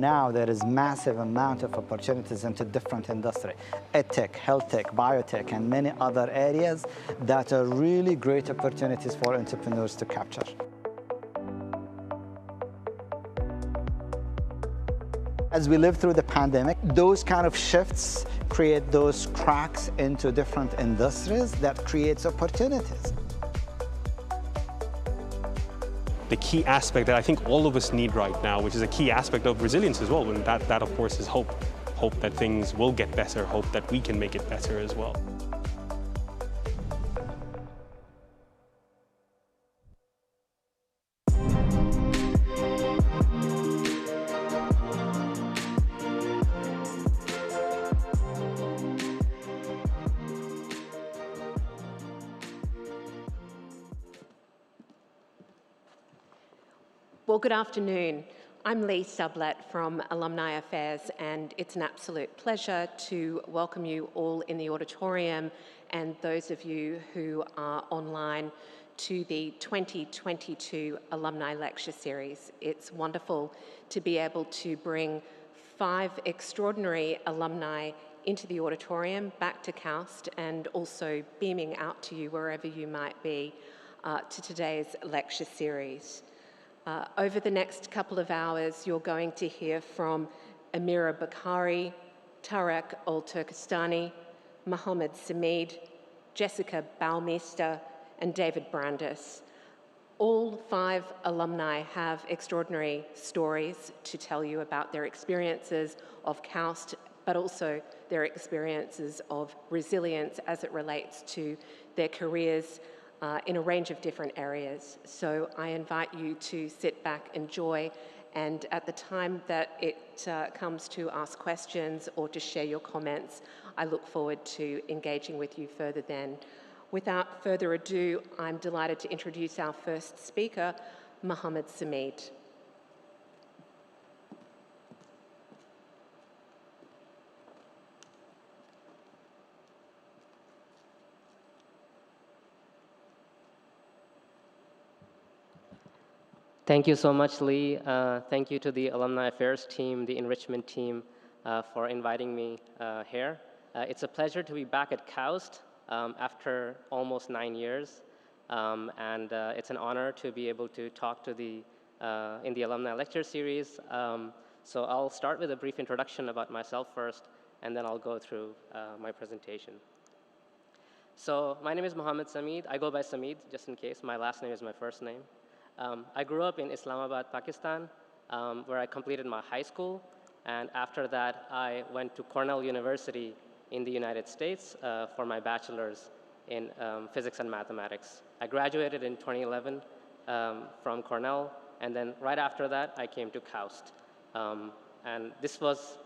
Now there is massive amount of opportunities into different industry, edtech, health tech, biotech, and many other areas that are really great opportunities for entrepreneurs to capture. As we live through the pandemic, those kind of shifts create those cracks into different industries that creates opportunities. The key aspect that I think all of us need right now, which is a key aspect of resilience as well, and that of course is hope. Hope that things will get better, hope that we can make it better as well. Well, good afternoon. I'm Lee Sublett from Alumni Affairs, and it's an absolute pleasure to welcome you all in the auditorium and those of you who are online to the 2022 Alumni Lecture Series. It's wonderful to be able to bring 5 extraordinary alumni into the auditorium, back to KAUST, and also beaming out to you wherever you might be to today's lecture series. Over the next couple of hours, you're going to hear from Amira Bukhari, Tarek Al Turkistani, Muhammed Samid, Jessica Bouwmeester, and David Brandis. All 5 alumni have extraordinary stories to tell you about their experiences of KAUST, but also their experiences of resilience as it relates to their careers in a range of different areas. So I invite you to sit back, enjoy, and at the time that it comes to ask questions or to share your comments, I look forward to engaging with you further then. Without further ado, I'm delighted to introduce our first speaker, Muhammed Samid. Thank you so much, Lee. Thank you to the Alumni Affairs team, the enrichment team, for inviting me here. It's a pleasure to be back at KAUST after almost 9 years, and it's an honor to be able to talk to in the Alumni Lecture Series. So I'll start with a brief introduction about myself first, and then I'll go through my presentation. So my name is Muhammad Samid. I go by Samid, just in case. My last name is my first name. I grew up in Islamabad, Pakistan, where I completed my high school. And after that, I went to Cornell University in the United States for my bachelor's in physics and mathematics. I graduated in 2011 from Cornell. And then right after that, I came to KAUST. And this was,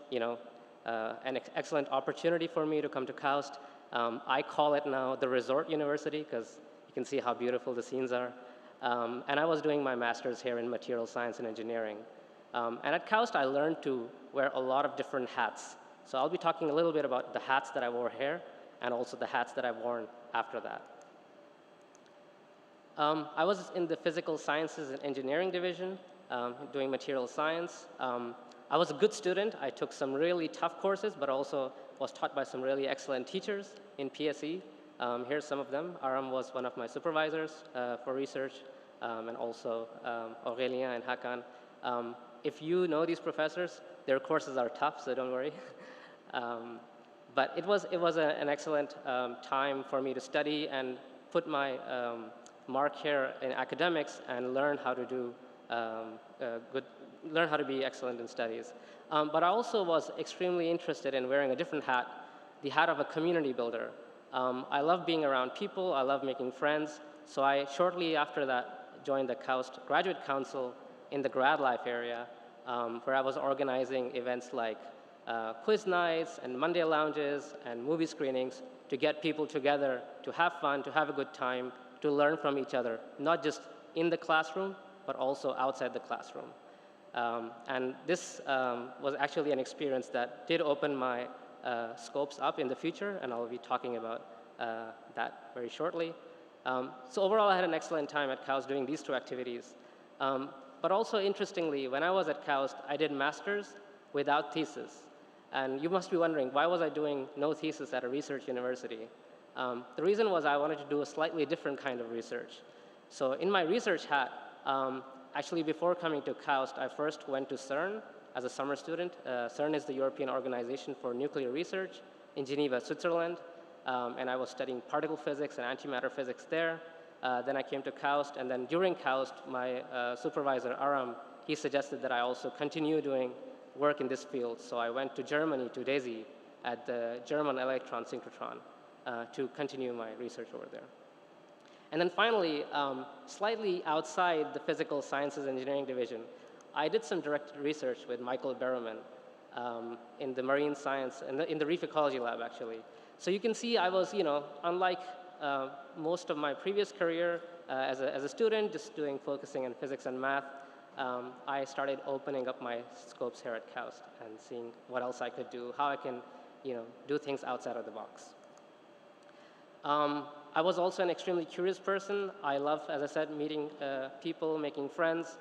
an excellent opportunity for me to come to KAUST. I call it now the resort university because you can see how beautiful the scenes are. And I was doing my master's here in material science and engineering. And at KAUST, I learned to wear a lot of different hats. So I'll be talking a little bit about the hats that I wore here and also the hats that I've worn after that. I was in the physical sciences and engineering division, doing material science. I was a good student. I took some really tough courses, but also was taught by some really excellent teachers in PSE. Here's some of them. Aram was one of my supervisors for research, and also Aurélien and Hakan. If you know these professors, their courses are tough, so don't worry. But it was an excellent time for me to study and put my mark here in academics and learn how to do learn how to be excellent in studies. But I also was extremely interested in wearing a different hat, the hat of a community builder. I love being around people, I love making friends, so I shortly after that joined the KAUST Graduate Council in the grad life area, where I was organizing events like quiz nights and Monday lounges and movie screenings to get people together, to have fun, to have a good time, to learn from each other, not just in the classroom, but also outside the classroom. And this was actually an experience that did open my scopes up in the future, and I'll be talking about that very shortly. So overall, I had an excellent time at KAUST doing these two activities. But also interestingly, when I was at KAUST, I did master's without thesis. And you must be wondering, why was I doing no thesis at a research university? The reason was I wanted to do a slightly different kind of research. So in my research hat, actually before coming to KAUST, I first went to Cern as a summer student. Cern is the European Organization for Nuclear Research in Geneva, Switzerland. And I was studying particle physics and antimatter physics there. Then I came to KAUST, and then during KAUST, my supervisor, Aram, he suggested that I also continue doing work in this field. So I went to Germany, to DESY, at the German electron synchrotron to continue my research over there. And then finally, slightly outside the physical sciences engineering division, I did some direct research with Michael Berriman in the marine science, in the Reef ecology lab, actually. So you can see I was, unlike most of my previous career as a student, just focusing on physics and math, I started opening up my scopes here at KAUST and seeing what else I could do, how I can, do things outside of the box. I was also an extremely curious person. I love, as I said, meeting people, making friends.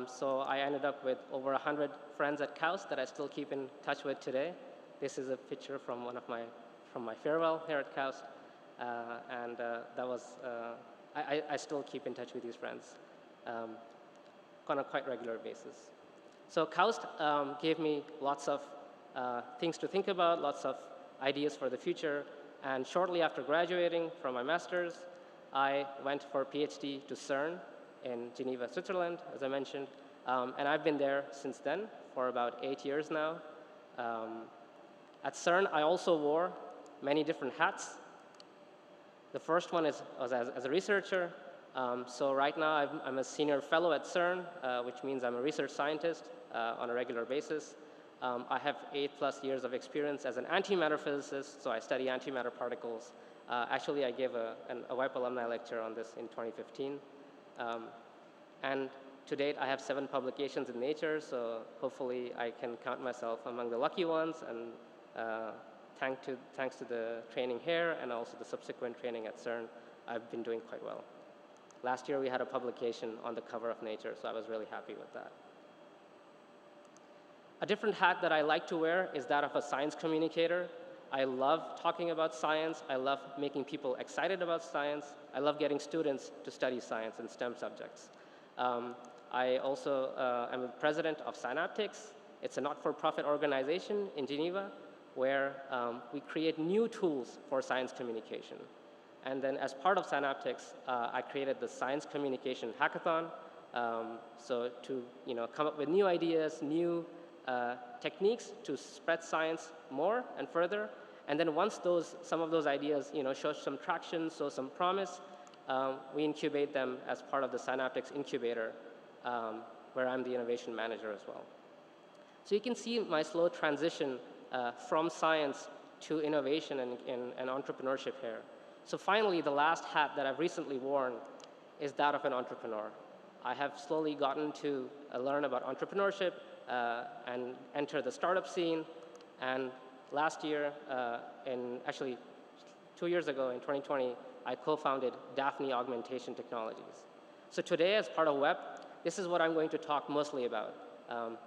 So I ended up with over 100 friends at KAUST that I still keep in touch with today. This is a picture from from my farewell here at KAUST. And that was, I still keep in touch with these friends on a quite regular basis. So KAUST gave me lots of things to think about, lots of ideas for the future. And shortly after graduating from my master's, I went for a PhD to Cern in Geneva, Switzerland, as I mentioned. And I've been there since then for about 8 years now. At Cern, I also wore many different hats. The first one was as a researcher. So right now, I'm a senior fellow at Cern, which means I'm a research scientist on a regular basis. I have 8+ years of experience as an antimatter physicist, so I study antimatter particles. Actually, I gave a WEP alumni lecture on this in 2015. And to date, I have 7 publications in Nature, so hopefully I can count myself among the lucky ones, and thanks to the training here and also the subsequent training at Cern, I've been doing quite well. Last year, we had a publication on the cover of Nature, so I was really happy with that. A different hat that I like to wear is that of a science communicator. I love talking about science. I love making people excited about science. I love getting students to study science and STEM subjects. I also am the president of Synaptics. It's a not-for-profit organization in Geneva where we create new tools for science communication. And then as part of Synaptics, I created the Science Communication Hackathon. So to come up with new ideas, new techniques to spread science more and further. And then once some of those ideas show some traction, show some promise, we incubate them as part of the Synaptics incubator, where I'm the innovation manager as well. So you can see my slow transition from science to innovation and entrepreneurship here. So finally, the last hat that I've recently worn is that of an entrepreneur. I have slowly gotten to learn about entrepreneurship and enter the startup scene. And last year, actually 2 years ago in 2020, I co-founded Daphne Augmentation Technologies. So today, as part of WEP, this is what I'm going to talk mostly about.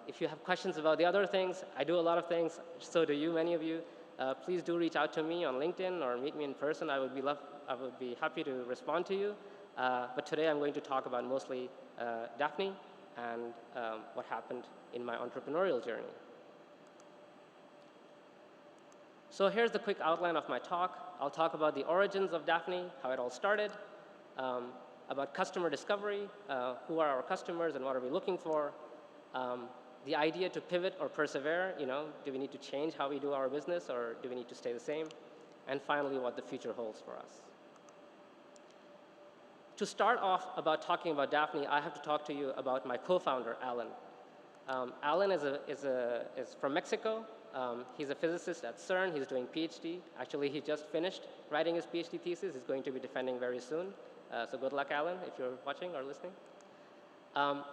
If you have questions about the other things, I do a lot of things, so do you, many of you. Please do reach out to me on LinkedIn or meet me in person. I would be happy to respond to you. But today I'm going to talk about mostly Daphne and what happened in my entrepreneurial journey. So here's the quick outline of my talk. I'll talk about the origins of Daphne, how it all started, about customer discovery, who are our customers and what are we looking for, the idea to pivot or persevere, do we need to change how we do our business or do we need to stay the same? And finally, what the future holds for us. To start off about talking about Daphne, I have to talk to you about my co-founder, Alan. Alan is from Mexico. He's a physicist at Cern. He's doing PhD. Actually, he just finished writing his PhD thesis. He's going to be defending very soon. So good luck, Alan, if you're watching or listening.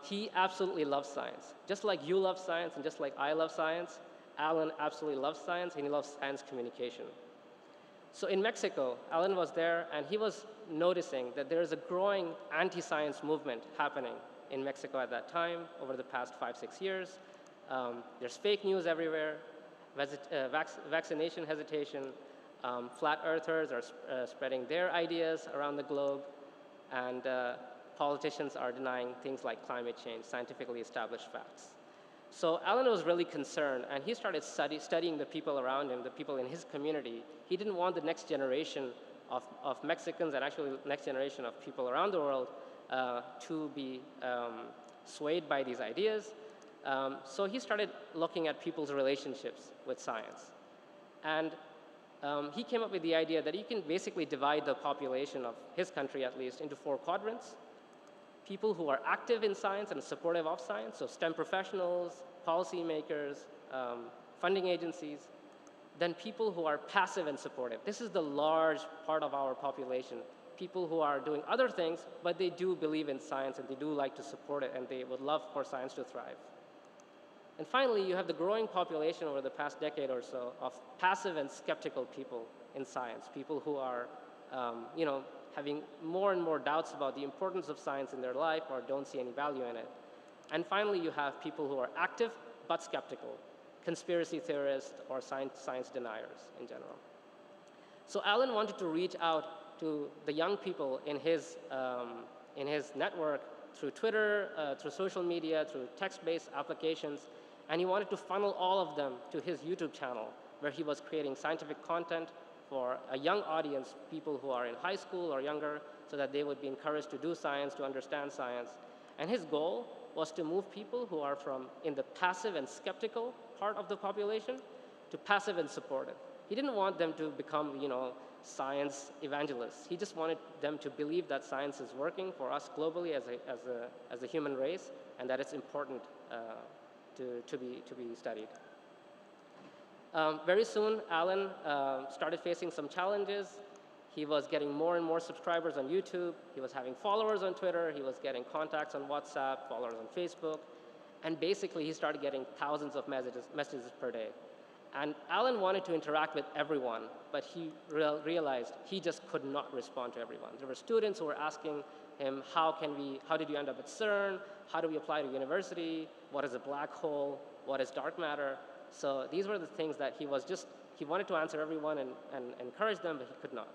He absolutely loves science. Just like you love science and just like I love science, Alan absolutely loves science and he loves science communication. So in Mexico, Alan was there and he was noticing that there is a growing anti-science movement happening in Mexico at that time over the past 5-6 years. There's fake news everywhere, vaccination hesitation, flat earthers are spreading their ideas around the globe, and politicians are denying things like climate change, scientifically established facts. So Alan was really concerned, and he started studying the people around him, the people in his community. He didn't want the next generation of Mexicans, and actually the next generation of people around the world, to be swayed by these ideas. So he started looking at people's relationships with science. And he came up with the idea that you can basically divide the population of his country, at least, into 4 quadrants. People who are active in science and supportive of science, so STEM professionals, policymakers, funding agencies. Then people who are passive and supportive. This is the large part of our population. People who are doing other things, but they do believe in science and they do like to support it and they would love for science to thrive. And finally, you have the growing population over the past decade or so of passive and skeptical people in science, people who are having more and more doubts about the importance of science in their life or don't see any value in it. And finally, you have people who are active but skeptical, conspiracy theorists or science deniers in general. So Alan wanted to reach out to the young people in his network through Twitter, through social media, through text-based applications, and he wanted to funnel all of them to his YouTube channel, where he was creating scientific content for a young audience, people who are in high school or younger, so that they would be encouraged to do science, to understand science. And his goal was to move people who are in the passive and skeptical part of the population to passive and supportive. He didn't want them to become, science evangelists. He just wanted them to believe that science is working for us globally as a human race, and that it's important to be studied. Very soon, Alan started facing some challenges. He was getting more and more subscribers on YouTube. He was having followers on Twitter. He was getting contacts on WhatsApp, followers on Facebook. And basically, he started getting thousands of messages per day. And Alan wanted to interact with everyone, but he realized he just could not respond to everyone. There were students who were asking him, how did you end up at Cern? How do we apply to university? What is a black hole? What is dark matter? So these were the things that he wanted to answer everyone and encourage them, but he could not.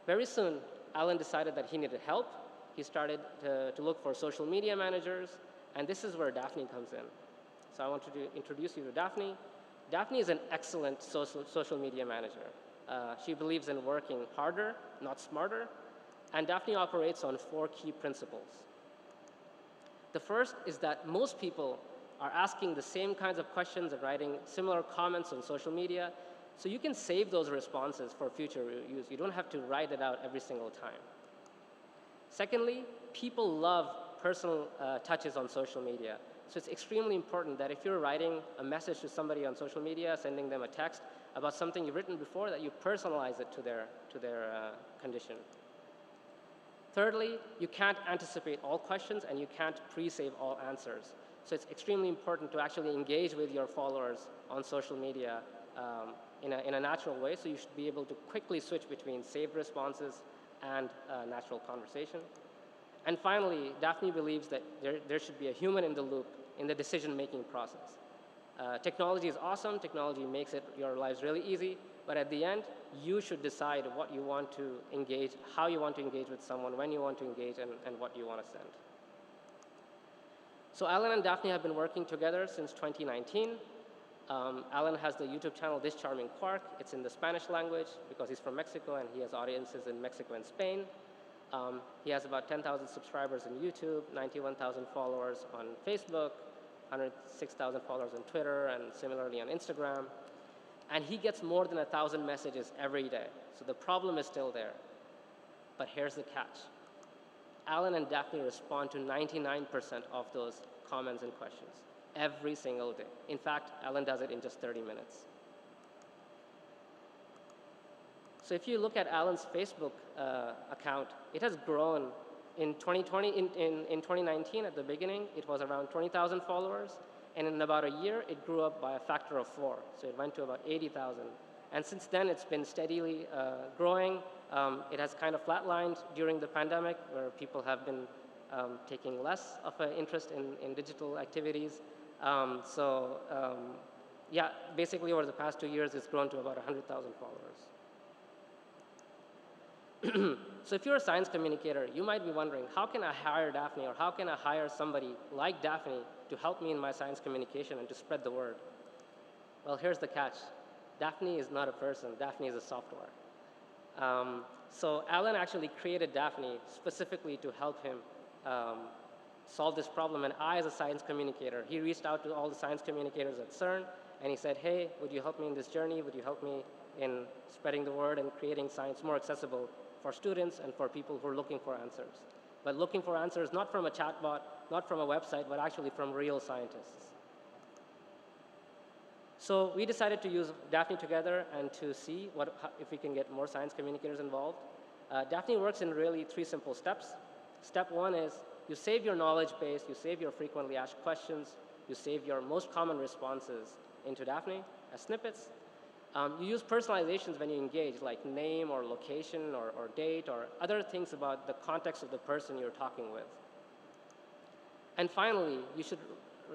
Very soon, Alan decided that he needed help. He started to look for social media managers, and this is where Daphne comes in. So I wanted to introduce you to Daphne. Daphne is an excellent social media manager. She believes in working harder, not smarter, and Daphne operates on 4 key principles. The first is that most people are asking the same kinds of questions and writing similar comments on social media, so you can save those responses for future use. You don't have to write it out every single time. Secondly, people love personal touches on social media. So it's extremely important that if you're writing a message to somebody on social media, sending them a text about something you've written before, that you personalize it to their condition. Thirdly, you can't anticipate all questions and you can't pre-save all answers. So it's extremely important to actually engage with your followers on social media in a natural way, so you should be able to quickly switch between saved responses and natural conversation. And finally, Daphne believes that there should be a human in the loop in the decision-making process. Technology is awesome. Technology makes your lives really easy. But at the end, you should decide what you want to engage, how you want to engage with someone, when you want to engage, and what you want to send. So Alan and Daphne have been working together since 2019. Alan has the YouTube channel This Charming Quark. It's in the Spanish language because he's from Mexico and he has audiences in Mexico and Spain. He has about 10,000 subscribers on YouTube, 91,000 followers on Facebook, 106,000 followers on Twitter, and similarly on Instagram. And he gets more than 1,000 messages every day. So the problem is still there. But here's the catch. Alan and Daphne respond to 99% of those comments and questions every single day. In fact, Alan does it in just 30 minutes. So if you look at Alan's Facebook account, it has grown. In 2019, at the beginning, it was around 20,000 followers. And in about a year, it grew up by a factor of 4. So it went to about 80,000. And since then, it's been steadily growing. It has kind of flatlined during the pandemic, where people have been taking less of an interest in digital activities. Yeah, basically over the past 2 years, it's grown to about 100,000 followers. So if you're a science communicator, you might be wondering, how can I hire Daphne, or how can I hire somebody like Daphne to help me in my science communication and to spread the word? Well, here's the catch. Daphne is not a person. Daphne is a software. So Alan actually created Daphne specifically to help him solve this problem. And I, as a science communicator, he reached out to all the science communicators at Cern, and he said, hey, would you help me in this journey? Would you help me in spreading the word and creating science more accessible for students and for people who are looking for answers? But looking for answers not from a chatbot, not from a website, but actually from real scientists. So we decided to use Daphne together and to see if we can get more science communicators involved. Daphne works in really 3 simple steps. Step 1 is you save your knowledge base, you save your frequently asked questions, you save your most common responses into Daphne as snippets. You use personalizations when you engage, like name or location or date or other things about the context of the person you're talking with. And finally,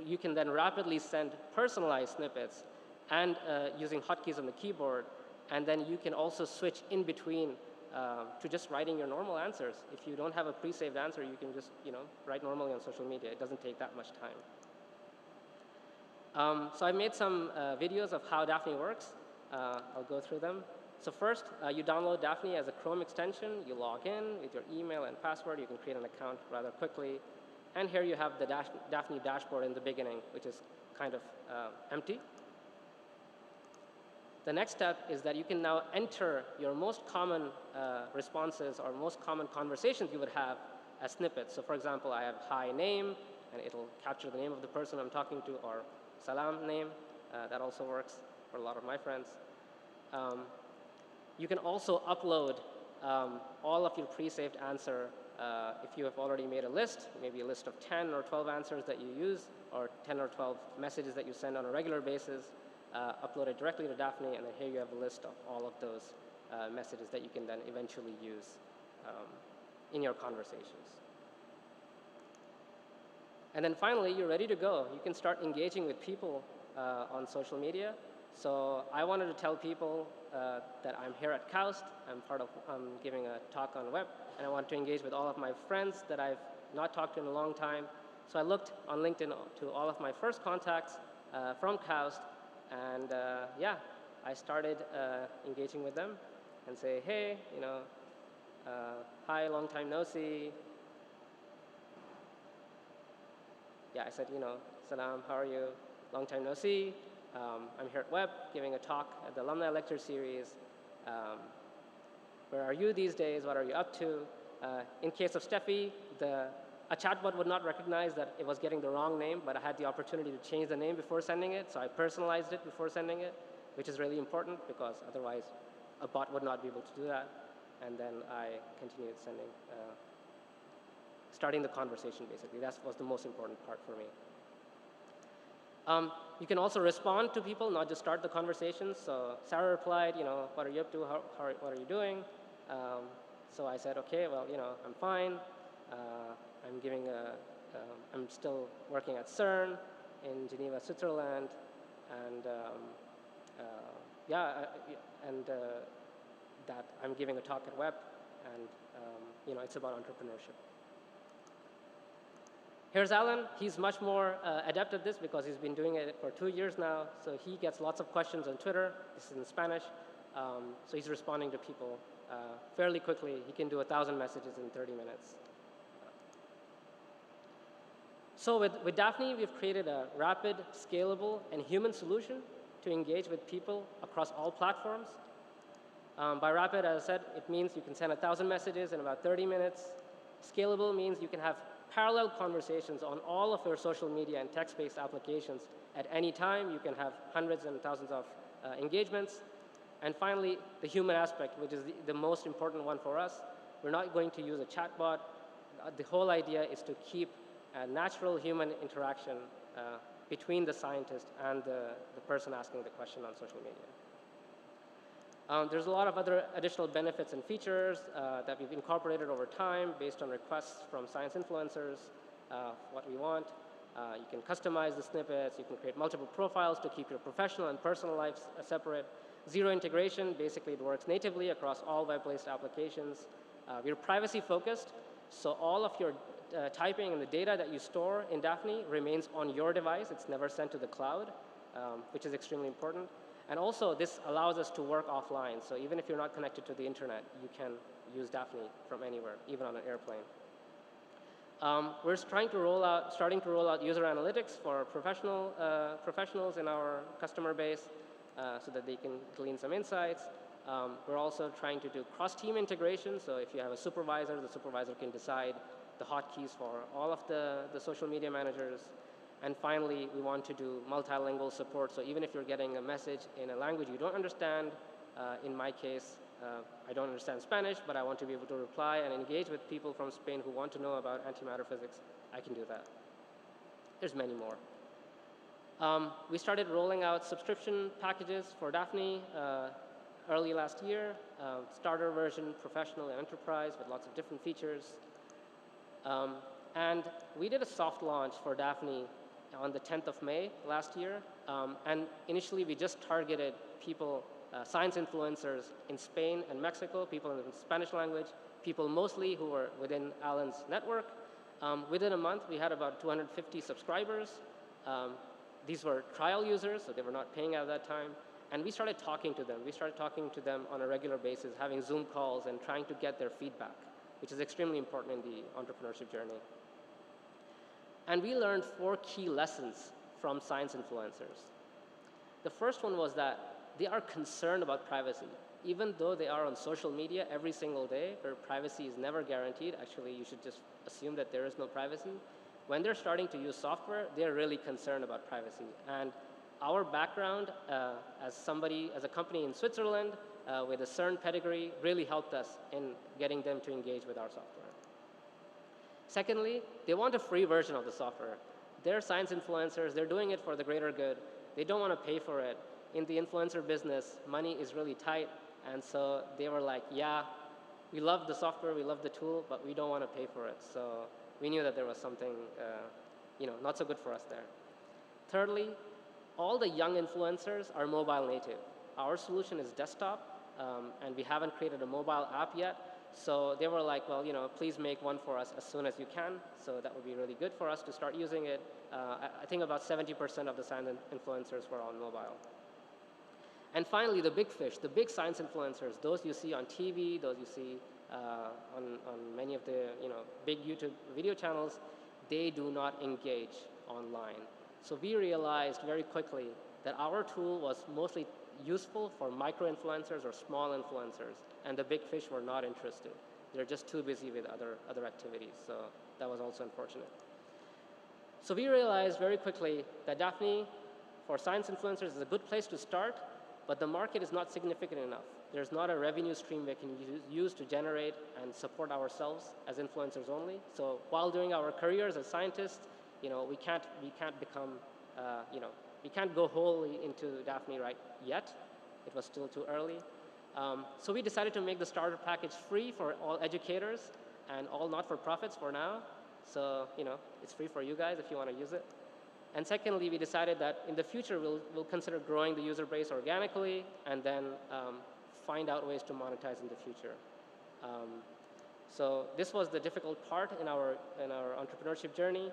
you can then rapidly send personalized snippets and using hotkeys on the keyboard, and then you can also switch in between to just writing your normal answers. If you don't have a pre-saved answer, you can just write normally on social media. It doesn't take that much time. So I made some videos of how Daphne works. I'll go through them. So first, you download Daphne as a Chrome extension. You log in with your email and password. You can create an account rather quickly. And here you have the Daphne dashboard in the beginning, which is kind of empty. The next step is that you can now enter your most common responses or most common conversations you would have as snippets. So for example, I have hi name, and it'll capture the name of the person I'm talking to, or salam name. That also works for a lot of my friends. You can also upload all of your pre-saved answer if you have already made a list, maybe a list of 10 or 12 answers that you use, or 10 or 12 messages that you send on a regular basis. Upload it directly to Daphne, and then here you have a list of all of those messages that you can then eventually use in your conversations. And then finally, you're ready to go. You can start engaging with people on social media. So I wanted to tell people that I'm here at KAUST. I'm giving a talk on WEP, and I want to engage with all of my friends that I've not talked to in a long time. So I looked on LinkedIn to all of my first contacts from KAUST, and yeah, I started engaging with them and say, hey, hi, long time no see. Yeah, I said, salam, how are you? Long time no see. I'm here at WEP giving a talk at the Alumni Lecture Series. Where are you these days? What are you up to? In case of Steffi, a chatbot would not recognize that it was getting the wrong name, but I had the opportunity to change the name before sending it, so I personalized it before sending it, which is really important because otherwise a bot would not be able to do that. And then I continued sending, starting the conversation basically. That was the most important part for me. You can also respond to people, not just start the conversation. So Sarah replied, what are you up to? What are you doing? So I said, okay, well, I'm fine. I'm still working at Cern in Geneva, Switzerland, and that I'm giving a talk at WEP, and it's about entrepreneurship. Here's Alan. He's much more adept at this because he's been doing it for 2 years now. So he gets lots of questions on Twitter. This is in Spanish. So he's responding to people fairly quickly. He can do 1,000 messages in 30 minutes. So with Daphne, we've created a rapid, scalable, and human solution to engage with people across all platforms. By rapid, as I said, it means you can send 1,000 messages in about 30 minutes. Scalable means you can have parallel conversations on all of your social media and text-based applications at any time. You can have hundreds and thousands of engagements. And finally, the human aspect, which is the most important one for us. We're not going to use a chatbot. The whole idea is to keep a natural human interaction between the scientist and the person asking the question on social media. There's a lot of other additional benefits and features that we've incorporated over time based on requests from science influencers, what we want. You can customize the snippets. You can create multiple profiles to keep your professional and personal lives separate. Zero integration, basically it works natively across all web-based applications. We're privacy focused, so all of your typing and the data that you store in Daphne remains on your device. It's never sent to the cloud, which is extremely important. And also, this allows us to work offline. So even if you're not connected to the internet, you can use Daphne from anywhere, even on an airplane. We're starting to roll out user analytics for professionals in our customer base so that they can glean some insights. We're also trying to do cross-team integration. So if you have a supervisor, the supervisor can decide the hotkeys for all of the social media managers. And finally, we want to do multilingual support. So even if you're getting a message in a language you don't understand, in my case, I don't understand Spanish, but I want to be able to reply and engage with people from Spain who want to know about antimatter physics, I can do that. There's many more. We started rolling out subscription packages for Daphne early last year, starter version, professional, and enterprise with lots of different features. And we did a soft launch for Daphne on the 10th of May last year. And initially, we just targeted people, science influencers in Spain and Mexico, people in the Spanish language, people mostly who were within Alan's network. Within a month, we had about 250 subscribers. These were trial users, so they were not paying at that time. And we started talking to them. We started talking to them on a regular basis, having Zoom calls and trying to get their feedback, which is extremely important in the entrepreneurship journey. And we learned 4 key lessons from science influencers. The first one was that they are concerned about privacy. Even though they are on social media every single day, where privacy is never guaranteed, actually you should just assume that there is no privacy. When they're starting to use software, they're really concerned about privacy. And our background as a company in Switzerland with a Cern pedigree really helped us in getting them to engage with our software. Secondly, they want a free version of the software. They're science influencers. They're doing it for the greater good. They don't want to pay for it. In the influencer business, money is really tight. And so they were like, yeah, we love the software, we love the tool, but we don't want to pay for it. So we knew that there was something not so good for us there. Thirdly, all the young influencers are mobile native. Our solution is desktop, and we haven't created a mobile app yet. So they were like, well, please make one for us as soon as you can. So that would be really good for us to start using it. I think about 70% of the science influencers were on mobile. And finally, the big fish, the big science influencers, those you see on TV, those you see on many of the big YouTube video channels, they do not engage online. So we realized very quickly that our tool was mostly useful for micro-influencers or small influencers, and the big fish were not interested. They're just too busy with other activities, so that was also unfortunate. So we realized very quickly that Daphne, for science influencers, is a good place to start, but the market is not significant enough. There's not a revenue stream we can use to generate and support ourselves as influencers only. So while doing our careers as scientists, we can't become, we can't go wholly into Daphne right yet. It was still too early. So we decided to make the starter package free for all educators and all not-for-profits for now. So, it's free for you guys if you want to use it. And secondly, we decided that in the future, we'll consider growing the user base organically and then find out ways to monetize in the future. So this was the difficult part in our entrepreneurship journey.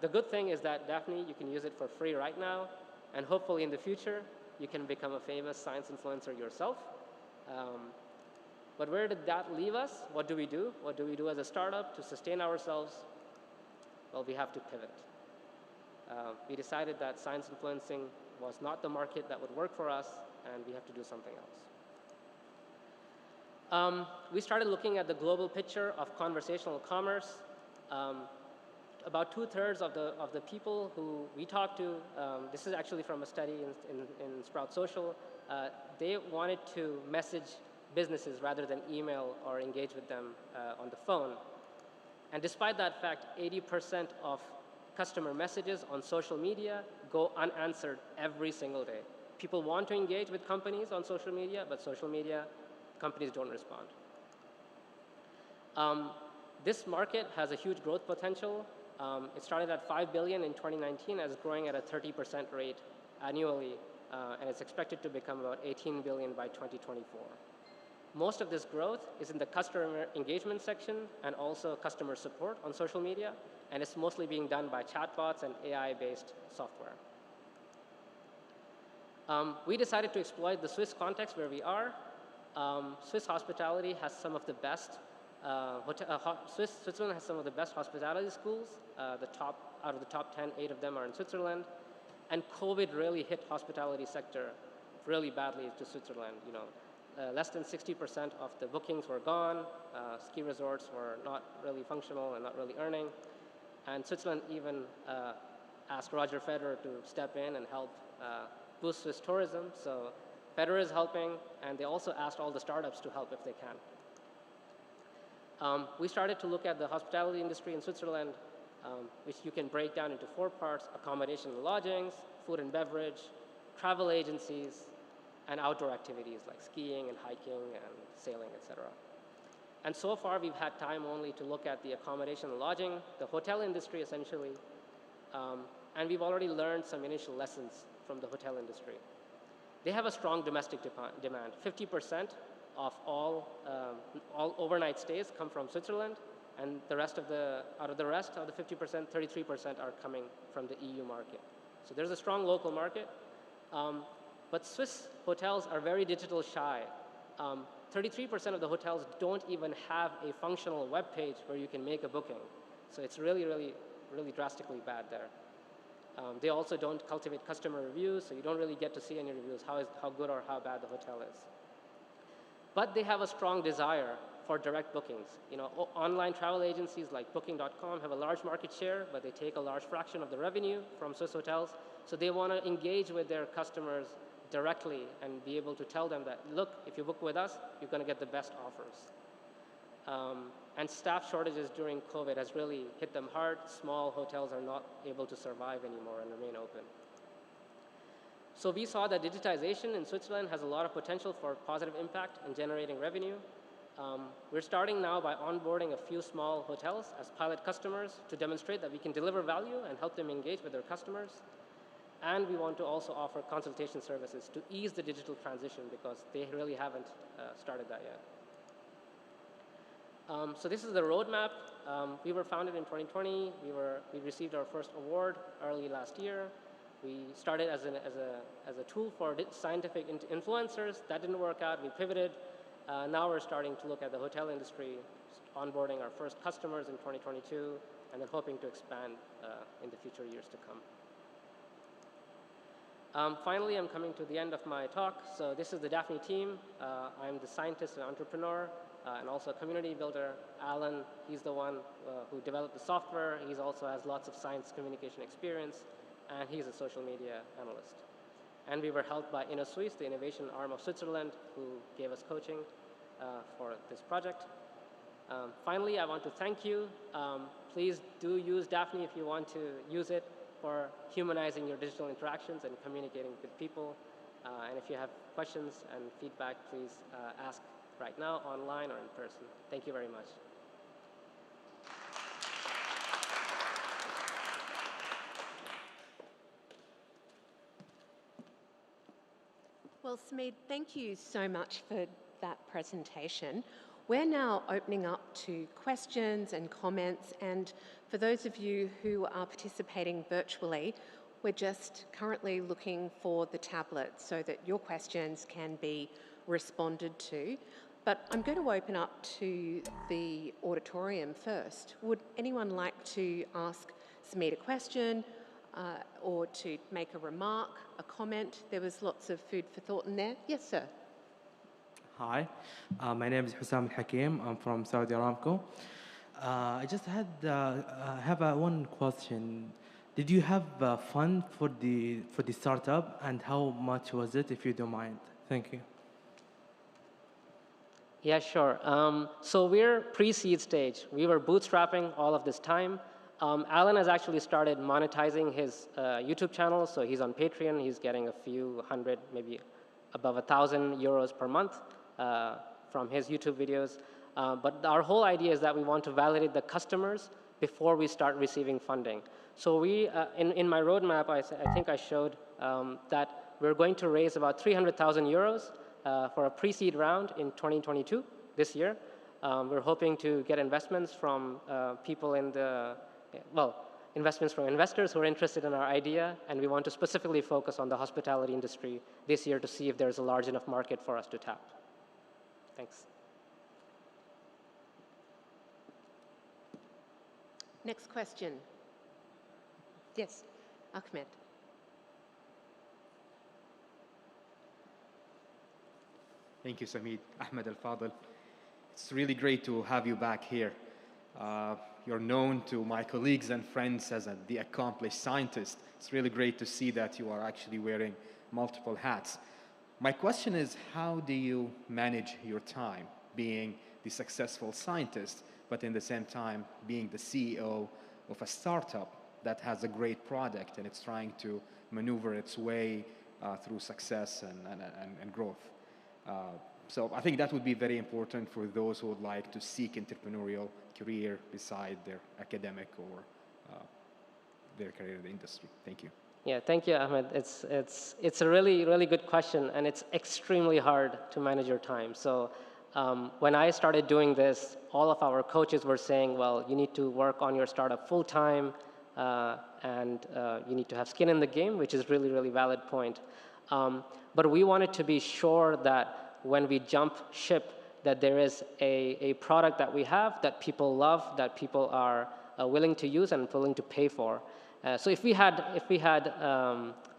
The good thing is that Daphne, you can use it for free right now, and hopefully in the future, you can become a famous science influencer yourself. But where did that leave us? What do we do? What do we do as a startup to sustain ourselves? Well, we have to pivot. We decided that science influencing was not the market that would work for us, and we have to do something else. We started looking at the global picture of conversational commerce. About 2/3 of the people who we talked to, this is actually from a study in Sprout Social, they wanted to message businesses rather than email or engage with them on the phone. And despite that fact, 80% of customer messages on social media go unanswered every single day. People want to engage with companies on social media, but social media companies don't respond. This market has a huge growth potential. It started at $5 billion in 2019 and is growing at a 30% rate annually, and it's expected to become about $18 billion by 2024. Most of this growth is in the customer engagement section and also customer support on social media, and it's mostly being done by chatbots and AI-based software. We decided to exploit the Swiss context where we are. Swiss hospitality has some of the best, Switzerland has some of the best hospitality schools. Out of the top 10, 8 of them are in Switzerland. And COVID really hit hospitality sector really badly to Switzerland. You know, less than 60% of the bookings were gone. Ski resorts were not really functional and not really earning. And Switzerland even asked Roger Federer to step in and help boost Swiss tourism. So Federer is helping, and they also asked all the startups to help if they can. We started to look at the hospitality industry in Switzerland, which you can break down into 4 parts: accommodation and lodgings, food and beverage, travel agencies, and outdoor activities like skiing and hiking and sailing, etc. And so far, we've had time only to look at the accommodation and lodging, the hotel industry essentially, and we've already learned some initial lessons from the hotel industry. They have a strong domestic demand. 50% of all overnight stays come from Switzerland, and out of the rest of the 50%, 33% are coming from the EU market. So there's a strong local market, but Swiss hotels are very digital shy. 33% of the hotels don't even have a functional web page where you can make a booking. So it's really, really, really drastically bad there. They also don't cultivate customer reviews, so you don't really get to see any reviews, how good or how bad the hotel is. But they have a strong desire for direct bookings. You know, online travel agencies like Booking.com have a large market share, but they take a large fraction of the revenue from Swiss hotels. So they want to engage with their customers directly and be able to tell them that, look, if you book with us, you're going to get the best offers. And staff shortages during COVID has really hit them hard. Small hotels are not able to survive anymore and remain open. So we saw that digitization in Switzerland has a lot of potential for positive impact in generating revenue. We're starting now by onboarding a few small hotels as pilot customers to demonstrate that we can deliver value and help them engage with their customers. And we want to also offer consultation services to ease the digital transition because they really haven't started that yet. So this is the roadmap. We were founded in 2020. We received our first award early last year. We started as a tool for scientific influencers. That didn't work out. We pivoted. Now we're starting to look at the hotel industry, onboarding our first customers in 2022, and then hoping to expand in the future years to come. Finally, I'm coming to the end of my talk. So this is the Daphne team. I'm the scientist and entrepreneur, and also a community builder. Alan, he's the one who developed the software. He also has lots of science communication experience, and he's a social media analyst. And we were helped by InnoSwiss, the innovation arm of Switzerland, who gave us coaching for this project. Finally, I want to thank you. Please do use Daphne if you want to use it for humanizing your digital interactions and communicating with people. And if you have questions and feedback, please ask right now, online or in person. Thank you very much. Well, Smeed, thank you so much for that presentation. We're now opening up to questions and comments, and for those of you who are participating virtually, we're just currently looking for the tablet so that your questions can be responded to. But I'm going to open up to the auditorium first. Would anyone like to ask Smeed a question or to make a remark, a comment? There was lots of food for thought in there. Yes, sir. Hi, my name is Hussam Al-Hakim. I'm from Saudi Aramco. I just have one question. Did you have a fund for the startup, and how much was it, if you don't mind? Thank you. Yeah, sure. So we're pre-seed stage. We were bootstrapping all of this time. Alan has actually started monetizing his YouTube channel, so he's on Patreon. He's getting a few hundred, maybe above 1,000 euros per month from his YouTube videos. But our whole idea is that we want to validate the customers before we start receiving funding. So we, in my roadmap, I think I showed that we're going to raise about 300,000 euros for a pre-seed round in 2022, this year. We're hoping to get investments from people in the, investments from investors who are interested in our idea, and we want to specifically focus on the hospitality industry this year to see if there's a large enough market for us to tap. Thanks. Next question. Yes, Ahmed. Thank you, Samid. Ahmed Al-Fadl. It's really great to have you back here. You're known to my colleagues and friends as the accomplished scientist. It's really great to see that you are actually wearing multiple hats. My question is, how do you manage your time being the successful scientist, but in the same time being the CEO of a startup that has a great product and it's trying to maneuver its way through success and growth? So I think that would be very important for those who would like to seek entrepreneurial career beside their academic or their career in the industry. Thank you. Yeah, thank you, Ahmed. It's a really, really good question, and it's extremely hard to manage your time. So when I started doing this, all of our coaches were saying, well, you need to work on your startup full-time, and you need to have skin in the game, which is really, really valid point. But we wanted to be sure that when we jump ship, that there is a product that we have that people love, that people are willing to use and willing to pay for. So if we had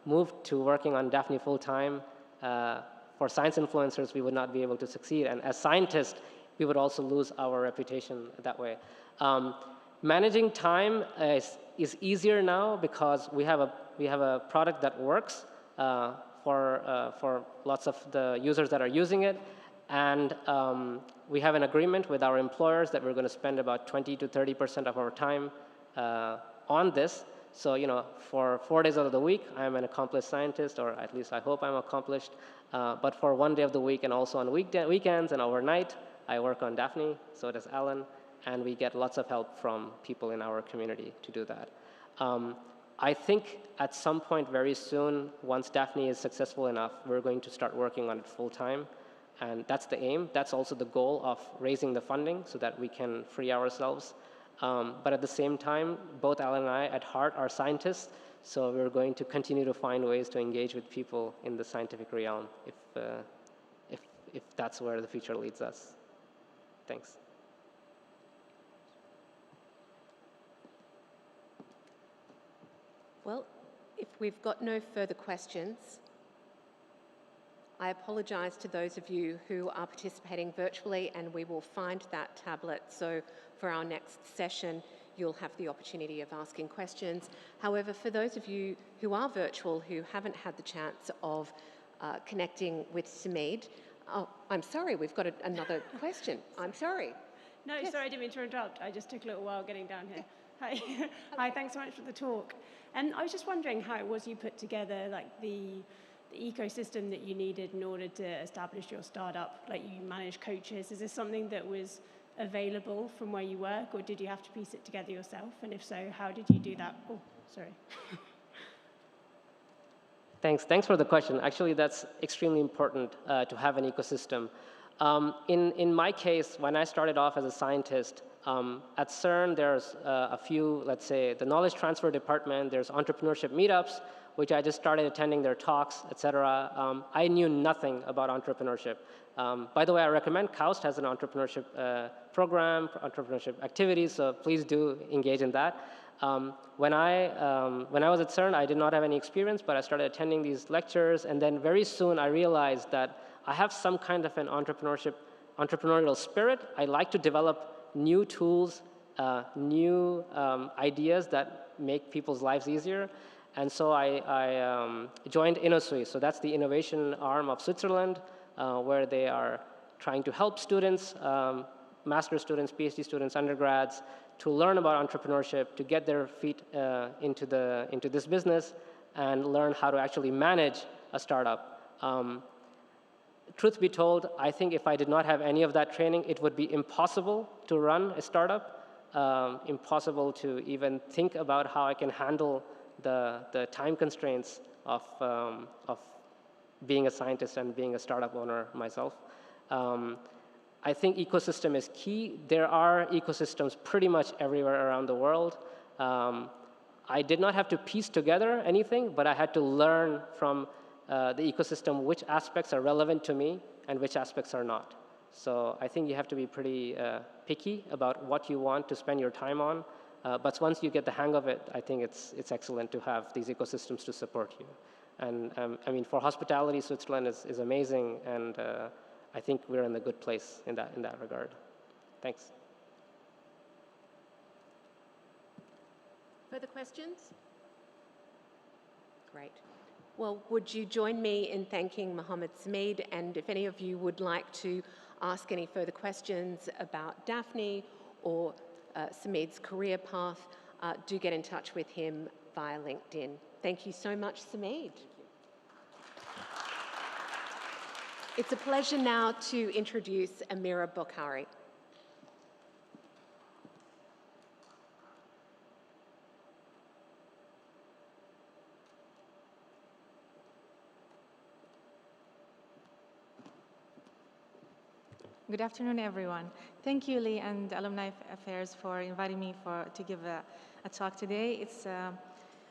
moved to working on Daphne full-time for science influencers, we would not be able to succeed. And as scientists, we would also lose our reputation that way. Managing time is easier now because we have a product that works for lots of the users that are using it. And we have an agreement with our employers that we're going to spend about 20 to 30% of our time on this. So, for 4 days out of the week, I'm an accomplished scientist, or at least I hope I'm accomplished. But for 1 day of the week and also on weekends and overnight, I work on Daphne, so does Alan, and we get lots of help from people in our community to do that. I think at some point very soon, once Daphne is successful enough, we're going to start working on it full-time. And that's the aim. That's also the goal of raising the funding so that we can free ourselves. But at the same time, both Alan and I at heart are scientists, so we're going to continue to find ways to engage with people in the scientific realm if that's where the future leads us. Thanks. Well, if we've got no further questions, I apologise to those of you who are participating virtually, and we will find that tablet. So for our next session, you'll have the opportunity of asking questions. However, for those of you who are virtual, who haven't had the chance of connecting with Samid, oh, I'm sorry, we've got another question. I'm sorry. No, yes. Sorry, I didn't mean to interrupt. I just took a little while getting down here. Hi. Hi, thanks so much for the talk. And I was just wondering how it was you put together like the ecosystem that you needed in order to establish your startup. Like, you manage coaches. Is this something that was available from where you work, or did you have to piece it together yourself? And if so, how did you do that? Oh, sorry. Thanks for the question. Actually, that's extremely important to have an ecosystem. In my case, when I started off as a scientist, at Cern, there's a few, let's say, the knowledge transfer department, there's entrepreneurship meetups, which I just started attending their talks, etc. I knew nothing about entrepreneurship. By the way, I recommend KAUST has an entrepreneurship program, entrepreneurship activities, so please do engage in that. When I was at Cern, I did not have any experience, but I started attending these lectures, and then very soon I realized that I have some kind of an entrepreneurial spirit. I like to develop new tools, new ideas that make people's lives easier. And so I joined InnoSuisse. So that's the innovation arm of Switzerland, where they are trying to help students, master's students, PhD students, undergrads, to learn about entrepreneurship, to get their feet into this business and learn how to actually manage a startup. Truth be told, I think if I did not have any of that training, it would be impossible to run a startup, impossible to even think about how I can handle the time constraints of being a scientist and being a startup owner myself. I think ecosystem is key. There are ecosystems pretty much everywhere around the world. I did not have to piece together anything, but I had to learn from the ecosystem which aspects are relevant to me and which aspects are not. So I think you have to be pretty picky about what you want to spend your time on. But once you get the hang of it, I think it's excellent to have these ecosystems to support you. And I mean, for hospitality, Switzerland is amazing, and I think we're in a good place in that regard. Thanks. Further questions? Great. Well, would you join me in thanking Muhammed Sameed, and if any of you would like to ask any further questions about Daphne or Sameed's career path, do get in touch with him via LinkedIn. Thank you so much, Sameed. It's a pleasure now to introduce Amira Bukhari. Good afternoon, everyone. Thank you, Lee and Alumni Affairs, for inviting me to give a talk today.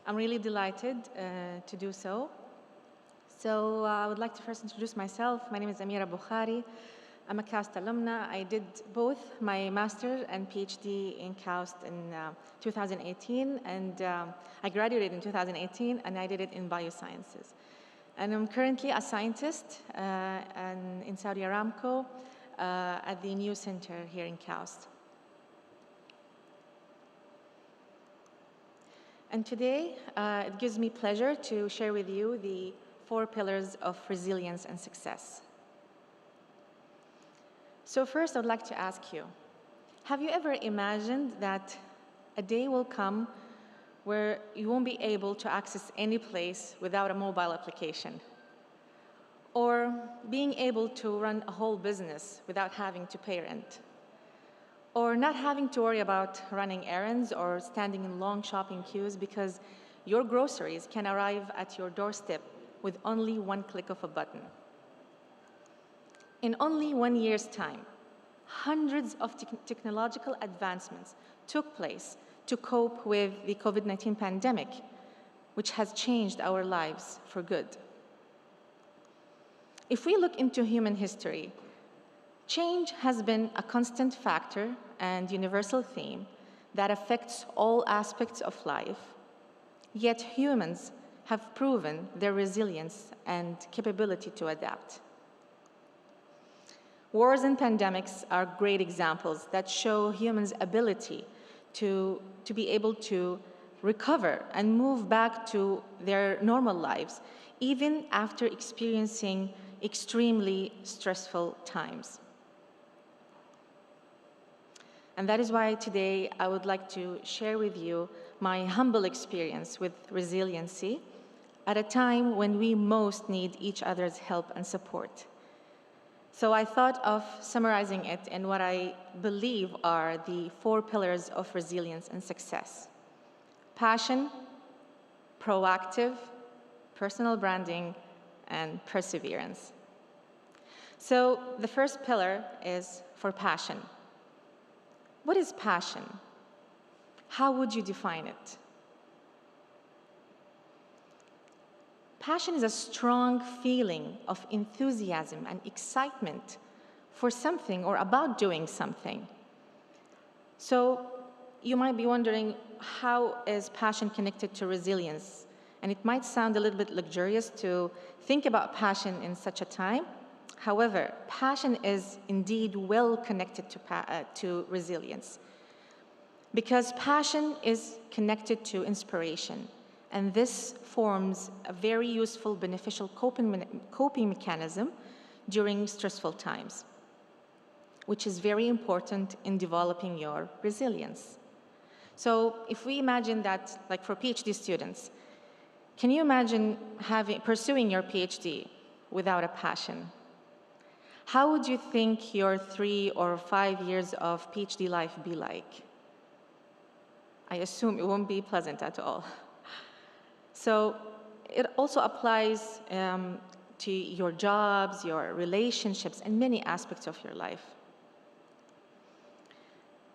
I'm really delighted to do so. So I would like to first introduce myself. My name is Amira Bukhari. I'm a KAUST alumna. I did both my master's and PhD in KAUST in 2018, and I graduated in 2018, and I did it in biosciences. And I'm currently a scientist in Saudi Aramco at the new center here in KAUST. And today, it gives me pleasure to share with you the 4 pillars of resilience and success. So first, I'd like to ask you, have you ever imagined that a day will come where you won't be able to access any place without a mobile application? Or being able to run a whole business without having to pay rent? Or not having to worry about running errands or standing in long shopping queues because your groceries can arrive at your doorstep with only one click of a button. In only 1 year's time, hundreds of technological advancements took place to cope with the COVID-19 pandemic, which has changed our lives for good. If we look into human history, change has been a constant factor and universal theme that affects all aspects of life, yet humans have proven their resilience and capability to adapt. Wars and pandemics are great examples that show humans' ability to be able to recover and move back to their normal lives, even after experiencing extremely stressful times. And that is why today I would like to share with you my humble experience with resiliency at a time when we most need each other's help and support. So I thought of summarizing it in what I believe are the 4 pillars of resilience and success: passion, proactive, personal branding, and perseverance. So the first pillar is for passion. What is passion? How would you define it? Passion is a strong feeling of enthusiasm and excitement for something or about doing something. So you might be wondering, how is passion connected to resilience? And it might sound a little bit luxurious to think about passion in such a time. However, passion is indeed well connected to resilience, because passion is connected to inspiration. And this forms a very useful, beneficial coping mechanism during stressful times, which is very important in developing your resilience. So if we imagine that, like for PhD students, can you imagine pursuing your PhD without a passion? How would you think your 3 or 5 years of PhD life be like? I assume it won't be pleasant at all. So it also applies to your jobs, your relationships, and many aspects of your life.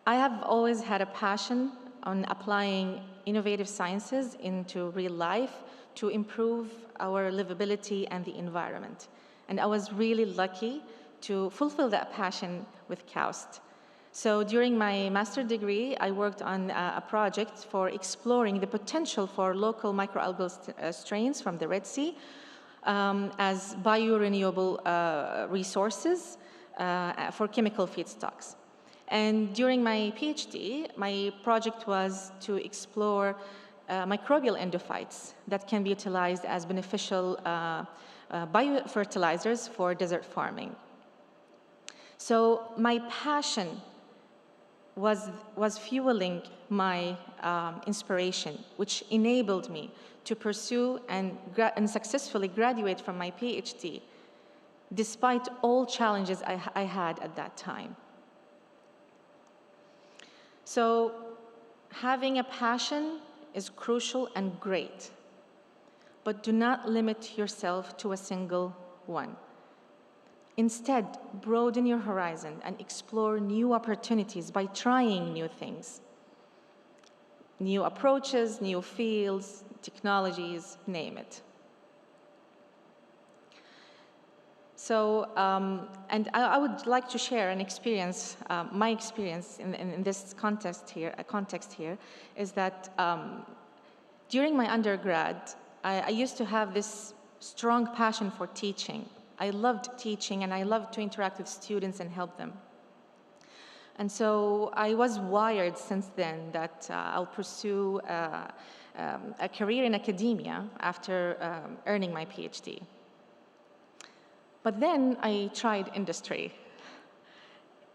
I have always had a passion on applying innovative sciences into real life to improve our livability and the environment. And I was really lucky to fulfill that passion with KAUST. So during my master's degree, I worked on a project for exploring the potential for local microalgal strains from the Red Sea as biorenewable resources for chemical feedstocks. And during my PhD, my project was to explore microbial endophytes that can be utilized as beneficial biofertilizers for desert farming. So my passion was fueling my inspiration, which enabled me to pursue and successfully graduate from my PhD, despite all challenges I had at that time. So having a passion is crucial and great, but do not limit yourself to a single one. Instead, broaden your horizon and explore new opportunities by trying new things. New approaches, new fields, technologies, name it. So, and I would like to share an experience, my experience in this context here is that during my undergrad, I used to have this strong passion for teaching. I loved teaching and I loved to interact with students and help them. And so I was wired since then that I'll pursue a career in academia after earning my PhD. But then I tried industry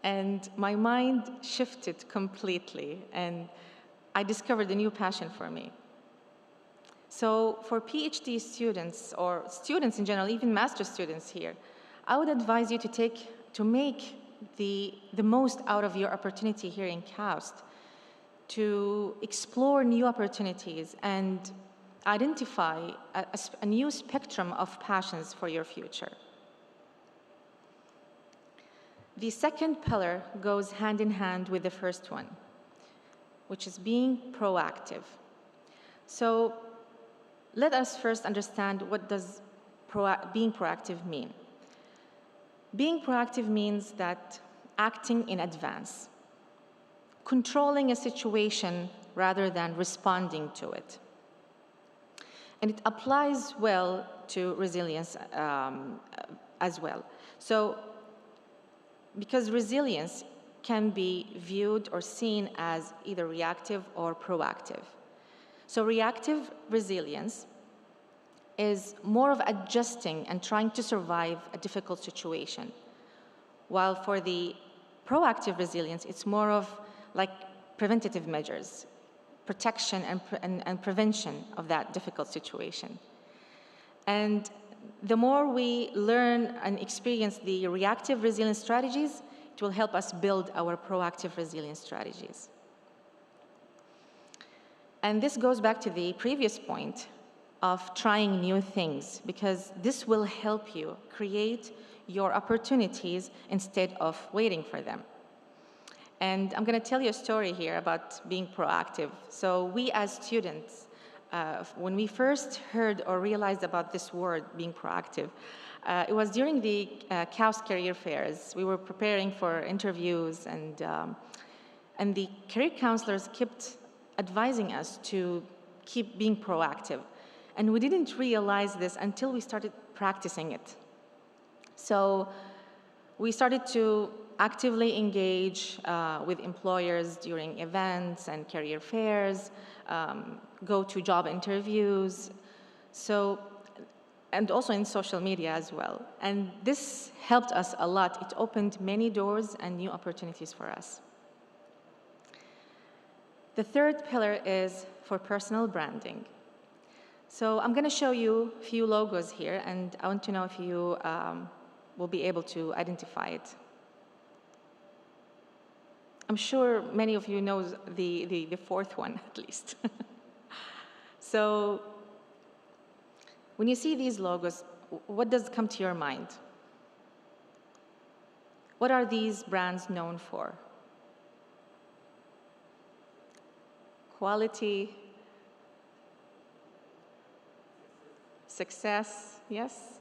and my mind shifted completely and I discovered a new passion for me. So for PhD students or students in general, even master's students here, I would advise you to make the most out of your opportunity here in KAUST, to explore new opportunities and identify a new spectrum of passions for your future. The second pillar goes hand in hand with the first one, which is being proactive. So let us first understand what does being proactive mean. Being proactive means that acting in advance, controlling a situation rather than responding to it. And it applies well to resilience as well. So, because resilience can be viewed or seen as either reactive or proactive. So reactive resilience is more of adjusting and trying to survive a difficult situation, while for the proactive resilience, it's more of like preventative measures, protection and prevention of that difficult situation. And the more we learn and experience the reactive resilience strategies, it will help us build our proactive resilience strategies. And this goes back to the previous point of trying new things, because this will help you create your opportunities instead of waiting for them. And I'm going to tell you a story here about being proactive. So we as students, when we first heard or realized about this word, being proactive, it was during the KAUST career fairs. We were preparing for interviews, and the career counselors kept advising us to keep being proactive. And we didn't realize this until we started practicing it. So we started to actively engage with employers during events and career fairs, go to job interviews, and also in social media as well. And this helped us a lot. It opened many doors and new opportunities for us. The third pillar is for personal branding. So I'm going to show you a few logos here, and I want to know if you will be able to identify it. I'm sure many of you know the fourth one, at least. So when you see these logos, what does come to your mind? What are these brands known for? Quality, success, yes?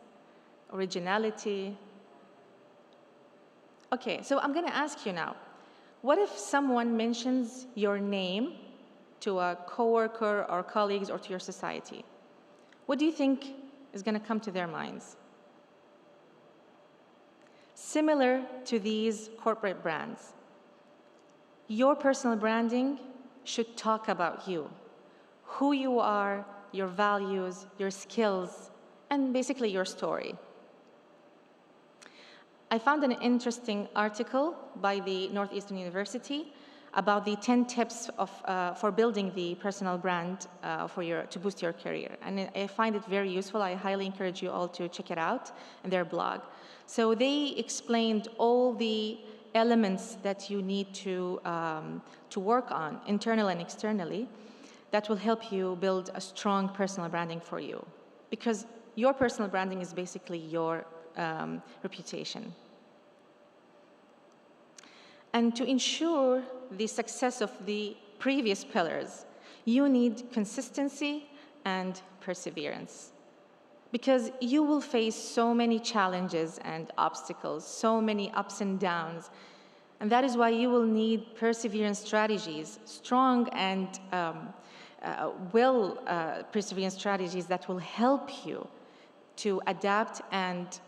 Originality. Okay, so I'm going to ask you now, what if someone mentions your name to a coworker or colleagues or to your society? What do you think is going to come to their minds? Similar to these corporate brands, your personal branding should talk about you, who you are, your values, your skills, and basically your story. I found an interesting article by the Northeastern University about the 10 tips for building the personal brand to boost your career. And I find it very useful. I highly encourage you all to check it out in their blog. So they explained all the elements that you need to work on, internally and externally, that will help you build a strong personal branding for you. Because your personal branding is basically your reputation. And to ensure the success of the previous pillars, you need consistency and perseverance. Because you will face so many challenges and obstacles, so many ups and downs. And that is why you will need perseverance strategies, strong and perseverance strategies that will help you to adapt and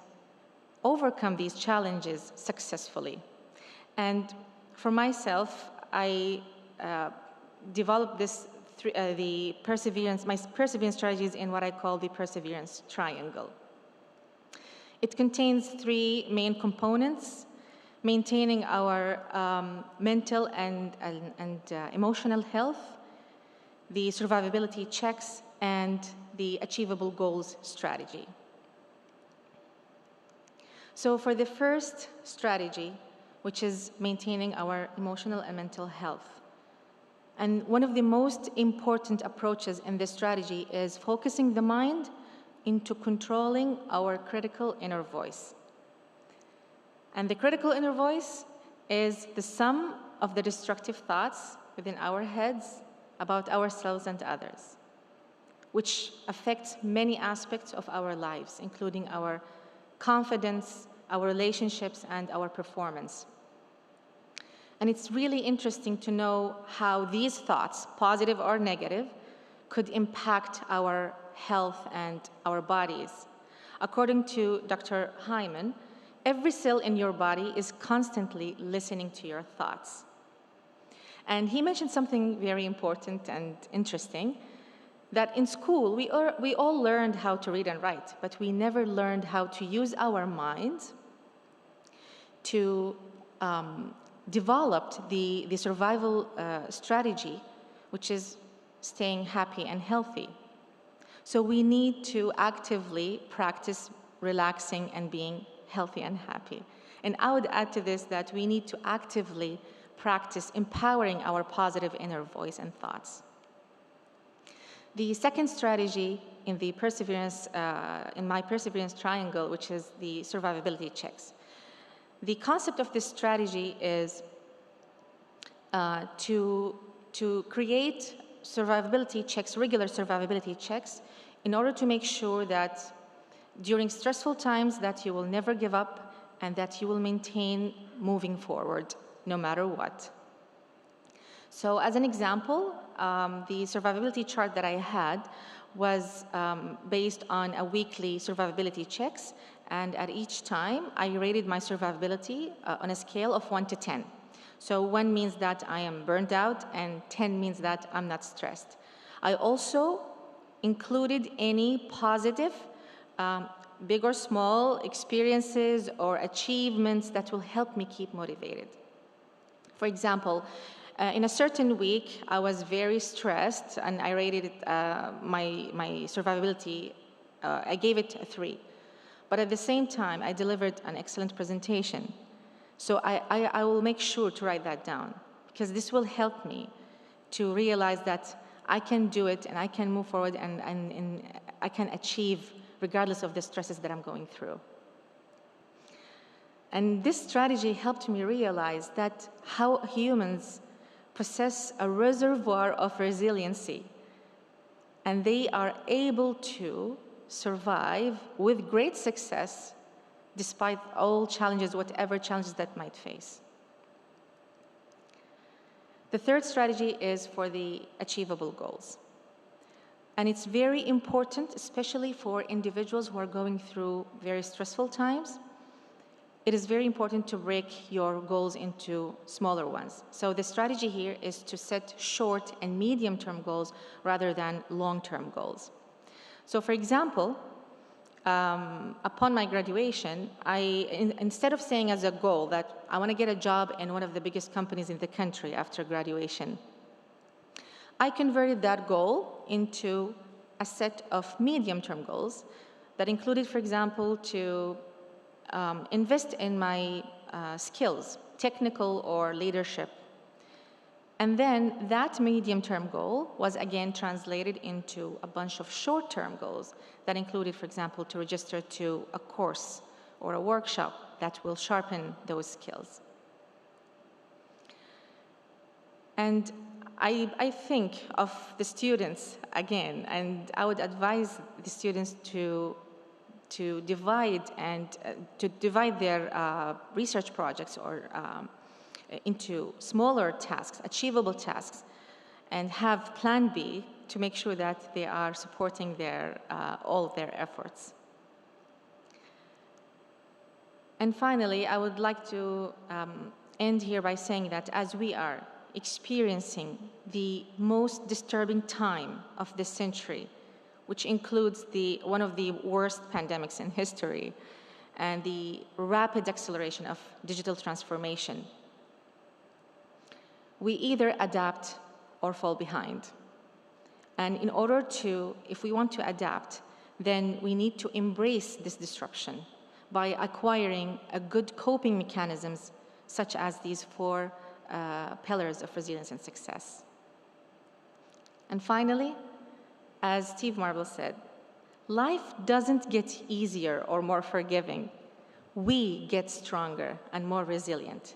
overcome these challenges successfully. And for myself, I developed my perseverance strategies in what I call the perseverance triangle. It contains 3 main components: maintaining our mental and emotional health, the survivability checks, and the achievable goals strategy. So for the first strategy, which is maintaining our emotional and mental health. And one of the most important approaches in this strategy is focusing the mind into controlling our critical inner voice. And the critical inner voice is the sum of the destructive thoughts within our heads about ourselves and others, which affects many aspects of our lives, including our confidence, our relationships, and our performance. And it's really interesting to know how these thoughts, positive or negative, could impact our health and our bodies. According to Dr. Hyman, every cell in your body is constantly listening to your thoughts. And he mentioned something very important and interesting, that in school, we all learned how to read and write, but we never learned how to use our minds to develop the survival strategy, which is staying happy and healthy. So we need to actively practice relaxing and being healthy and happy. And I would add to this that we need to actively practice empowering our positive inner voice and thoughts. The second strategy in the perseverance, in my perseverance triangle, which is the survivability checks. The concept of this strategy is to create survivability checks, regular survivability checks, in order to make sure that during stressful times that you will never give up and that you will maintain moving forward no matter what. So as an example, the survivability chart that I had was based on a weekly survivability checks, and at each time I rated my survivability on a scale of 1 to 10. So 1 means that I am burned out and 10 means that I'm not stressed. I also included any positive, big or small experiences or achievements that will help me keep motivated. For example, In a certain week, I was very stressed, and I rated it, my survivability, I gave it a 3. But at the same time, I delivered an excellent presentation. So I will make sure to write that down, because this will help me to realize that I can do it and I can move forward and I can achieve regardless of the stresses that I'm going through. And this strategy helped me realize that how humans possess a reservoir of resiliency, and they are able to survive with great success despite all challenges, whatever challenges that might face. The third strategy is for the achievable goals. And it's very important, especially for individuals who are going through very stressful times. It is very important to break your goals into smaller ones. So the strategy here is to set short and medium-term goals rather than long-term goals. So for example, upon my graduation, instead of saying as a goal that I want to get a job in one of the biggest companies in the country after graduation, I converted that goal into a set of medium-term goals that included, for example, to invest in my skills, technical or leadership. And then that medium-term goal was again translated into a bunch of short-term goals that included, for example, to register to a course or a workshop that will sharpen those skills. And I think of the students again, and I would advise the students to divide their research projects or into smaller tasks, achievable tasks, and have plan B to make sure that they are supporting all of their efforts. And finally, I would like to end here by saying that as we are experiencing the most disturbing time of this century, which includes one of the worst pandemics in history and the rapid acceleration of digital transformation, we either adapt or fall behind. And in order to, if we want to adapt, then we need to embrace this disruption by acquiring a good coping mechanisms such as these 4 pillars of resilience and success. And finally, as Steve Marble said, life doesn't get easier or more forgiving. We get stronger and more resilient.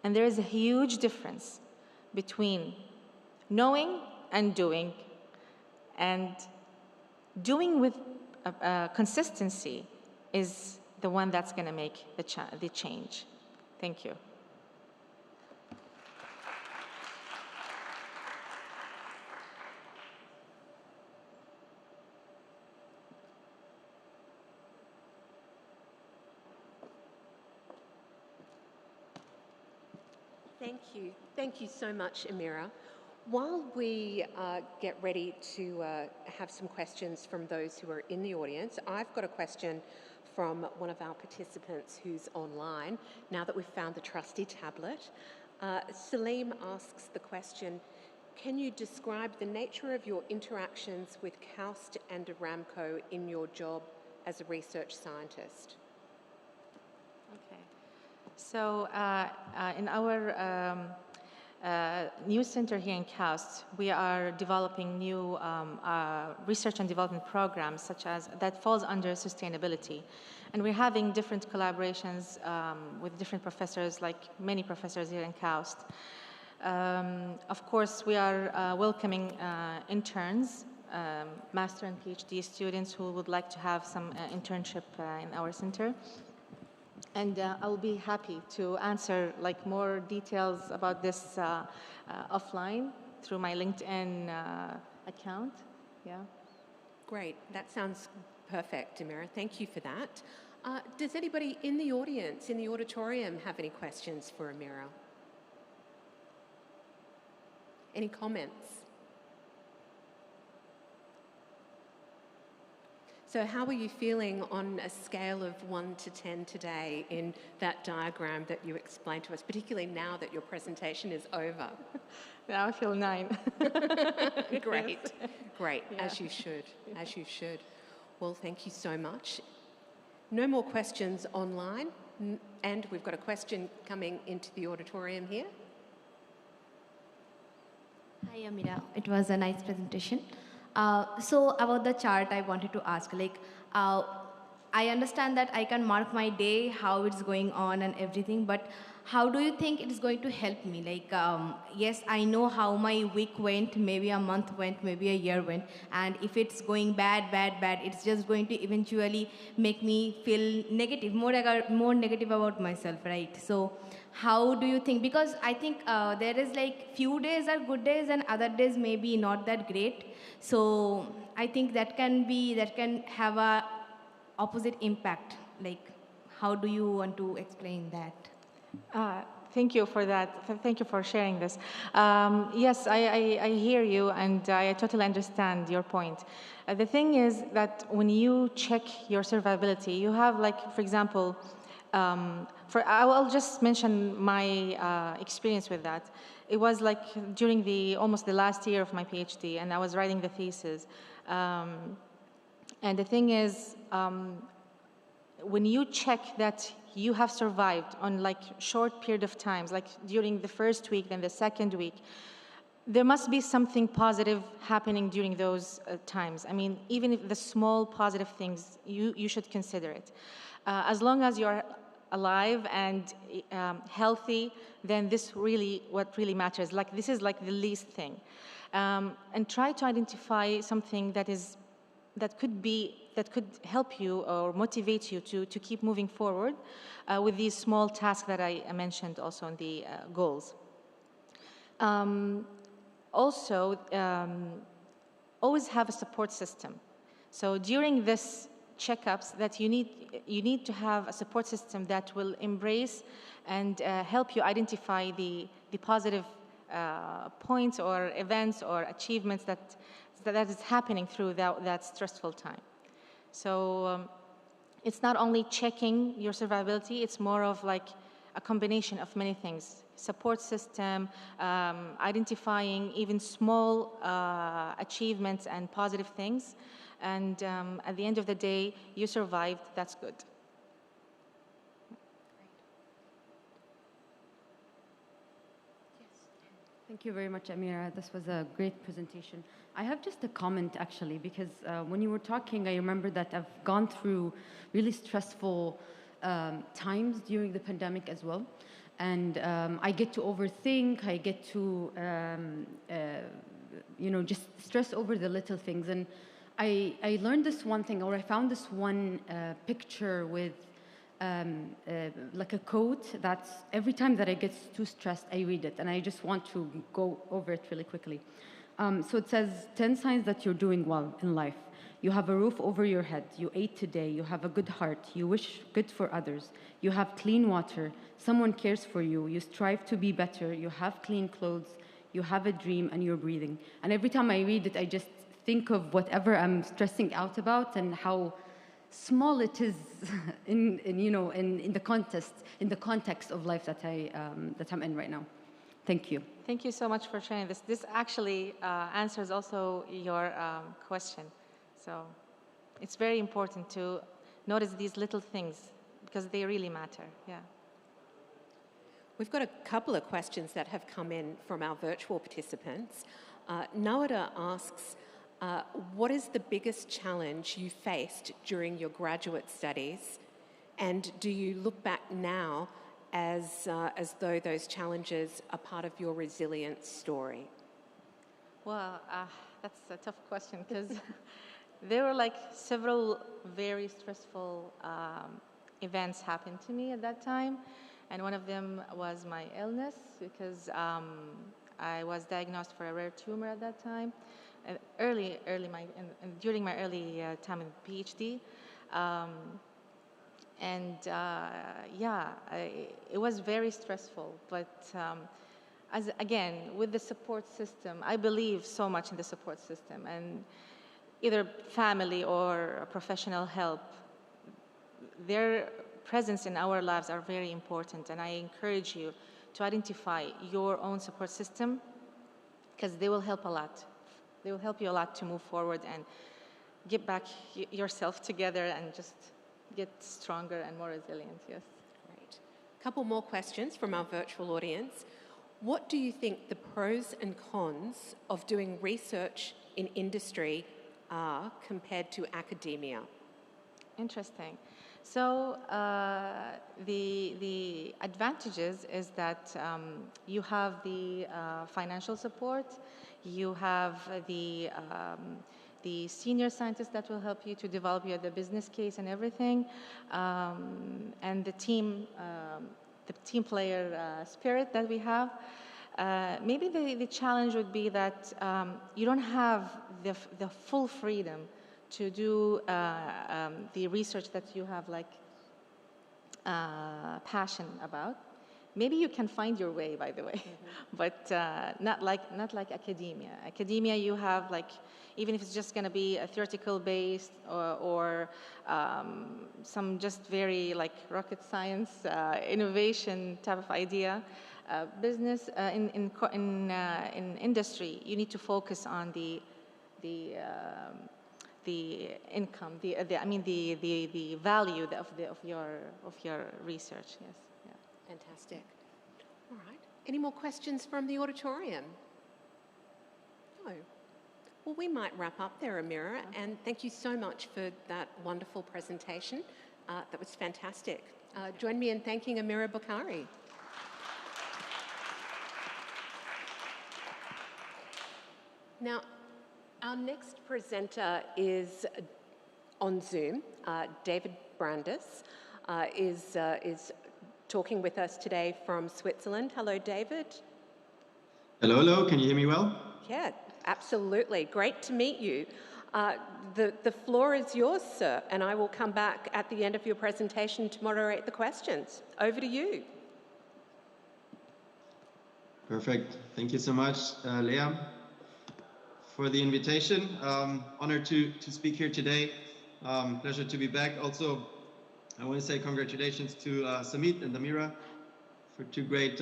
And there is a huge difference between knowing and doing with consistency is the one that's going to make the change. Thank you. Thank you. Thank you so much, Ameerah. While we get ready to have some questions from those who are in the audience, I've got a question from one of our participants who's online, now that we've found the trusty tablet. Salim asks the question, can you describe the nature of your interactions with KAUST and Aramco in your job as a research scientist? Okay. So in our new center here in KAUST, we are developing new research and development programs such as that falls under sustainability. And we're having different collaborations with different professors, like many professors here in KAUST. Of course, we are welcoming interns, master and PhD students who would like to have some internship in our center. And I'll be happy to answer more details about this offline through my LinkedIn account. Yeah. Great. That sounds perfect, Ameerah. Thank you for that. Does anybody in the audience, in the auditorium, have any questions for Ameerah? Any comments? So how are you feeling on a scale of 1 to 10 today in that diagram that you explained to us, particularly now that your presentation is over? Now I feel 9. Great, great, Yeah. as you should, as you should. Well, thank you so much. No more questions online, and we've got a question coming into the auditorium here. Hi, Ameerah. It was a nice presentation. So about the chart, I wanted to ask, like, I understand that I can mark my day, how it's going on and everything, but how do you think it is going to help me? Like, yes, I know how my week went, maybe a month went, maybe a year went, and if it's going bad, it's just going to eventually make me feel negative, more negative about myself, right? So how do you think, because I think there is like few days are good days and other days maybe not that great. So I think that can have a opposite impact. Like, how do you want to explain that? Thank you for that. Thank you for sharing this. Yes, I hear you, and I totally understand your point. The thing is that when you check your survivability, you have, like, for example, I'll just mention my experience with that. It was like during almost the last year of my PhD, and I was writing the thesis. And the thing is, when you check that you have survived on like short period of times, like during the first week, then the second week, there must be something positive happening during those times. I mean, even if the small positive things, you should consider it. As long as you're alive and healthy, then what really matters. Like, this is like the least thing. And try to identify something that could help you or motivate you to keep moving forward with these small tasks that I mentioned also in the goals. Also, always have a support system. So during this checkups, that you need to have a support system that will embrace and help you identify the positive points or events or achievements that is happening through that stressful time. So it's not only checking your survivability, it's more of like a combination of many things. Support system, identifying even small achievements and positive things. And at the end of the day, you survived, that's good. Thank you very much, Ameerah. This was a great presentation. I have just a comment, actually, because when you were talking, I remember that I've gone through really stressful times during the pandemic as well. And I get to overthink, I get to, just stress over the little things. And I learned this one thing, or I found this one picture with like a quote that's every time that I get too stressed, I read it, and I just want to go over it really quickly. So it says, 10 signs that you're doing well in life. You have a roof over your head. You ate today. You have a good heart. You wish good for others. You have clean water. Someone cares for you. You strive to be better. You have clean clothes. You have a dream, and you're breathing. And every time I read it, I just think of whatever I'm stressing out about and how small it is in the context of life that I'm in right now. Thank you. Thank you so much for sharing this. This actually answers also your question. So it's very important to notice these little things because they really matter. Yeah. We've got a couple of questions that have come in from our virtual participants. Nawada asks, what is the biggest challenge you faced during your graduate studies? And do you look back now as though those challenges are part of your resilience story? Well, that's a tough question because there were like several very stressful events happened to me at that time. And one of them was my illness because I was diagnosed for a rare tumor at that time. During my early time in PhD, it was very stressful. But again, with the support system, I believe so much in the support system, and either family or professional help, their presence in our lives are very important, and I encourage you to identify your own support system, because they will help a lot. They will help you a lot to move forward and get back yourself together and just get stronger and more resilient, yes. Great. A couple more questions from our virtual audience. What do you think the pros and cons of doing research in industry are compared to academia? Interesting. So the advantages is that you have the financial support, you have the senior scientists that will help you to develop the business case and everything, and the team player spirit that we have. Maybe the challenge would be that you don't have the full freedom to do the research that you have passion about. Maybe you can find your way, by the way, but not like academia. Academia, you have even if it's just going to be a theoretical based or some just very rocket science innovation type of idea. Business in industry, you need to focus on the income, the value of your research. Yes. Yeah. Fantastic. All right. Any more questions from the auditorium? No. Well, we might wrap up there, Ameerah, and thank you so much for that wonderful presentation. That was fantastic. Join me in thanking Amira Bukhari. Now, our next presenter is on Zoom. David Brandis is talking with us today from Switzerland. Hello, David. Hello, hello. Can you hear me well? Yeah, absolutely. Great to meet you. The floor is yours, sir, and I will come back at the end of your presentation to moderate the questions. Over to you. Perfect. Thank you so much, Leah, for the invitation. Honored to speak here today. Pleasure to be back. Also, I want to say congratulations to Samit and Ameerah for two great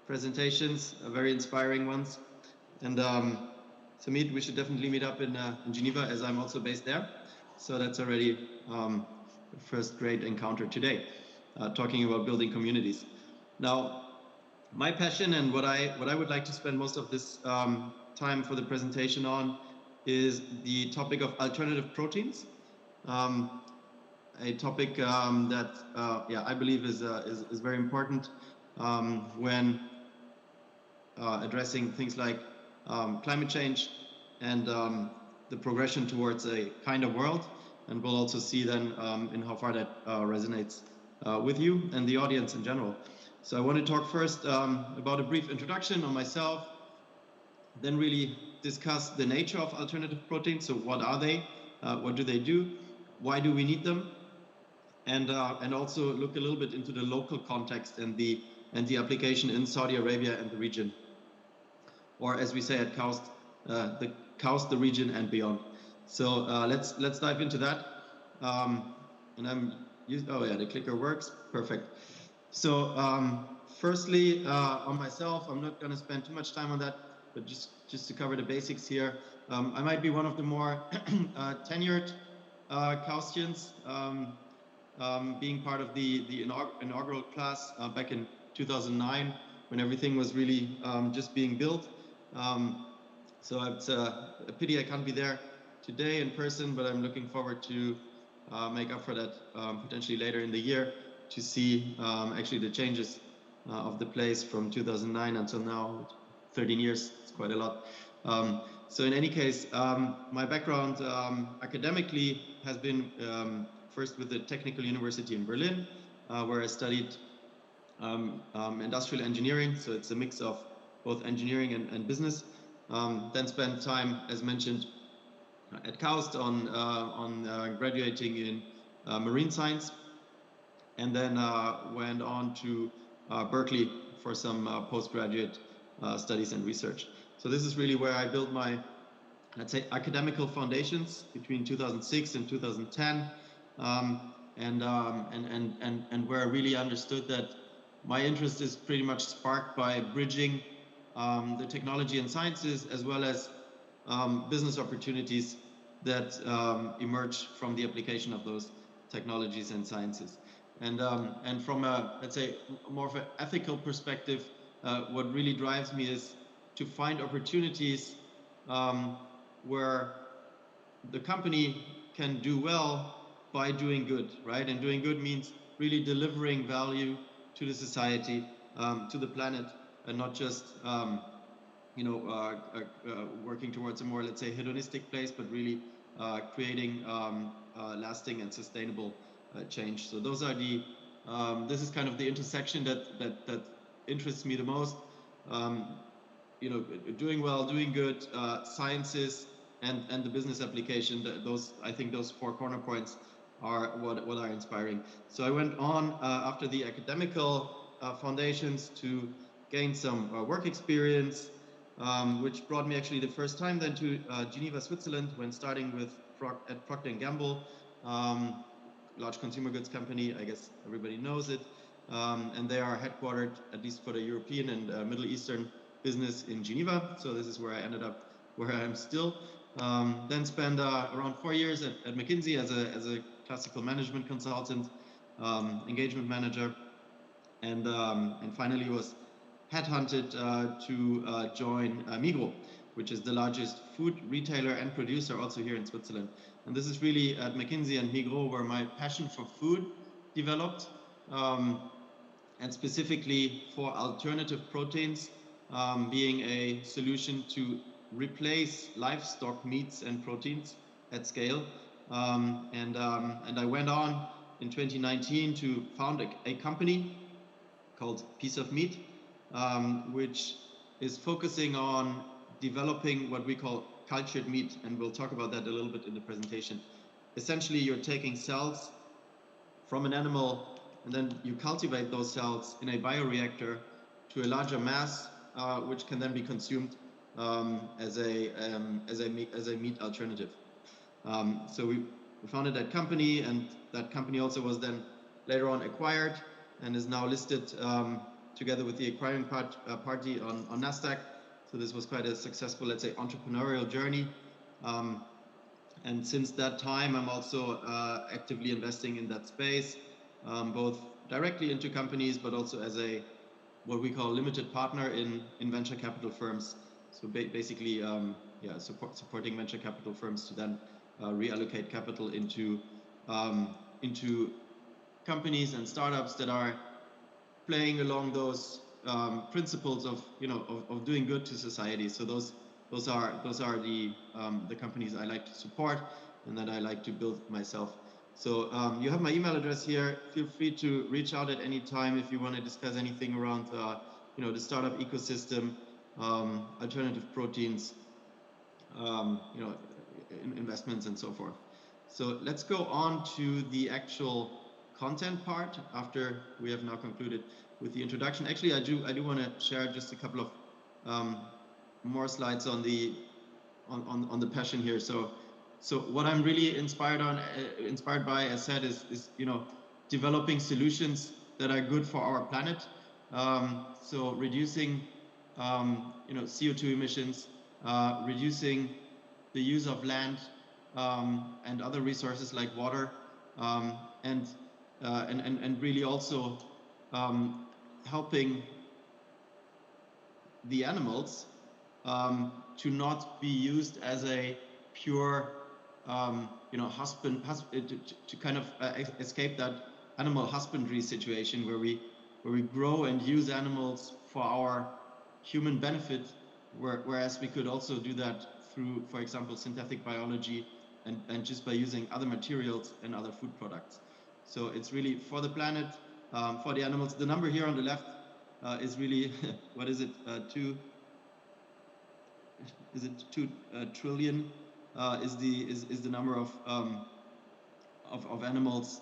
presentations, very inspiring ones. And Samit, we should definitely meet up in Geneva, as I'm also based there. So that's already the first great encounter today, talking about building communities. Now, my passion and what I would like to spend most of this time for the presentation on is the topic of alternative proteins, a topic that I believe is very important when addressing things like climate change and the progression towards a kinder world, and we'll also see then in how far that resonates with you and the audience in general. So I want to talk first about a brief introduction on myself, then really discuss the nature of alternative proteins. So what are they? What do they do? Why do we need them? And also look a little bit into the local context and the application in Saudi Arabia and the region, or as we say at KAUST, the region and beyond. So let's dive into that. And the clicker works, perfect. So firstly, on myself, I'm not going to spend too much time on that, but just to cover the basics here. I might be one of the more tenured KAUSTians, being part of the inaugural class back in 2009, when everything was really just being built. So it's a pity I can't be there today in person, but I'm looking forward to make up for that potentially later in the year, to see actually the changes of the place from 2009 until now. 13 years, it's quite a lot. So in any case, my background academically has been first with the Technical University in Berlin, where I studied industrial engineering. So it's a mix of both engineering and business. Then spent time, as mentioned, at KAUST on graduating in marine science, and then went on to Berkeley for some postgraduate studies and research. So this is really where I built my let's say, academical foundations between 2006 and 2010, and where I really understood that my interest is pretty much sparked by bridging the technology and sciences, as well as business opportunities that emerge from the application of those technologies and sciences. And from a, let's say, more of an ethical perspective, what really drives me is to find opportunities where the company can do well by doing good, right? And doing good means really delivering value to the society, to the planet, and not just working towards a more, let's say, hedonistic place, but really creating lasting and sustainable change. So those are the this is kind of the intersection that interests me the most. Doing well, doing good, sciences, and the business application. Those, I think, those four corner points are what are inspiring. So I went on after the academical foundations to gain some work experience, which brought me actually the first time then to Geneva, Switzerland, when starting with at Procter & Gamble, large consumer goods company. I guess everybody knows it. And they are headquartered, at least for the European and Middle Eastern business, in Geneva. So this is where I ended up, where I am still. Then spent around 4 years at McKinsey as a classical management consultant, engagement manager, and finally was headhunted to join Migros, which is the largest food retailer and producer also here in Switzerland. And this is really at McKinsey and Migros where my passion for food developed, and specifically for alternative proteins, being a solution to replace livestock meats and proteins at scale. And I went on in 2019 to found a company called Piece of Meat, which is focusing on developing what we call cultured meat, and we'll talk about that a little bit in the presentation. Essentially, you're taking cells from an animal, and then you cultivate those cells in a bioreactor to a larger mass, which can then be consumed as a meat alternative. So we founded that company, and that company also was then later on acquired and is now listed together with the acquiring party on NASDAQ. So this was quite a successful, let's say, entrepreneurial journey. And since that time, I'm also actively investing in that space, both directly into companies, but also as a what we call limited partner in venture capital firms. So basically, supporting venture capital firms to then reallocate capital into companies and startups that are playing along those principles of doing good to society. So those are the companies I like to support and that I like to build myself. So you have my email address here. Feel free to reach out at any time if you want to discuss anything around the startup ecosystem, alternative proteins, investments, and so forth. So let's go on to the actual content part after we have now concluded with the introduction. Actually, I do want to share just a couple of more slides on the passion here. So what I'm really inspired by, as said, is developing solutions that are good for our planet. So reducing CO2 emissions, reducing the use of land and other resources like water, and really also helping the animals to not be used as a pure to kind of escape that animal husbandry situation where we grow and use animals for our human benefit, whereas we could also do that through, for example, synthetic biology and just by using other materials and other food products. So it's really for the planet, for the animals. The number here on the left is really what is it? 2 trillion is the number of animals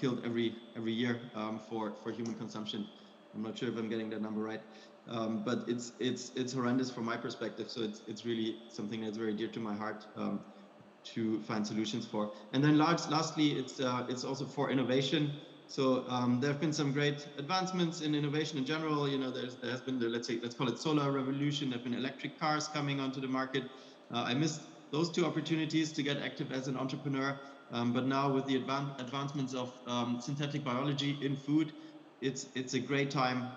killed every year for human consumption. I'm not sure if I'm getting that number right, but it's horrendous from my perspective. So it's really something that's very dear to my heart to find solutions for. And then lastly, it's also for innovation. So there have been some great advancements in innovation in general. You know, there has been the, let's call it solar revolution. There have been electric cars coming onto the market. I missed those two opportunities to get active as an entrepreneur. But now with the advancements of synthetic biology in food, it's a great time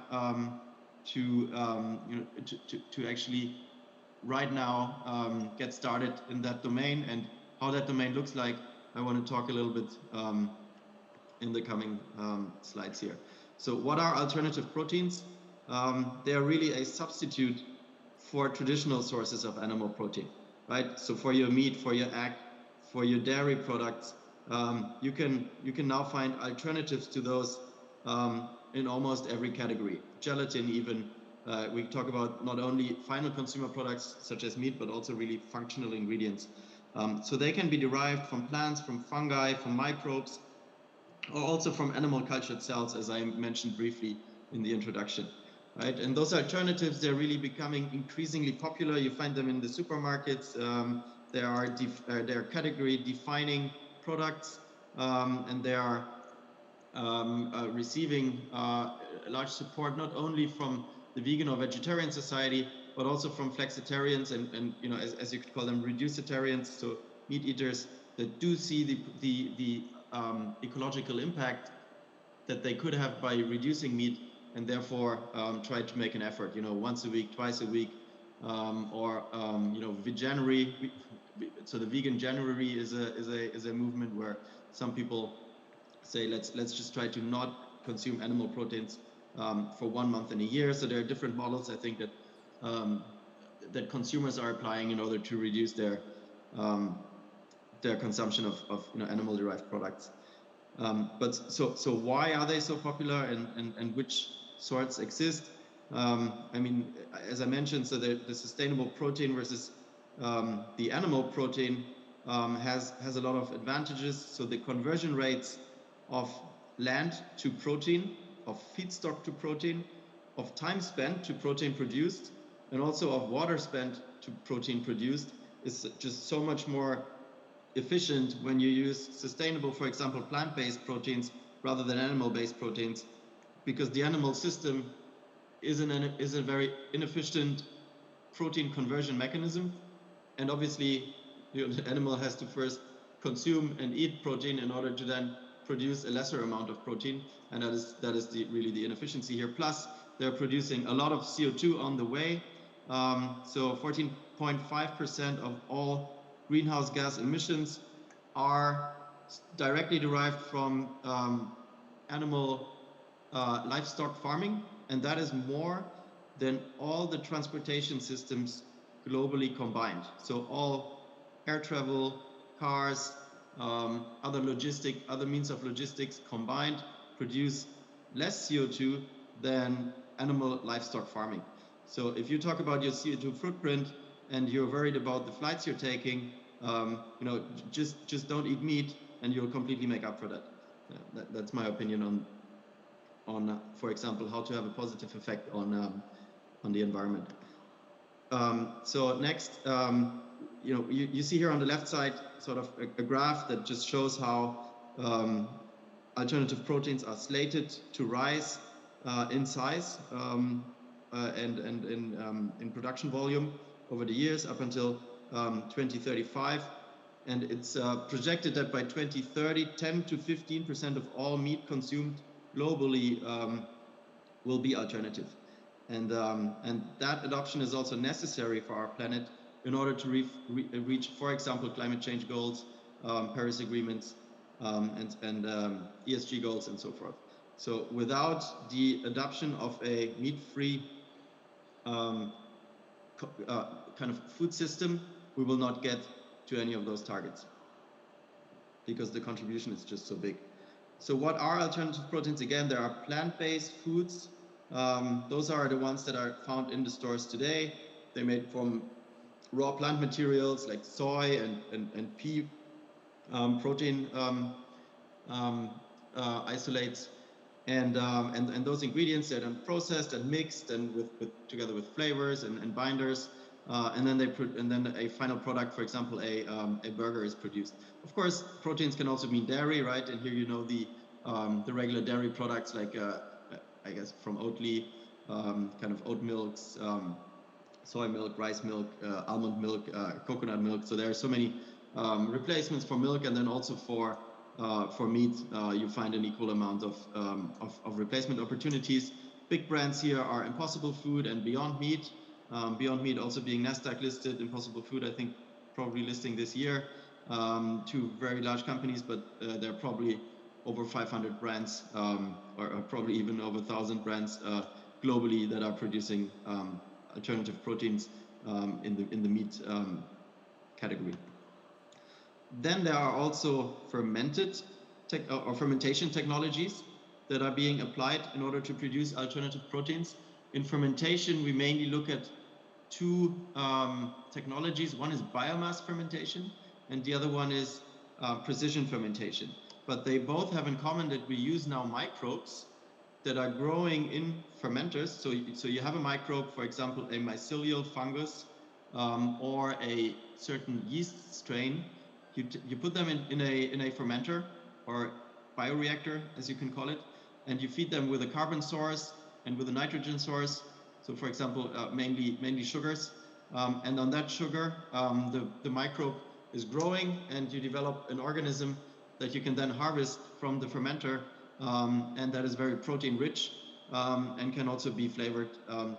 to actually right now get started in that domain. And how that domain looks like, I want to talk a little bit in the coming slides here. So what are alternative proteins? They are really a substitute for traditional sources of animal protein, right? So for your meat, for your egg, for your dairy products, you can now find alternatives to those in almost every category. Gelatin even, we talk about not only final consumer products such as meat, but also really functional ingredients. So they can be derived from plants, from fungi, from microbes, or also from animal cultured cells, as I mentioned briefly in the introduction. Right? And those alternatives, they're really becoming increasingly popular. You find them in the supermarkets. They are category defining products, and they are receiving large support not only from the vegan or vegetarian society, but also from flexitarians and you know, as you could call them, reducitarians, so meat eaters that do see the ecological impact that they could have by reducing meat, and therefore try to make an effort, you know, once a week, twice a week, or you know, Veganuary. So the vegan January is a movement where some people say let's just try to not consume animal proteins for 1 month in a year. So there are different models, I think, that that consumers are applying in order to reduce their consumption of you know, animal derived products. But so why are they so popular, and which sorts exist? I mean, as I mentioned, so the sustainable protein versus the animal protein has a lot of advantages. So the conversion rates of land to protein, of feedstock to protein, of time spent to protein produced, and also of water spent to protein produced is just so much more efficient when you use sustainable, for example, plant-based proteins rather than animal-based proteins, because the animal system is a very inefficient protein conversion mechanism. And obviously, you know, the animal has to first consume and eat protein in order to then produce a lesser amount of protein, and that is really the inefficiency here. Plus, they're producing a lot of CO2 on the way. So 14.5% of all greenhouse gas emissions are directly derived from animal livestock farming, and that is more than all the transportation systems globally combined. So all air travel, cars, other means of logistics combined produce less CO2 than animal livestock farming. So if you talk about your CO2 footprint and you're worried about the flights you're taking, you know, just don't eat meat and you'll completely make up for that. That's my opinion on for example, how to have a positive effect on the environment. So next, you know, you see here on the left side sort of a graph that just shows how alternative proteins are slated to rise in size and in production volume over the years up until 2035. And it's projected that by 2030, 10 to 15% of all meat consumed globally will be alternative. And that adoption is also necessary for our planet in order to reach, for example, climate change goals, Paris agreements, and ESG goals, and so forth. So without the adoption of a meat-free kind of food system, we will not get to any of those targets because the contribution is just so big. So what are alternative proteins? Again, there are plant-based foods. Those are the ones that are found in the stores today. They're made from raw plant materials like soy and pea protein isolates. and those ingredients, they're then processed and mixed and together with flavors and binders, and then a final product, for example, a burger is produced. Of course, proteins can also mean dairy, right? And here you know the regular dairy products like I guess from Oatly, kind of oat milks, soy milk, rice milk, almond milk, coconut milk. So there are so many replacements for milk, and then also for meat, you find an equal amount of replacement opportunities. Big brands here are Impossible Food and Beyond Meat. Beyond Meat also being Nasdaq listed, Impossible Food I think probably listing this year. Two very large companies, but there are probably over 500 brands, or probably even over 1,000 brands globally that are producing alternative proteins in the meat category. Then there are also fermentation technologies that are being applied in order to produce alternative proteins. In fermentation, we mainly look at two technologies. One is biomass fermentation, and the other one is precision fermentation. But they both have in common that we use now microbes that are growing in fermenters. So you have a microbe, for example, a mycelial fungus or a certain yeast strain. You put them in a fermenter or bioreactor, as you can call it, and you feed them with a carbon source and with a nitrogen source. So, for example, mainly sugars. And on that sugar, the microbe is growing, and you develop an organism that you can then harvest from the fermenter, and that is very protein rich and can also be flavored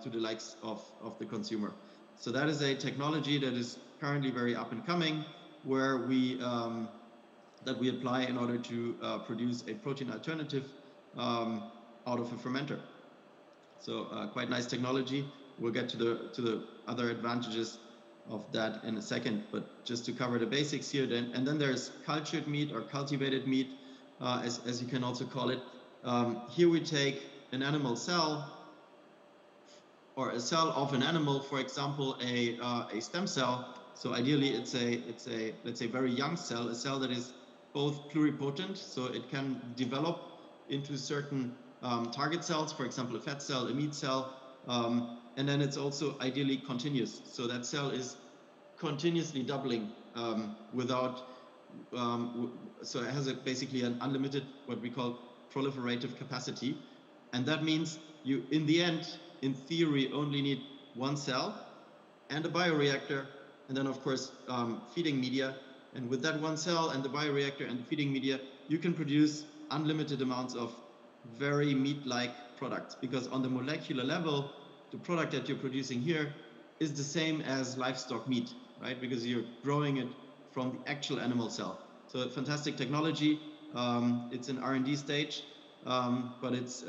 to the likes of the consumer. So that is a technology that is currently very up and coming, where that we apply in order to produce a protein alternative out of a fermenter. So quite nice technology. We'll get to the other advantages of that in a second, but just to cover the basics here. And then there's cultured meat or cultivated meat, as you can also call it. Here we take an animal cell or a cell of an animal, for example, a stem cell. So ideally, it's a let's say very young cell, a cell that is both pluripotent, so it can develop into certain target cells, for example, a fat cell, a meat cell, and then it's also ideally continuous. So that cell is continuously doubling without, so it has basically an unlimited, what we call proliferative capacity. And that means you, in the end, in theory, only need one cell and a bioreactor, and then, of course, feeding media. And with that one cell and the bioreactor and the feeding media, you can produce unlimited amounts of very meat-like products, because on the molecular level, the product that you're producing here is the same as livestock meat, right? Because you're growing it from the actual animal cell. So a fantastic technology. It's in R&D stage, but it's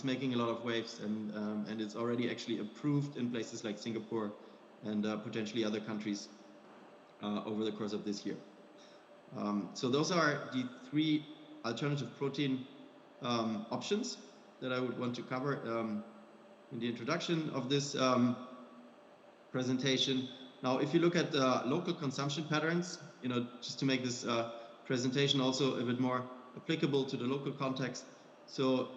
making a lot of waves, and it's already actually approved in places like Singapore and potentially other countries over the course of this year. So those are the three alternative protein options that I would want to cover in the introduction of this presentation. Now, if you look at local consumption patterns, you know, just to make this presentation also a bit more applicable to the local context. So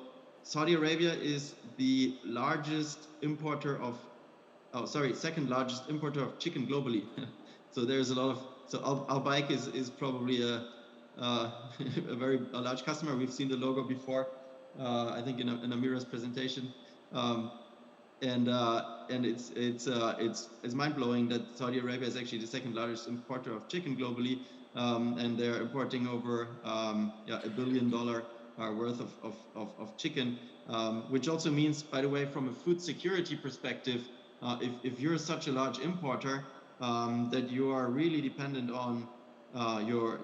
Saudi Arabia is the largest importer of, second largest importer of chicken globally. So there's a lot of, so Al-Baik is probably a very large customer. We've seen the logo before, I think in Amirah's presentation, and it's mind-blowing that Saudi Arabia is actually the second largest importer of chicken globally, and they're importing over $1 billion worth of chicken, which also means, by the way, from a food security perspective, if you're such a large importer, that you are really dependent on your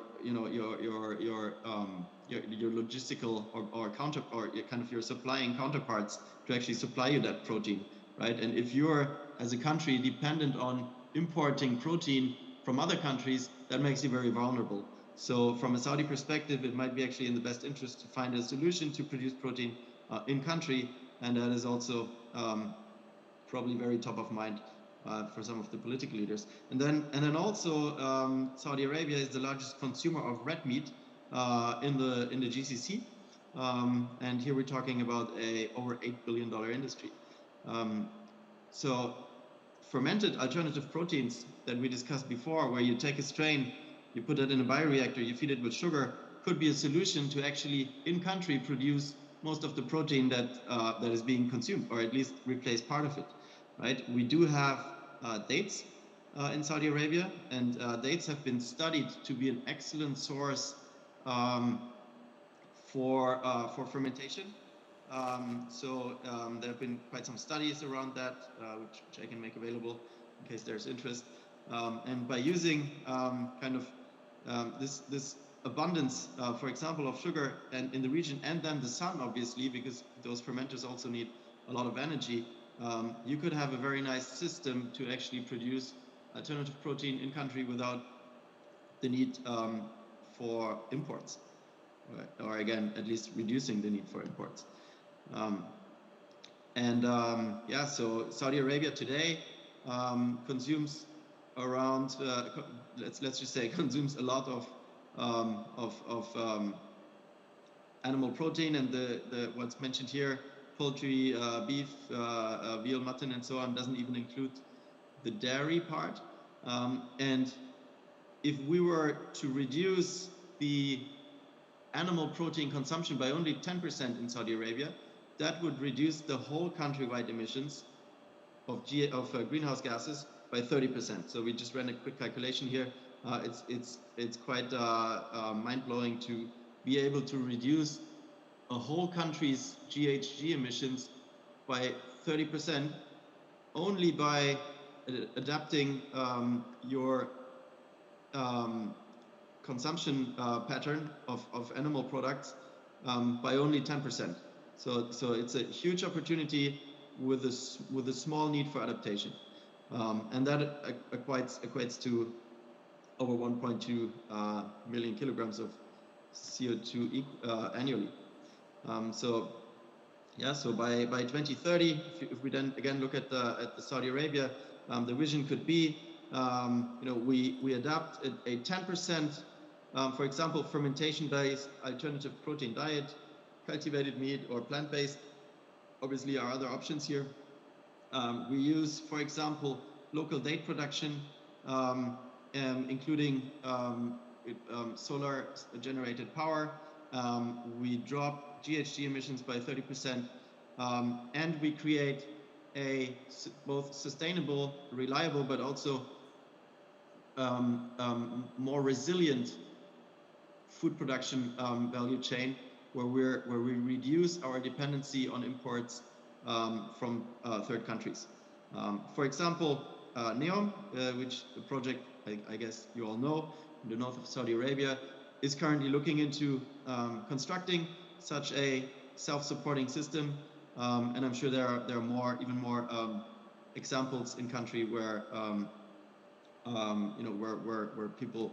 logistical or kind of your supplying counterparts to actually supply you that protein, right? And if you're, as a country, dependent on importing protein from other countries, that makes you very vulnerable. So from a Saudi perspective, it might be actually in the best interest to find a solution to produce protein in country, and that is also probably very top of mind for some of the political leaders. And then also Saudi Arabia is the largest consumer of red meat in the GCC, And here we're talking about a over $8 billion industry. So fermented alternative proteins that we discussed before, where you take a strain, you put it in a bioreactor, you feed it with sugar, could be a solution to actually in country produce most of the protein that that is being consumed, or at least replace part of it, right? We do have dates in Saudi Arabia, and dates have been studied to be an excellent source for fermentation. There have been quite some studies around that, which I can make available in case there's interest. And by using this abundance, for example, of sugar and in the region, and then the sun, obviously, because those fermenters also need a lot of energy, you could have a very nice system to actually produce alternative protein in country without the need for imports, or again, at least reducing the need for imports. So Saudi Arabia today consumes around, let's just say, consumes a lot of animal protein, and the what's mentioned here, poultry, beef, veal, mutton, and so on, doesn't even include the dairy part. And if we were to reduce the animal protein consumption by only 10% in Saudi Arabia, that would reduce the whole countrywide emissions of greenhouse gases by 30%. So we just ran a quick calculation here. It's quite mind-blowing to be able to reduce a whole country's GHG emissions by 30% only by adapting your consumption pattern of animal products by only 10%. So it's a huge opportunity with a small need for adaptation, and that equates to over 1.2 million kilograms of CO2 annually. So by 2030, if we then again look at the Saudi Arabia, the vision could be, we adapt a 10%, for example, fermentation-based alternative protein diet, cultivated meat or plant-based. Obviously, are other options here. We use, for example, local date production, including solar-generated power. We drop GHG emissions by 30%, and we create a both sustainable, reliable, but also more resilient food production value chain, where we reduce our dependency on imports from third countries. For example, NEOM, which the project I guess you all know, in the north of Saudi Arabia, is currently looking into constructing such a self-supporting system, and I'm sure there are even more examples in country where where people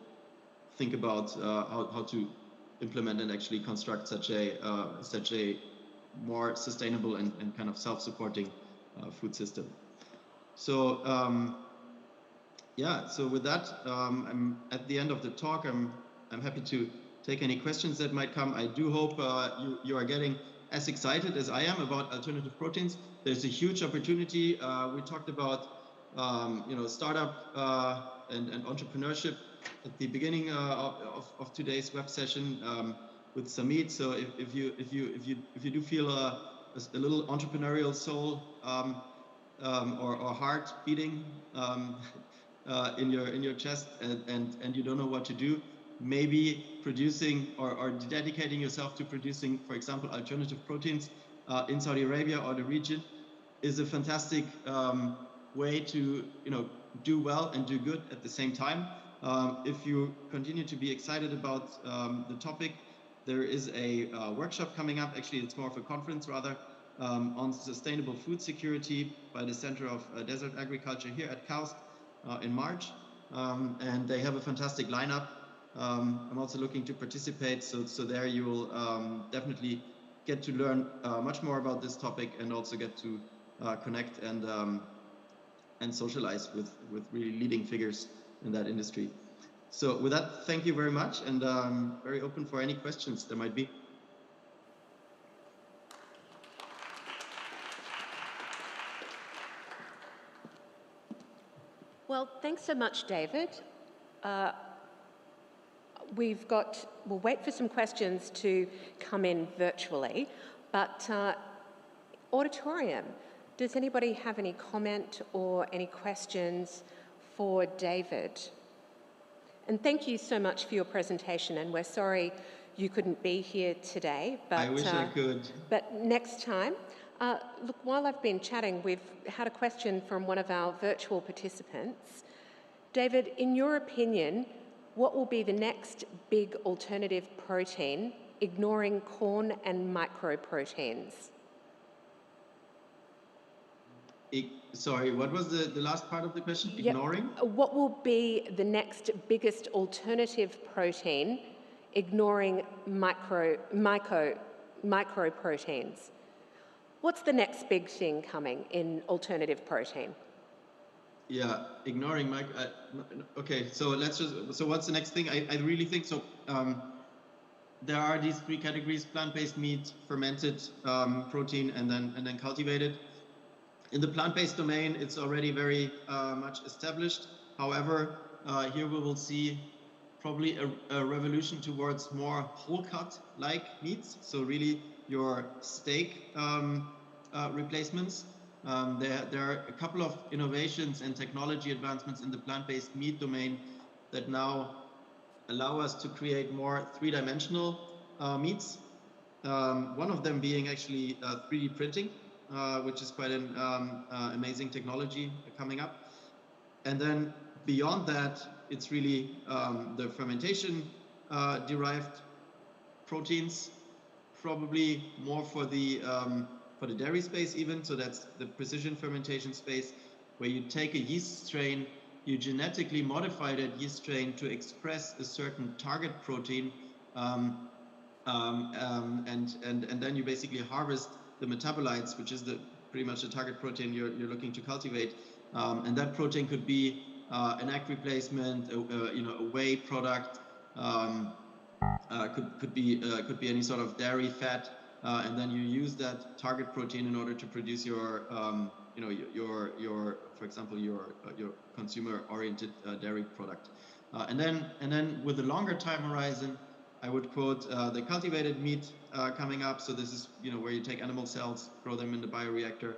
think about how to implement and actually construct such a more sustainable and kind of self-supporting food system. So so with that, I'm at the end of the talk. I'm happy to take any questions that might come. I do hope you are getting as excited as I am about alternative proteins. There's a huge opportunity. We talked about startup and entrepreneurship at the beginning of today's web session with Samit. So if you do feel a little entrepreneurial soul or heart beating in your chest, and you don't know what to do, maybe producing or dedicating yourself to producing, for example, alternative proteins in Saudi Arabia or the region is a fantastic way to do well and do good at the same time. If you continue to be excited about the topic, there is a workshop coming up. Actually, it's more of a conference rather, on sustainable food security by the Center of Desert Agriculture here at KAUST in March, and they have a fantastic lineup. I'm also looking to participate, so there you will definitely get to learn much more about this topic, and also get to connect and socialize with really leading figures in that industry. So with that, thank you very much, and I'm very open for any questions there might be. Well, thanks so much, David. We'll wait for some questions to come in virtually, but auditorium, does anybody have any comment or any questions for David? And thank you so much for your presentation, and we're sorry you couldn't be here today. But, I wish I could. But next time. Look, while I've been chatting, we've had a question from one of our virtual participants. David, in your opinion, what will be the next big alternative protein, ignoring corn and microproteins? Sorry, what was the last part of the question? Ignoring? What will be the next biggest alternative protein, ignoring microproteins? What's the next big thing coming in alternative protein? Yeah, ignoring okay, so what's the next thing? I really think so. There are these three categories: plant-based meat, fermented protein, and then cultivated. In the plant-based domain, it's already very much established. However, here we will see probably a revolution towards more whole-cut-like meats. So really your steak replacements. There are a couple of innovations and technology advancements in the plant-based meat domain that now allow us to create more three-dimensional meats. One of them being actually 3D printing, which is quite an amazing technology coming up. And then beyond that, it's really the fermentation derived proteins, probably more for the dairy space even. So that's the precision fermentation space, where you take a yeast strain, you genetically modify that yeast strain to express a certain target protein, and then you basically harvest the metabolites, which is pretty much the target protein you're looking to cultivate. And that protein could be an egg replacement, a whey product, could be any sort of dairy fat, and then you use that target protein in order to produce your for example, your consumer-oriented dairy product. And then with a longer time horizon, I would quote the cultivated meat coming up. So this is where you take animal cells, grow them in the bioreactor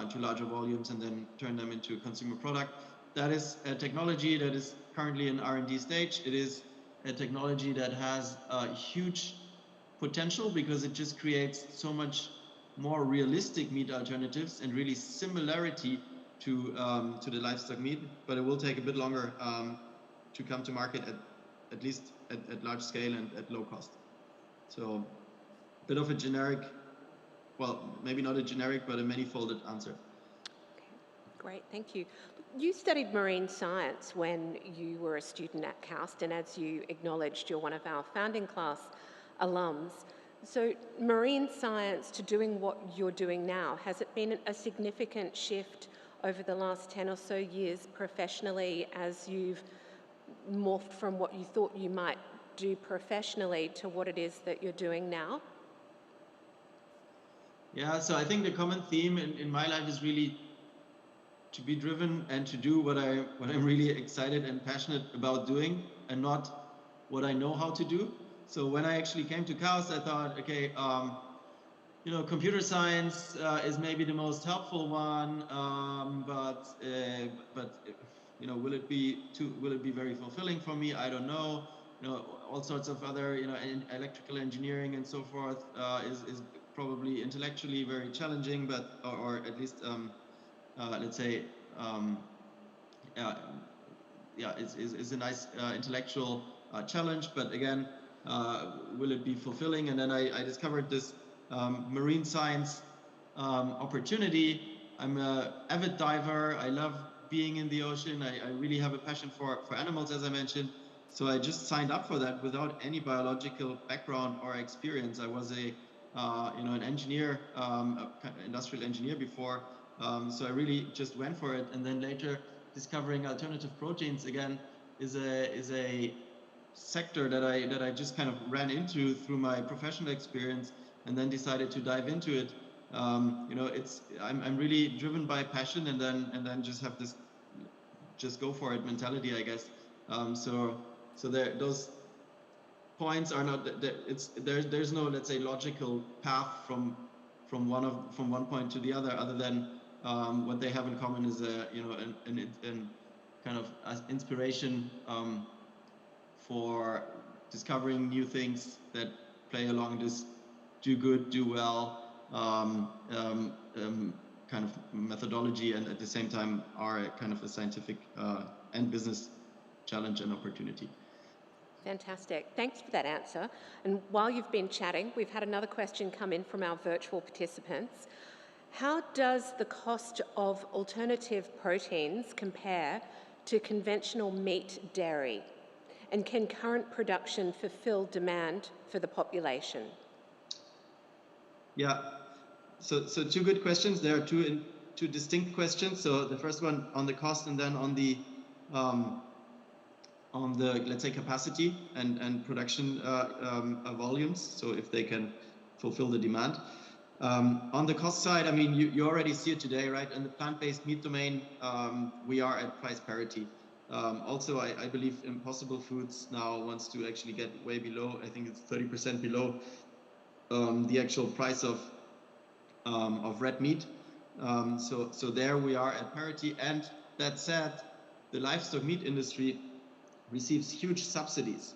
into larger volumes, and then turn them into a consumer product. That is a technology that is currently in R&D stage. It is a technology that has a huge potential because it just creates so much more realistic meat alternatives and really similarity to the livestock meat, but it will take a bit longer to come to market at least at large scale and at low cost. So a bit of a generic, well, maybe not a generic, but a many-folded answer. Okay, great, thank you. You studied marine science when you were a student at KAUST, and as you acknowledged, you're one of our founding class alums. So marine science to doing what you're doing now, has it been a significant shift over the last 10 or so years professionally as you've morphed from what you thought you might do professionally to what it is that you're doing now? Yeah, so I think the common theme in my life is really to be driven and to do what I'm really excited and passionate about doing, and not what I know how to do. So when I actually came to KAUST, I thought, okay, computer science is maybe the most helpful one, but will it be very fulfilling for me? I don't know. All sorts of other, electrical engineering and so forth is probably intellectually very challenging, but or at least let's say is a nice intellectual challenge. But again, will it be fulfilling? And then I discovered this marine science opportunity. I'm an avid diver. I love being in the ocean. I really have a passion for animals, as I mentioned. So I just signed up for that without any biological background or experience. I was an engineer, industrial engineer before. So I really just went for it. And then later, discovering alternative proteins again is a sector that I just kind of ran into through my professional experience, and then decided to dive into it. I'm really driven by passion, and then just have this just go for it mentality, I guess. So there, those points are not, there's no, let's say, logical path from one point to the other than what they have in common is a, you know, an kind of inspiration for discovering new things that play along this do good, do well kind of methodology, and at the same time are a kind of a scientific and business challenge and opportunity. Fantastic. Thanks for that answer. And while you've been chatting, we've had another question come in from our virtual participants. How does the cost of alternative proteins compare to conventional meat dairy? And can current production fulfill demand for the population? Yeah, so two good questions. There are two distinct questions. So the first one on the cost, and then on the let's say capacity and production volumes. So if they can fulfill the demand. On the cost side, I mean, you already see it today, right? In the plant-based meat domain, we are at price parity. Also, I believe Impossible Foods now wants to actually get way below, I think it's 30% below the actual price of red meat. So there we are at parity. And that said, the livestock meat industry receives huge subsidies.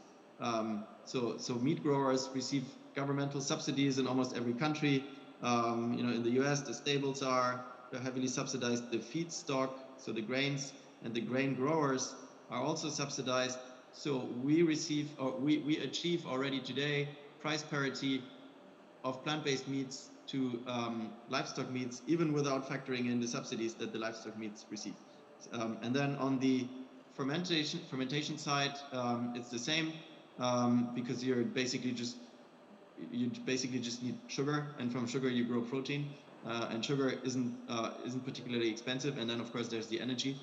So meat growers receive governmental subsidies in almost every country. You know, in the US, the stables are heavily subsidized. The feedstock, so the grains, and the grain growers are also subsidized. So we receive, or we achieve already today price parity of plant-based meats to livestock meats, even without factoring in the subsidies that the livestock meats receive. And then on the fermentation side, it's the same, because you basically just need sugar, and from sugar you grow protein, and sugar isn't particularly expensive. And then of course there's the energy,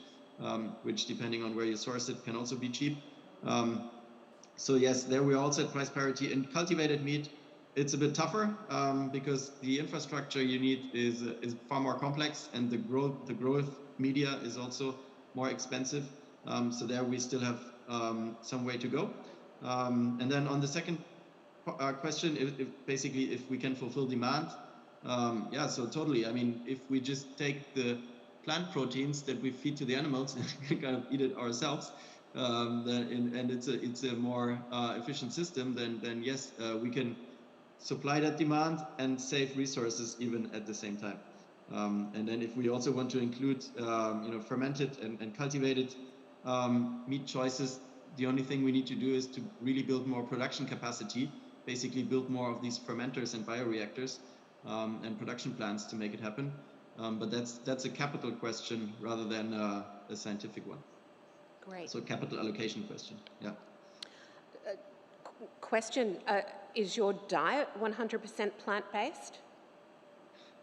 which depending on where you source it can also be cheap. So yes, there we are also at price parity. In cultivated meat, it's a bit tougher because the infrastructure you need is far more complex, and the growth media is also more expensive. So there we still have some way to go. And then on the second question, if we can fulfill demand, yeah, so totally. I mean, if we just take the plant proteins that we feed to the animals and kind of eat it ourselves, and it's a more efficient system, then yes, we can supply that demand and save resources even at the same time. And then if we also want to include fermented and cultivated meat choices, the only thing we need to do is to really build more production capacity, basically build more of these fermenters and bioreactors and production plants to make it happen. But that's a capital question rather than a scientific one. Great. So a capital allocation question, yeah. Question, is your diet 100% plant-based?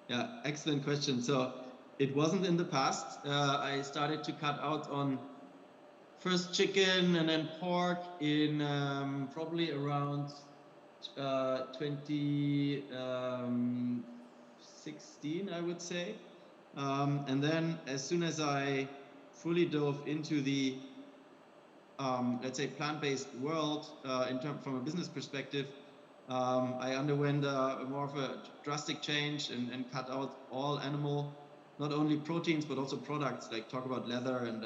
Yeah, excellent question. So it wasn't in the past. I started to cut out on first chicken and then pork in probably around 2016, I would say. And then as soon as I fully dove into the let's say plant-based world from a business perspective, I underwent more of a drastic change and cut out all animal, not only proteins but also products, like talk about leather and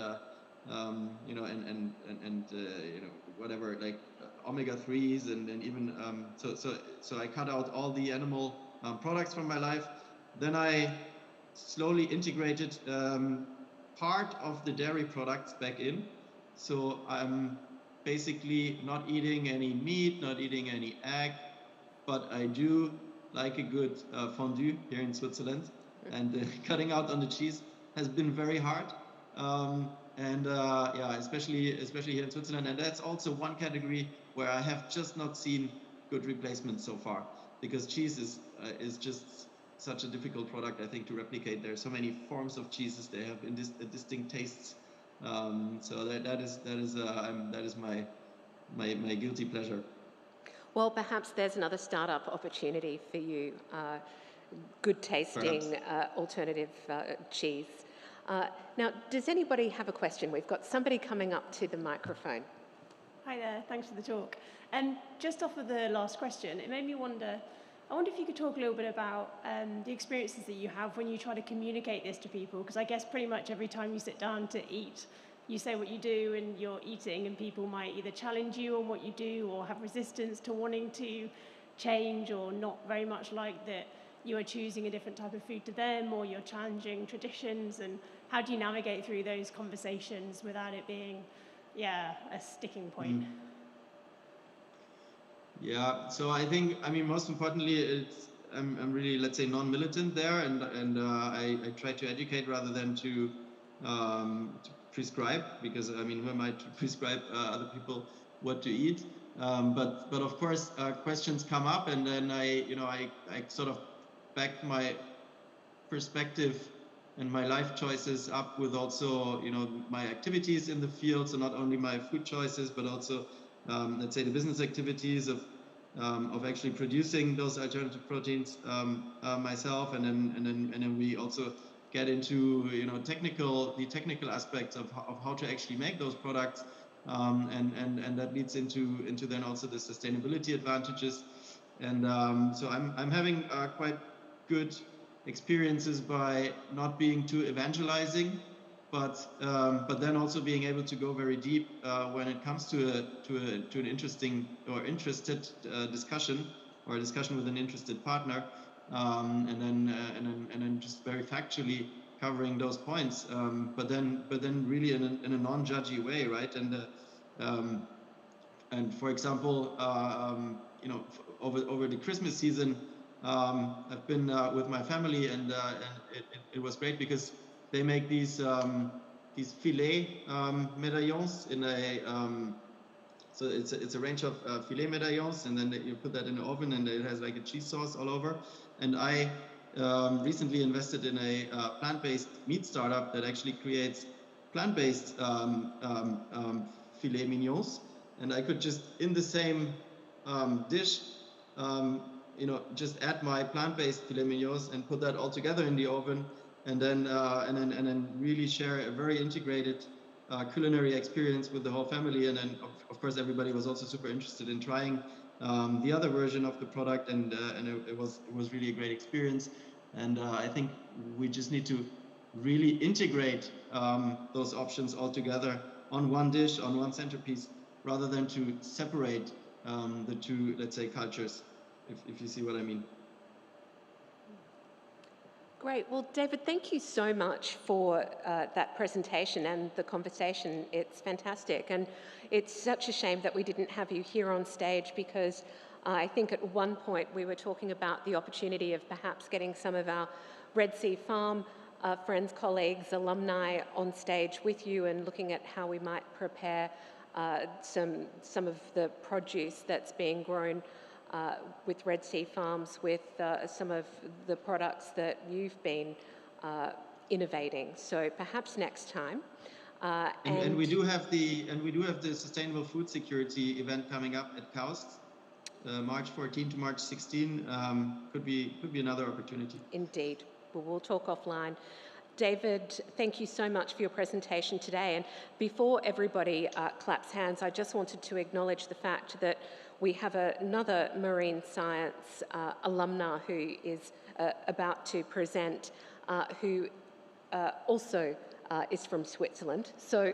whatever, like omega-3s and even so I cut out all the animal products from my life. Then I slowly integrated part of the dairy products back in. So I'm basically not eating any meat, not eating any egg, but I do like a good fondue here in Switzerland. And cutting out on the cheese has been very hard. Yeah, especially here in Switzerland. And that's also one category where I have just not seen good replacements so far, because cheese is just such a difficult product, I think, to replicate. There are so many forms of cheeses. They have distinct tastes. So that is my guilty pleasure. Well, perhaps there's another startup opportunity for you. Good tasting alternative cheese. Now, does anybody have a question? We've got somebody coming up to the microphone. Hi there, thanks for the talk. And just off of the last question, it made me wonder, I wonder if you could talk a little bit about the experiences that you have when you try to communicate this to people, because I guess pretty much every time you sit down to eat, you say what you do and you're eating, and people might either challenge you on what you do or have resistance to wanting to change, or not very much like that you are choosing a different type of food to them, or you're challenging traditions. And how do you navigate through those conversations without it being, yeah, a sticking point? Yeah, so I think, I mean, most importantly, I'm really, let's say, non-militant there, and I try to educate rather than to prescribe, because I mean, who am I to prescribe other people what to eat? But of course, questions come up, and then I sort of back my perspective and my life choices up with also, my activities in the field. So not only my food choices, but also, let's say, the business activities of actually producing those alternative proteins myself, and then we also get into the technical aspects of how to actually make those products, and that leads into then also the sustainability advantages. And so I'm having quite good experiences by not being too evangelizing, but then also being able to go very deep when it comes to an interesting or interested discussion, or a discussion with an interested partner, and then just very factually covering those points, but then really in a non-judgy way, right? And for example, over the Christmas season, I've been with my family, and it was great because they make these filet medaillons in a so it's a range of filet medaillons, and then you put that in the oven, and it has like a cheese sauce all over. And I recently invested in a plant-based meat startup that actually creates plant-based filet mignons, and I could just in the same dish, just add my plant-based filet mignons and put that all together in the oven, and then really share a very integrated culinary experience with the whole family. And then of course everybody was also super interested in trying the other version of the product, and it was really a great experience. And I think we just need to really integrate those options all together on one dish, on one centerpiece, rather than to separate the two, let's say, cultures, if you see what I mean. Great. Well, David, thank you so much for that presentation and the conversation. It's fantastic. And it's such a shame that we didn't have you here on stage, because I think at one point we were talking about the opportunity of perhaps getting some of our Red Sea Farm friends, colleagues, alumni on stage with you, and looking at how we might prepare some of the produce that's being grown with Red Sea Farms, with some of the products that you've been innovating. So perhaps next time. And we do have the Sustainable Food Security event coming up at KAUST, March 14 to March 16. Could be another opportunity. Indeed. Well, we'll talk offline. David, thank you so much for your presentation today. And before everybody claps hands, I just wanted to acknowledge the fact that we have another marine science alumna who is about to present, who also is from Switzerland. So,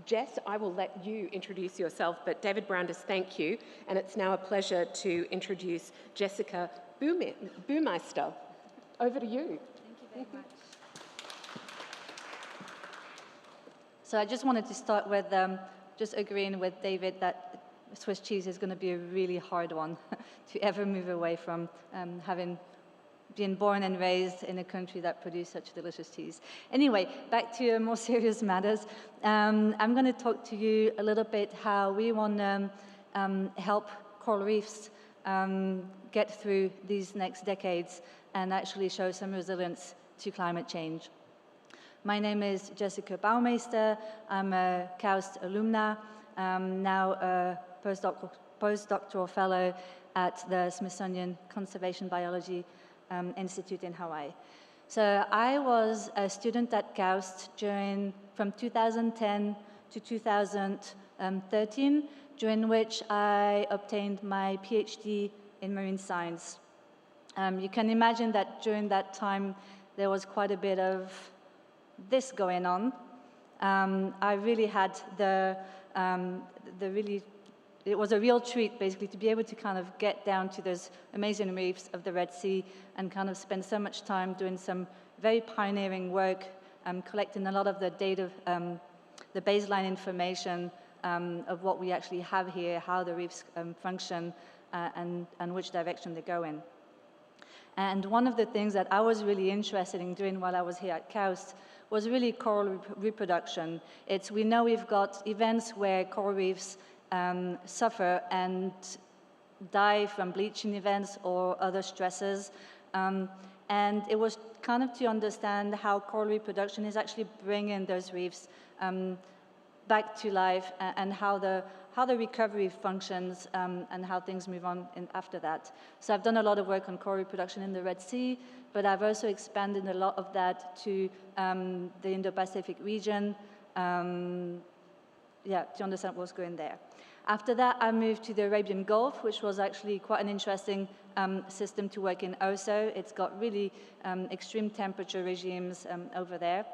Jess, I will let you introduce yourself, but David Brandes, thank you. And it's now a pleasure to introduce Jessica Bouwmeester. Over to you. Thank you very much. So I just wanted to start with just agreeing with David that Swiss cheese is going to be a really hard one to ever move away from, having been born and raised in a country that produced such delicious cheese. Anyway, back to more serious matters. I'm going to talk to you a little bit how we want to help coral reefs get through these next decades and actually show some resilience to climate change. My name is Jessica Baumeister. I'm a KAUST alumna. I'm now a postdoctoral fellow at the Smithsonian Conservation Biology Institute in Hawaii. So I was a student at KAUST from 2010 to 2013, during which I obtained my PhD in marine science. You can imagine that during that time, there was quite a bit of this going on. I really had it was a real treat, basically, to be able to kind of get down to those amazing reefs of the Red Sea and kind of spend so much time doing some very pioneering work, collecting a lot of the data, the baseline information of what we actually have here, how the reefs function, and which direction they go in. And one of the things that I was really interested in doing while I was here at KAUST was really coral reproduction. We know we've got events where coral reefs suffer and die from bleaching events or other stresses. And it was kind of to understand how coral reproduction is actually bringing those reefs back to life, and how the recovery functions, and how things move on after that. So I've done a lot of work on coral reproduction in the Red Sea, but I've also expanded a lot of that to the Indo-Pacific region, to understand what's going there. After that, I moved to the Arabian Gulf, which was actually quite an interesting system to work in also. It's got really extreme temperature regimes over there.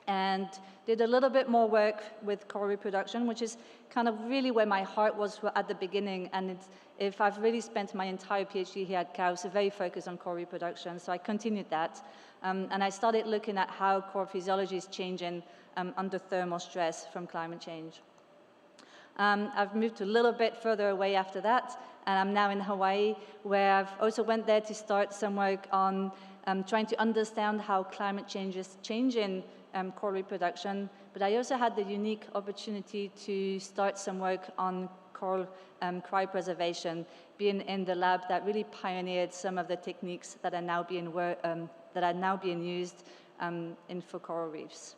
And did a little bit more work with coral reproduction, which is kind of really where my heart was at the beginning. And if I've really spent my entire PhD here at KAUST, very focused on coral reproduction, so I continued that. And I started looking at how coral physiology is changing under thermal stress from climate change. I've moved a little bit further away after that, and I'm now in Hawaii, where I've also went there to start some work on trying to understand how climate change is changing coral reproduction. But I also had the unique opportunity to start some work on coral cryopreservation, being in the lab that really pioneered some of the techniques that are now being used for coral reefs.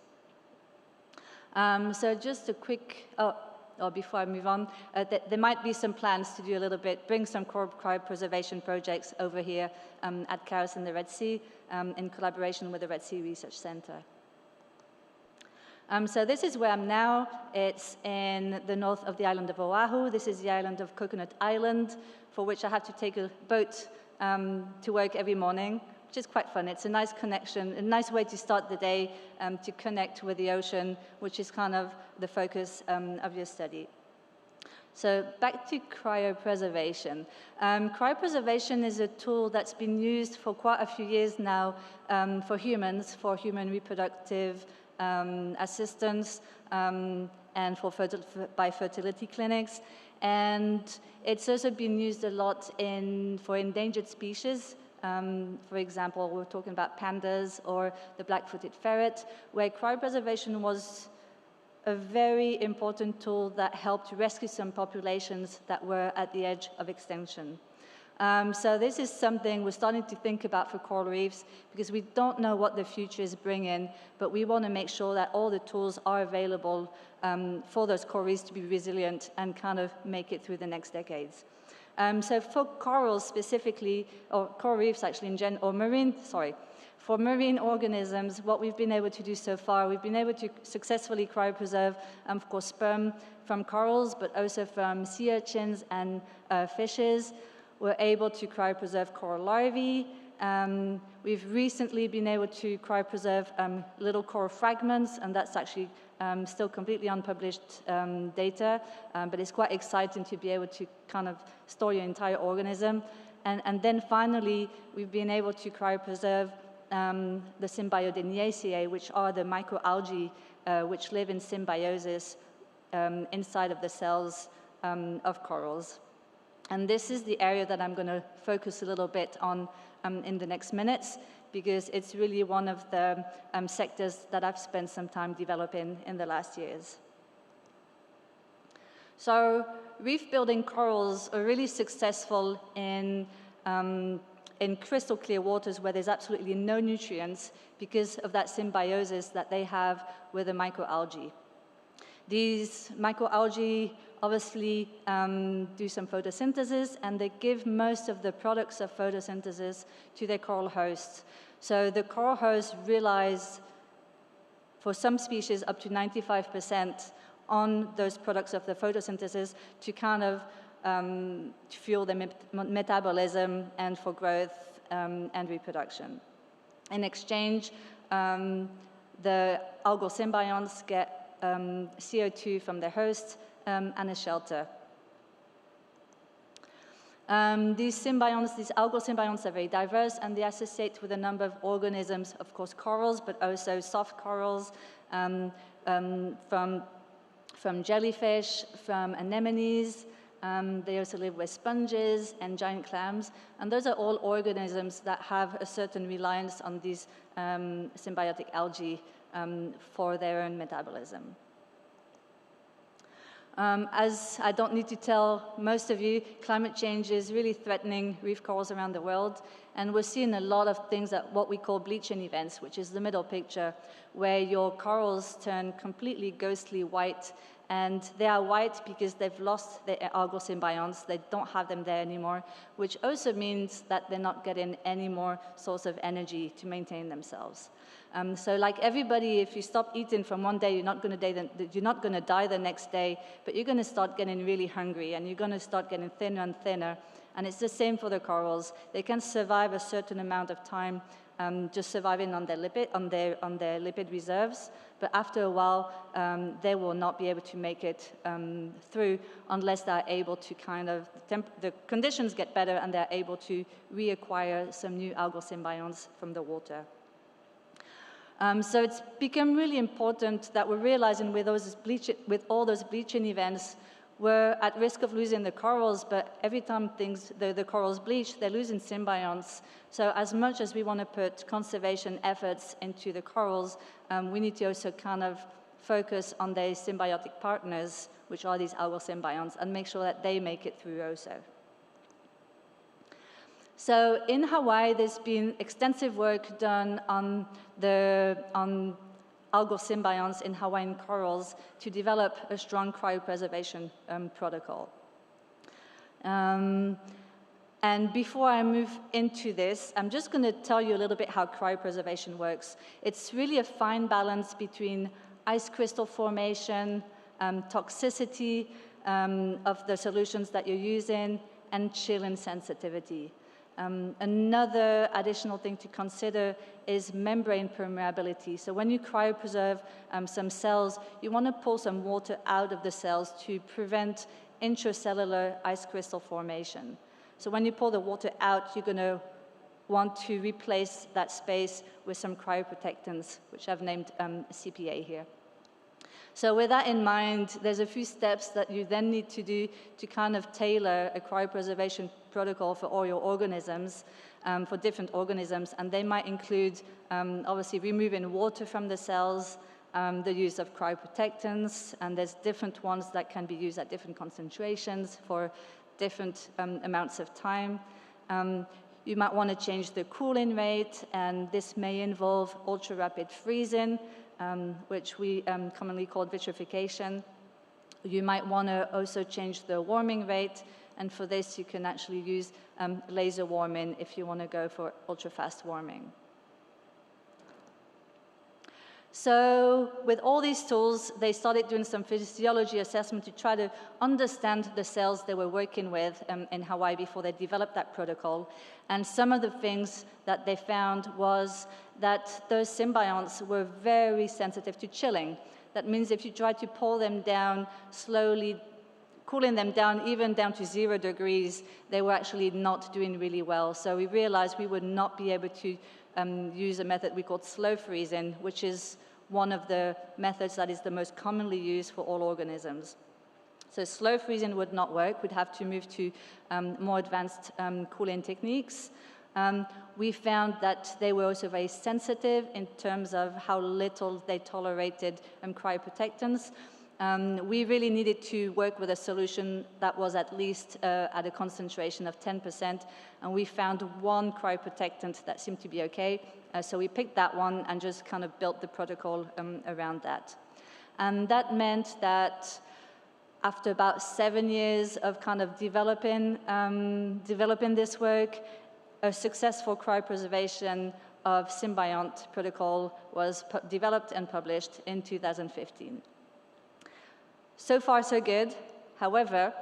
So just a quick, before I move on, there might be some plans to do a little bit, bring some coral cryopreservation projects over here at KAUST in the Red Sea, in collaboration with the Red Sea Research Center. So this is where I'm now. It's in the north of the island of Oahu. This is the island of Coconut Island, for which I have to take a boat to work every morning, which is quite fun. It's a nice connection, a nice way to start the day, to connect with the ocean, which is kind of the focus of your study. So back to cryopreservation. Cryopreservation is a tool that's been used for quite a few years now for humans, for human reproductive assistance, and by fertility clinics. And it's also been used a lot for endangered species. For example, we're talking about pandas or the black-footed ferret, where cryopreservation was a very important tool that helped rescue some populations that were at the edge of extinction. So this is something we're starting to think about for coral reefs, because we don't know what the future is bringing, but we want to make sure that all the tools are available for those coral reefs to be resilient and kind of make it through the next decades. So for corals specifically, or coral reefs actually in general, for marine organisms, what we've been able to do so far, we've been able to successfully cryopreserve, of course, sperm from corals, but also from sea urchins and fishes. We're able to cryopreserve coral larvae. We've recently been able to cryopreserve little coral fragments, and that's actually still completely unpublished data, but it's quite exciting to be able to kind of store your entire organism. And then finally, we've been able to cryopreserve the Symbiodiniaceae, which are the microalgae which live in symbiosis inside of the cells of corals. And this is the area that I'm going to focus a little bit on in the next minutes, because it's really one of the sectors that I've spent some time developing in the last years. So reef-building corals are really successful in crystal clear waters where there's absolutely no nutrients because of that symbiosis that they have with the microalgae. These microalgae obviously do some photosynthesis, and they give most of the products of photosynthesis to their coral hosts. So the coral hosts relies, for some species, up to 95% on those products of the photosynthesis to kind of to fuel their metabolism and for growth and reproduction. In exchange, the algal symbionts get CO2 from their host and a shelter. These symbionts, these algal symbionts, are very diverse, and they associate with a number of organisms, of course corals, but also soft corals, from jellyfish, from anemones. They also live with sponges and giant clams, and those are all organisms that have a certain reliance on these symbiotic algae for their own metabolism. As I don't need to tell most of you, climate change is really threatening reef corals around the world, and we're seeing a lot of things at what we call bleaching events, which is the middle picture, where your corals turn completely ghostly white, and they are white because they've lost their algal symbionts. They don't have them there anymore, which also means that they're not getting any more source of energy to maintain themselves. So like everybody, if you stop eating from one day, you're not going to die the next day, but you're going to start getting really hungry, and you're going to start getting thinner and thinner. And it's the same for the corals. They can survive a certain amount of time just surviving on their lipid reserves, but after a while, they will not be able to make it through unless they're able to the conditions get better and they're able to reacquire some new algal symbionts from the water. So it's become really important that we're realizing with all those bleaching events, we're at risk of losing the corals, but every time the corals bleach, they're losing symbionts. So as much as we want to put conservation efforts into the corals, we need to also kind of focus on their symbiotic partners, which are these algal symbionts, and make sure that they make it through also. So in Hawaii, there's been extensive work done on algal symbionts in Hawaiian corals to develop a strong cryopreservation protocol. And before I move into this, I'm just going to tell you a little bit how cryopreservation works. It's really a fine balance between ice crystal formation, toxicity of the solutions that you're using, and chill sensitivity. Another additional thing to consider is membrane permeability. So when you cryopreserve some cells, you want to pull some water out of the cells to prevent intracellular ice crystal formation. So when you pull the water out, you're going to want to replace that space with some cryoprotectants, which I've named CPA here. So with that in mind, there's a few steps that you then need to do to kind of tailor a cryopreservation protocol for all your organisms, for different organisms, and they might include obviously removing water from the cells, the use of cryoprotectants, and there's different ones that can be used at different concentrations for different amounts of time. You might want to change the cooling rate, and this may involve ultra-rapid freezing, which we commonly call vitrification. You might want to also change the warming rate, and for this you can actually use laser warming if you want to go for ultra-fast warming. So with all these tools, they started doing some physiology assessment to try to understand the cells they were working with in Hawaii before they developed that protocol. And some of the things that they found was that those symbionts were very sensitive to chilling. That means if you try to pull them down slowly, cooling them down even down to 0 degrees, they were actually not doing really well. So we realized we would not be able to use a method we called slow freezing, which is one of the methods that is the most commonly used for all organisms. So slow freezing would not work. We'd have to move to more advanced cooling techniques. We found that they were also very sensitive in terms of how little they tolerated cryoprotectants. We really needed to work with a solution that was at least at a concentration of 10%, and we found one cryoprotectant that seemed to be okay. So we picked that one and just kind of built the protocol around that. And that meant that after about 7 years of kind of developing this work, a successful cryopreservation of symbiont protocol was developed and published in 2015. So far, so good. However,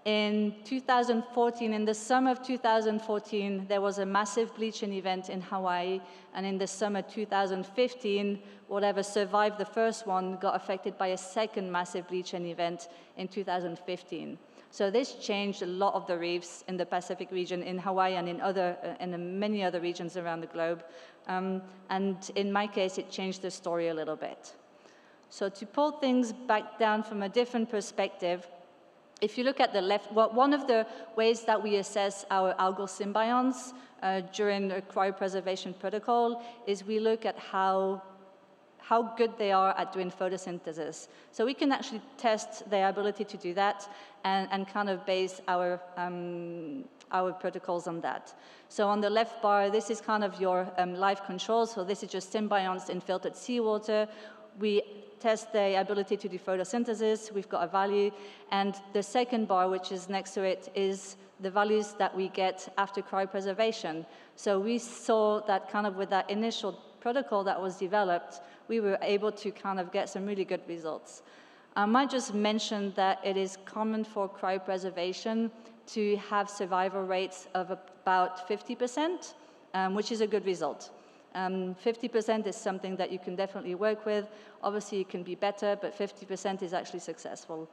in 2014, in the summer of 2014, there was a massive bleaching event in Hawaii, and in the summer 2015, whatever survived the first one got affected by a second massive bleaching event in 2015. So this changed a lot of the reefs in the Pacific region, in Hawaii and in many other regions around the globe. And in my case, it changed the story a little bit. So to pull things back down from a different perspective, if you look at the left, one of the ways that we assess our algal symbionts during a cryopreservation protocol is we look at how good they are at doing photosynthesis. So we can actually test their ability to do that and kind of base our protocols on that. So on the left bar, this is kind of your live control. So this is just symbionts in filtered seawater. We test their ability to do photosynthesis. We've got a value. And the second bar, which is next to it, is the values that we get after cryopreservation. So we saw that kind of with that initial protocol that was developed, we were able to kind of get some really good results. I might just mention that it is common for cryopreservation to have survival rates of about 50%, which is a good result. 50% is something that you can definitely work with. Obviously, it can be better, but 50% is actually successful.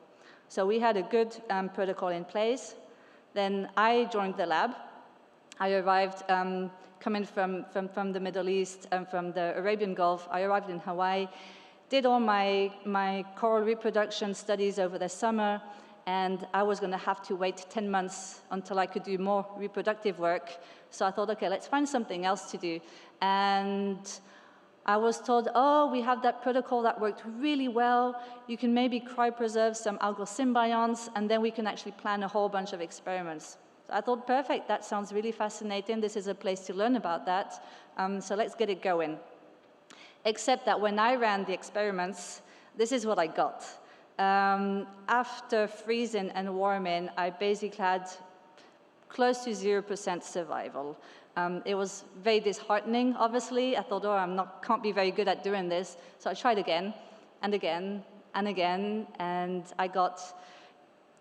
So we had a good protocol in place. Then I joined the lab. I arrived coming from the Middle East and from the Arabian Gulf. I arrived in Hawaii, did all my coral reproduction studies over the summer, and I was going to have to wait 10 months until I could do more reproductive work. So I thought, okay, let's find something else to do. And I was told, oh, we have that protocol that worked really well. You can maybe cryopreserve some algal symbionts, and then we can actually plan a whole bunch of experiments. So I thought, perfect, that sounds really fascinating. This is a place to learn about that. So let's get it going. Except that when I ran the experiments, this is what I got. After freezing and warming, I basically had close to 0% survival. It was very disheartening, obviously. I thought, oh, can't be very good at doing this. So I tried again and again and again, and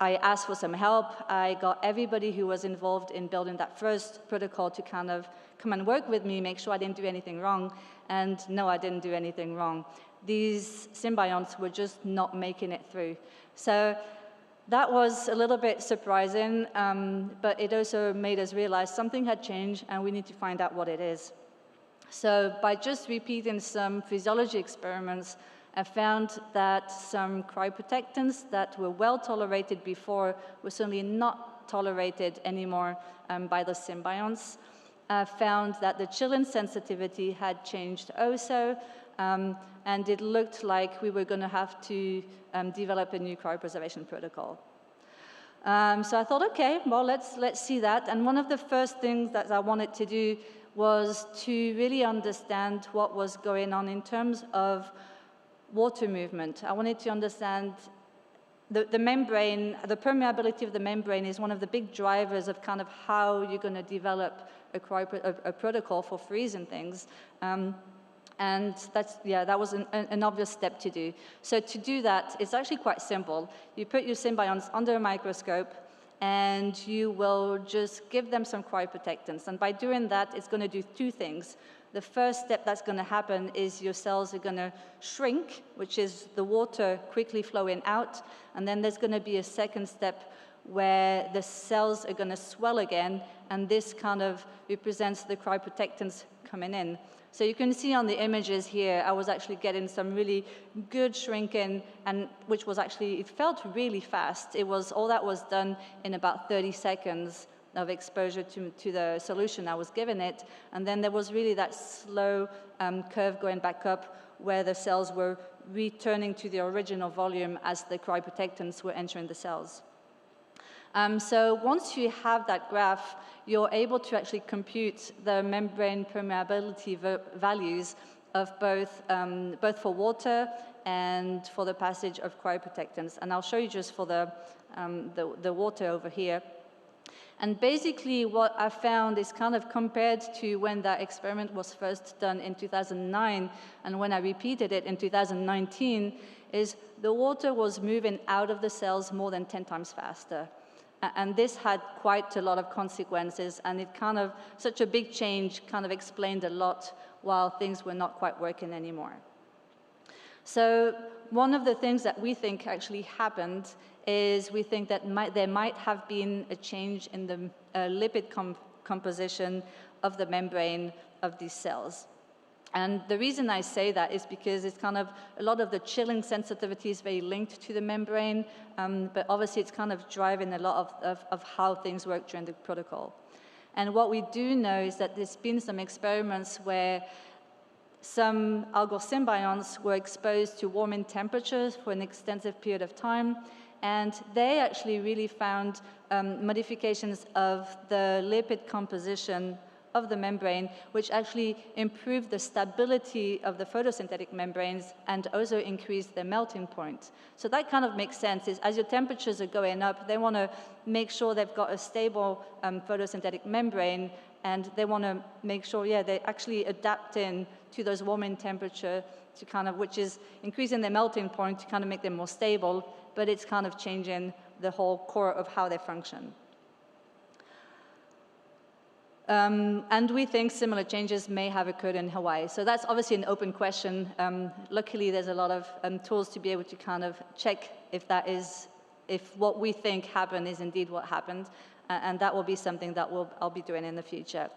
I asked for some help. I got everybody who was involved in building that first protocol to kind of come and work with me, make sure I didn't do anything wrong. And no, I didn't do anything wrong. These symbionts were just not making it through. So that was a little bit surprising, but it also made us realize something had changed and we need to find out what it is. So by just repeating some physiology experiments, I found that some cryoprotectants that were well tolerated before were certainly not tolerated anymore by the symbionts. I found that the chilling sensitivity had changed also, and it looked like we were going to have to develop a new cryopreservation protocol. So I thought, okay, well, let's see that. And one of the first things that I wanted to do was to really understand what was going on in terms of water movement. I wanted to understand the membrane, the permeability of the membrane is one of the big drivers of kind of how you're going to develop a protocol for freezing things. And that was an obvious step to do. So to do that, it's actually quite simple. You put your symbionts under a microscope, and you will just give them some cryoprotectants. And by doing that, it's going to do two things. The first step that's going to happen is your cells are going to shrink, which is the water quickly flowing out. And then there's going to be a second step where the cells are going to swell again, and this kind of represents the cryoprotectants coming in. So you can see on the images here, I was actually getting some really good shrinking, and which was actually, it felt really fast. It was, all that was done in about 30 seconds of exposure to the solution I was giving it. And then there was really that slow curve going back up where the cells were returning to the original volume as the cryoprotectants were entering the cells. So once you have that graph, you're able to actually compute the membrane permeability values of both, both for water and for the passage of cryoprotectants. And I'll show you just for the water over here. And basically what I found is kind of compared to when that experiment was first done in 2009 and when I repeated it in 2019, is the water was moving out of the cells more than 10 times faster. And this had quite a lot of consequences, and it kind of, such a big change kind of explained a lot while things were not quite working anymore. So one of the things that we think actually happened is we think that there might have been a change in the lipid composition of the membrane of these cells. And the reason I say that is because it's kind of, a lot of the chilling sensitivity is very linked to the membrane, but obviously it's kind of driving a lot of how things work during the protocol. And what we do know is that there's been some experiments where some algal symbionts were exposed to warming temperatures for an extensive period of time, and they actually really found modifications of the lipid composition of the membrane, which actually improved the stability of the photosynthetic membranes and also increased their melting point. So that kind of makes sense, is as your temperatures are going up, they want to make sure they've got a stable photosynthetic membrane, and they want to make sure, yeah, they actually adapt in to those warming temperature to kind of, which is increasing their melting point to kind of make them more stable, but it's kind of changing the whole core of how they function. And we think similar changes may have occurred in Hawaii. So that's obviously an open question. Luckily, there's a lot of tools to be able to kind of check if that is, if what we think happened is indeed what happened. And that will be something that I'll be doing in the future.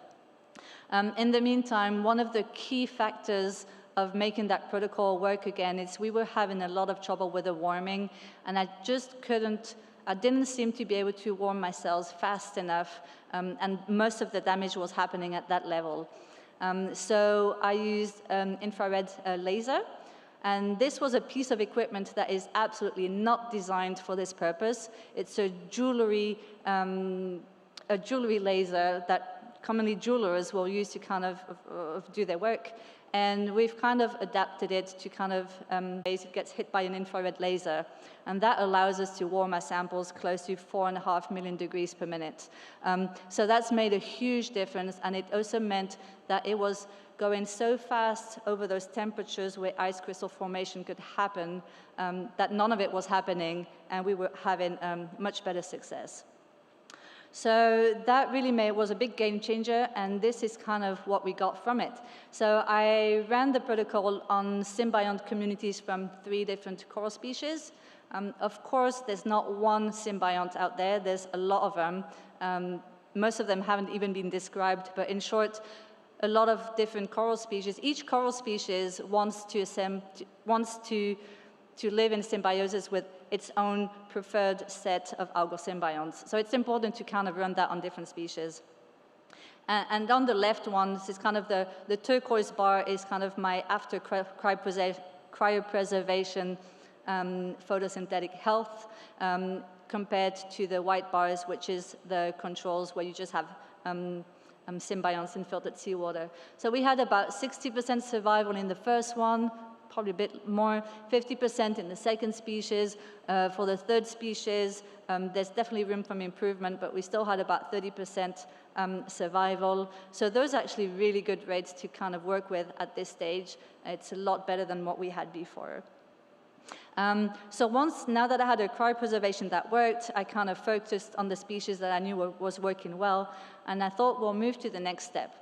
In the meantime, one of the key factors of making that protocol work again is we were having a lot of trouble with the warming, and I didn't seem to be able to warm my cells fast enough, and most of the damage was happening at that level. So I used infrared laser, and this was a piece of equipment that is absolutely not designed for this purpose. It's a jewelry laser that commonly jewelers will use to kind of do their work. And we've kind of adapted it to kind of, it gets hit by an infrared laser. And that allows us to warm our samples close to 4.5 million degrees per minute. So that's made a huge difference. And it also meant that it was going so fast over those temperatures where ice crystal formation could happen, that none of it was happening, and we were having much better success. So that really was a big game changer, and this is kind of what we got from it. So I ran the protocol on symbiont communities from 3 different coral species. Of course, there's not one symbiont out there. There's a lot of them. Most of them haven't even been described, but in short, a lot of different coral species. Each coral species wants to live in symbiosis with its own preferred set of algal symbionts. So it's important to kind of run that on different species. And on the left one, this is kind of the turquoise bar is kind of my after cryopreservation photosynthetic health, compared to the white bars, which is the controls where you just have symbionts in filtered seawater. So we had about 60% survival in the first one, probably a bit more, 50% in the second species. For the third species, there's definitely room for improvement, but we still had about 30% survival. So those are actually really good rates to kind of work with at this stage. It's a lot better than what we had before. So now that I had a cryopreservation that worked, I kind of focused on the species that I knew was working well, and I thought we'll move to the next step.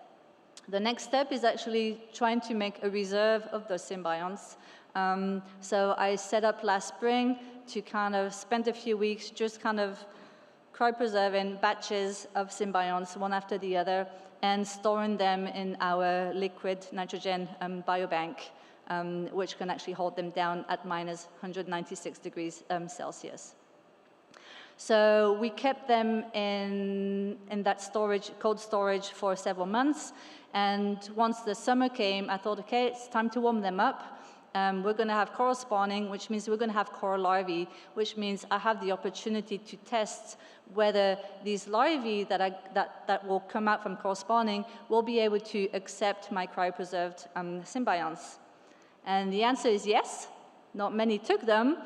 The next step is actually trying to make a reserve of those symbionts. So I set up last spring to kind of spend a few weeks just kind of cryopreserving batches of symbionts one after the other and storing them in our liquid nitrogen biobank, which can actually hold them down at minus 196 degrees Celsius. So we kept them in that storage, cold storage, for several months. And once the summer came, I thought, okay, it's time to warm them up. we're going to have coral spawning, which means we're going to have coral larvae, which means I have the opportunity to test whether these larvae that will come out from coral spawning will be able to accept my cryopreserved symbionts. And the answer is yes. Not many took them,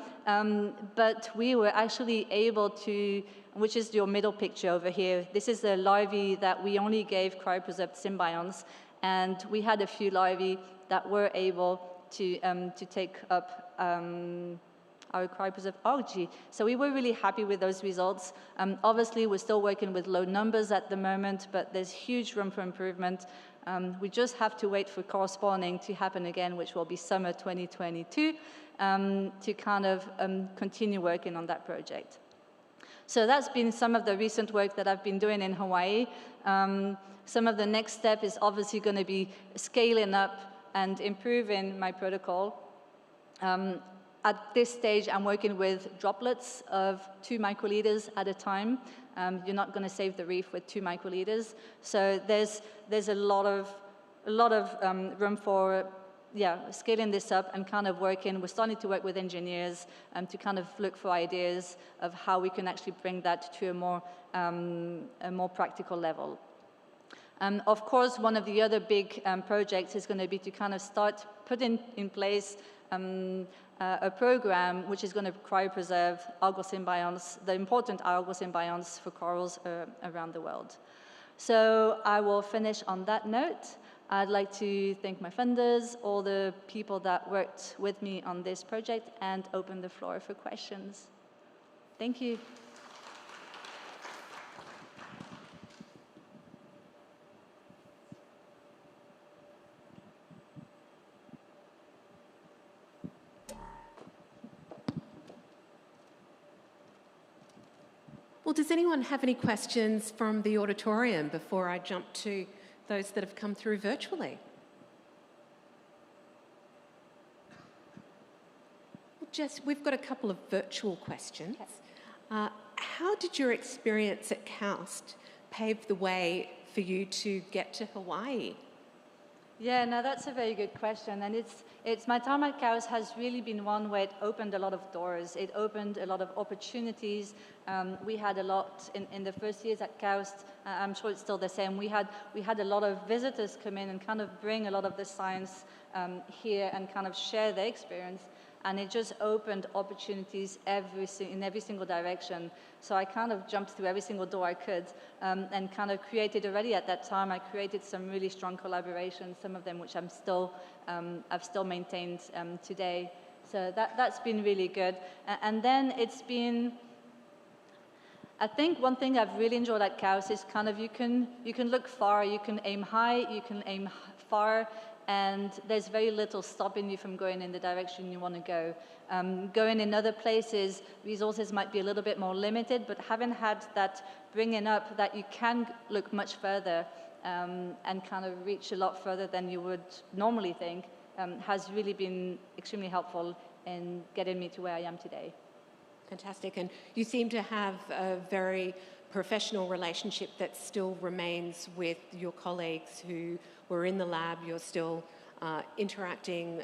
but we were actually able to, which is your middle picture over here. This is the larvae that we only gave cryopreserved symbionts, and we had a few larvae that were able to take up our cryopreserved algae. So we were really happy with those results. Obviously, we're still working with low numbers at the moment, but there's huge room for improvement. We just have to wait for coral spawning to happen again, which will be summer 2022, to kind of continue working on that project. So that's been some of the recent work that I've been doing in Hawaii. Some of the next step is obviously going to be scaling up and improving my protocol. At this stage, I'm working with droplets of 2 microliters at a time. You're not going to save the reef with 2 microliters. So there's a lot of room for scaling this up and kind of working. We're starting to work with engineers to kind of look for ideas of how we can actually bring that to a more practical level. Of course, one of the other big projects is going to be to kind of start putting in place a program which is going to cryopreserve algal symbionts, the important algal symbionts for corals around the world. So I will finish on that note. I'd like to thank my funders, all the people that worked with me on this project, and open the floor for questions. Thank you. Well, does anyone have any questions from the auditorium before I jump to those that have come through virtually? Well, Jess, we've got a couple of virtual questions. Okay. How did your experience at KAUST pave the way for you to get to Hawaii? Yeah, no, that's a very good question, and it's my time at KAUST has really been one where it opened a lot of doors. It opened a lot of opportunities. We had a lot in the first years at KAUST. I'm sure it's still the same. We had a lot of visitors come in and kind of bring a lot of the science here and kind of share their experience. And it just opened opportunities in every single direction. So I kind of jumped through every single door I could and kind of created already at that time, I created some really strong collaborations, some of them which I've still maintained today. So that's been really good. And then it's been, I think one thing I've really enjoyed at KAUST is kind of you can look far, you can aim high, you can aim far, and there's very little stopping you from going in the direction you want to go. Going in other places, resources might be a little bit more limited, but having had that bringing up that you can look much further and kind of reach a lot further than you would normally think has really been extremely helpful in getting me to where I am today. Fantastic. And you seem to have a very professional relationship that still remains with your colleagues who were in the lab. You're still interacting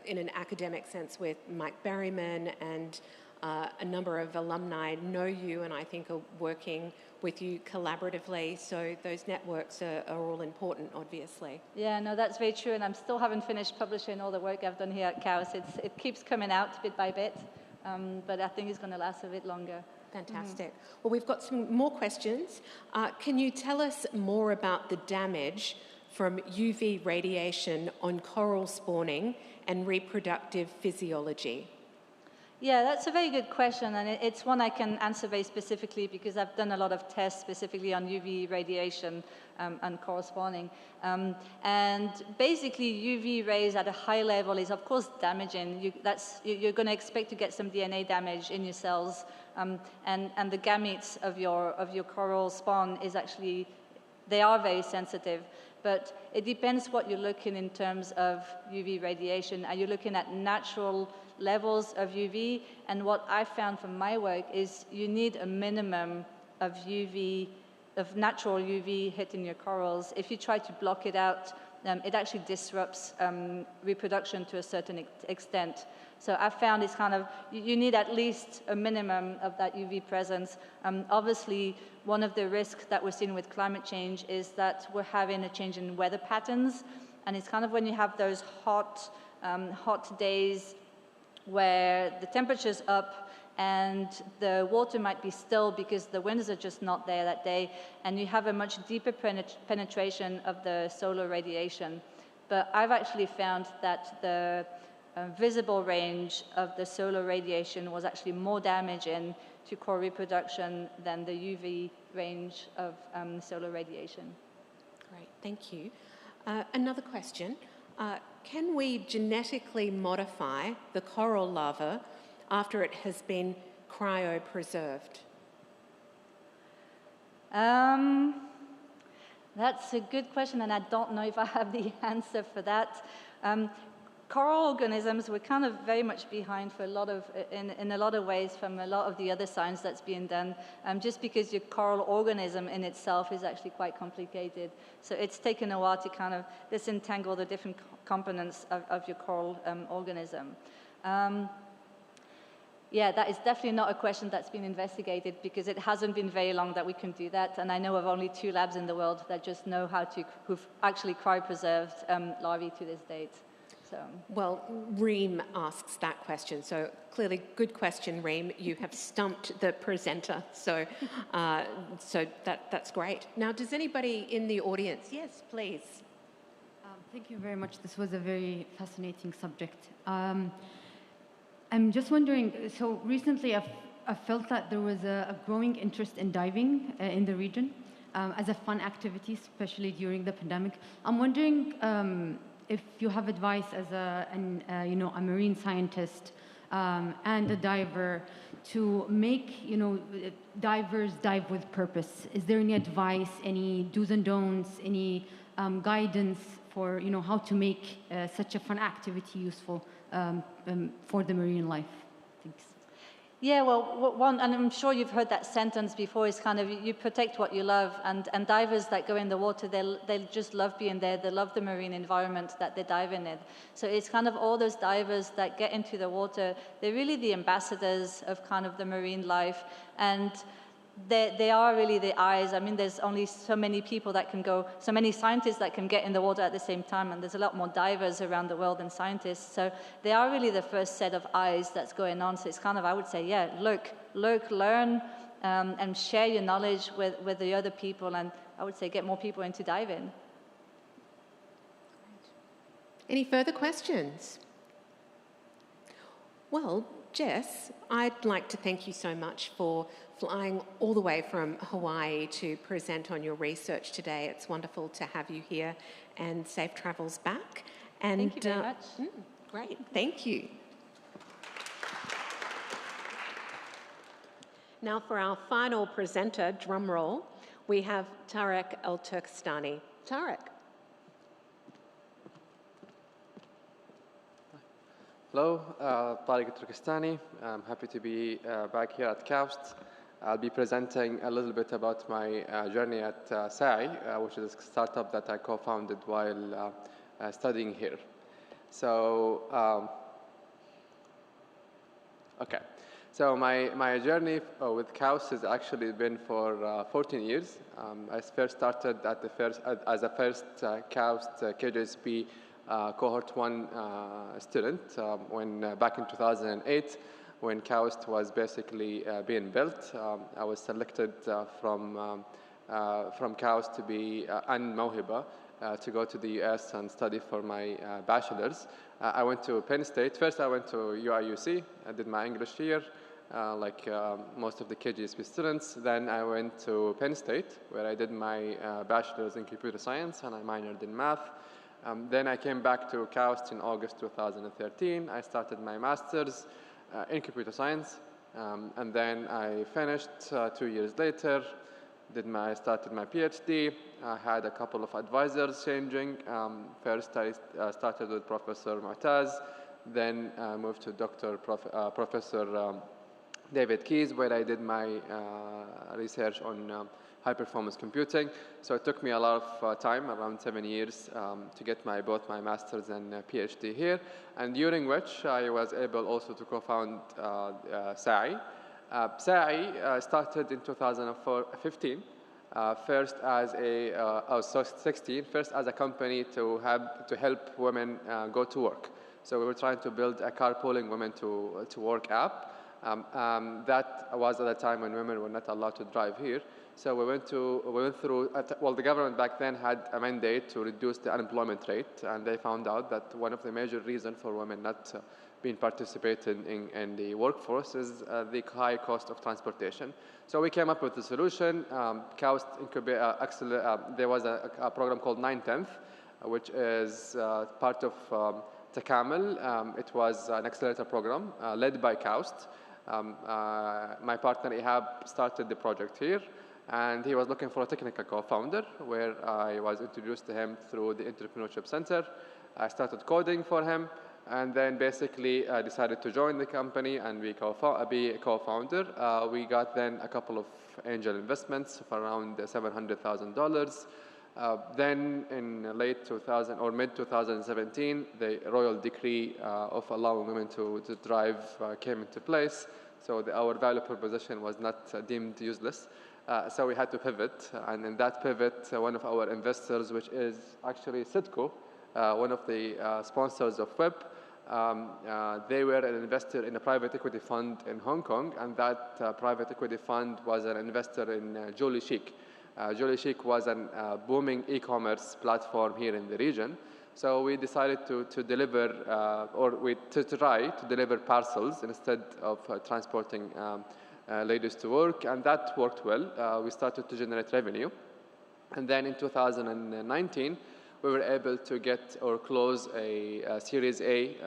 in an academic sense with Mike Berryman, and a number of alumni know you and I think are working with you collaboratively. So those networks are all important, obviously. Yeah, no, that's very true. And I'm still haven't finished publishing all the work I've done here at KAUST. It keeps coming out bit by bit, but I think it's going to last a bit longer. Fantastic. Well, we've got some more questions. Can you tell us more about the damage from UV radiation on coral spawning and reproductive physiology? Yeah, that's a very good question, and it's one I can answer very specifically because I've done a lot of tests specifically on UV radiation and coral spawning. And basically, UV rays at a high level is, of course, damaging. You're going to expect to get some DNA damage in your cells, and the gametes of your coral spawn is actually, they are very sensitive. But it depends what you're looking in terms of UV radiation. Are you looking at natural levels of UV? And what I found from my work is you need a minimum of natural UV hitting your corals. If you try to block it out it actually disrupts reproduction to a certain extent. So I found it's kind of, you need at least a minimum of that UV presence. Obviously, one of the risks that we're seeing with climate change is that we're having a change in weather patterns. And it's kind of when you have those hot days where the temperature's up and the water might be still because the winds are just not there that day, and you have a much deeper penetration of the solar radiation. But I've actually found that the visible range of the solar radiation was actually more damaging to coral reproduction than the UV range of solar radiation. Great, thank you. Another question. Can we genetically modify the coral larva after it has been cryopreserved? That's a good question, and I don't know if I have the answer for that. Coral organisms were kind of very much behind for in a lot of ways from a lot of the other science that's being done, just because your coral organism in itself is actually quite complicated. So it's taken a while to kind of disentangle the different components of your coral organism. Yeah, that is definitely not a question that's been investigated because it hasn't been very long that we can do that. And I know of only 2 labs in the world that just know how to, who've actually cryopreserved larvae to this date. So. Well, Reem asks that question. So clearly, good question, Reem. You have stumped the presenter. So, that's great. Now, does anybody in the audience? Yes, please. Thank you very much. This was a very fascinating subject. I'm just wondering, so recently I felt that there was a growing interest in diving in the region as a fun activity, especially during the pandemic. I'm wondering if you have advice as a marine scientist and a diver to make divers dive with purpose. Is there any advice, any do's and don'ts, any guidance for how to make such a fun activity useful for the marine life? Thanks. Yeah, well, one, and I'm sure you've heard that sentence before, is kind of you protect what you love, and divers that go in the water, they just love being there, they love the marine environment that they're diving in. So it's kind of all those divers that get into the water, they're really the ambassadors of kind of the marine life, and they are really the eyes. I mean, there's only so many people that can go, so many scientists that can get in the water at the same time, and there's a lot more divers around the world than scientists. So they are really the first set of eyes that's going on. So it's kind of, I would say, yeah, look, learn, and share your knowledge with the other people, and I would say get more people into diving. Any further questions? Well, Jess, I'd like to thank you so much for flying all the way from Hawaii to present on your research today. It's wonderful to have you here, and safe travels back. And thank you very much. Great, thank you. Now for our final presenter, drum roll, we have Tarek Al Turkistani. Tarek. Hello, Tariq Al Turkistani. I'm happy to be back here at KAUST. I'll be presenting a little bit about my journey at SAEE, which is a startup that I co-founded while studying here. So, okay. So my journey with KAUST has actually been for 14 years. I first started as a first KAUST KJSP cohort 1 student back in 2008, when KAUST was basically being built. I was selected from KAUST to be and Mawhiba to go to the US and study for my bachelor's. I went to Penn State. First I went to UIUC. I did my English year, like most of the KGSP students. Then I went to Penn State, where I did my bachelor's in computer science, and I minored in math. Then I came back to KAUST in August 2013. I started my master's in computer science, and then I finished 2 years later. I started my PhD. I had a couple of advisors changing. First, I started with Professor Mu'taz, then moved to Professor David Keyes, where I did my research on high-performance computing. So it took me a lot of time, around 7 years, to get both my master's and PhD here, and during which I was able also to co-found SAEE. SAEE started in 2015, first as a company to help women go to work. So we were trying to build a carpooling women to work app. That was at a time when women were not allowed to drive here. So we went through, well, the government back then had a mandate to reduce the unemployment rate, and they found out that one of the major reasons for women not being participating in the workforce is the high cost of transportation. So we came up with a solution. There was a program called 9/10, which is part of Takamul. It was an accelerator program led by KAUST. My partner Ihab started the project here, and he was looking for a technical co-founder, where I was introduced to him through the Entrepreneurship Center. I started coding for him, and then basically I decided to join the company and be a co-founder. We got then a couple of angel investments of around $700,000. Then in late 2000 or mid-2017, the royal decree of allowing women to drive came into place. So our value proposition was not deemed useless. So we had to pivot. And in that pivot, one of our investors, which is actually Citco, one of the sponsors of WEP, they were an investor in a private equity fund in Hong Kong. And that private equity fund was an investor in Jolly Chic. Jolly Chic was a booming e-commerce platform here in the region. So we decided to deliver, to try to deliver parcels instead of transporting ladies to work, and that worked well. We started to generate revenue. And then in 2019, we were able to get or close a Series A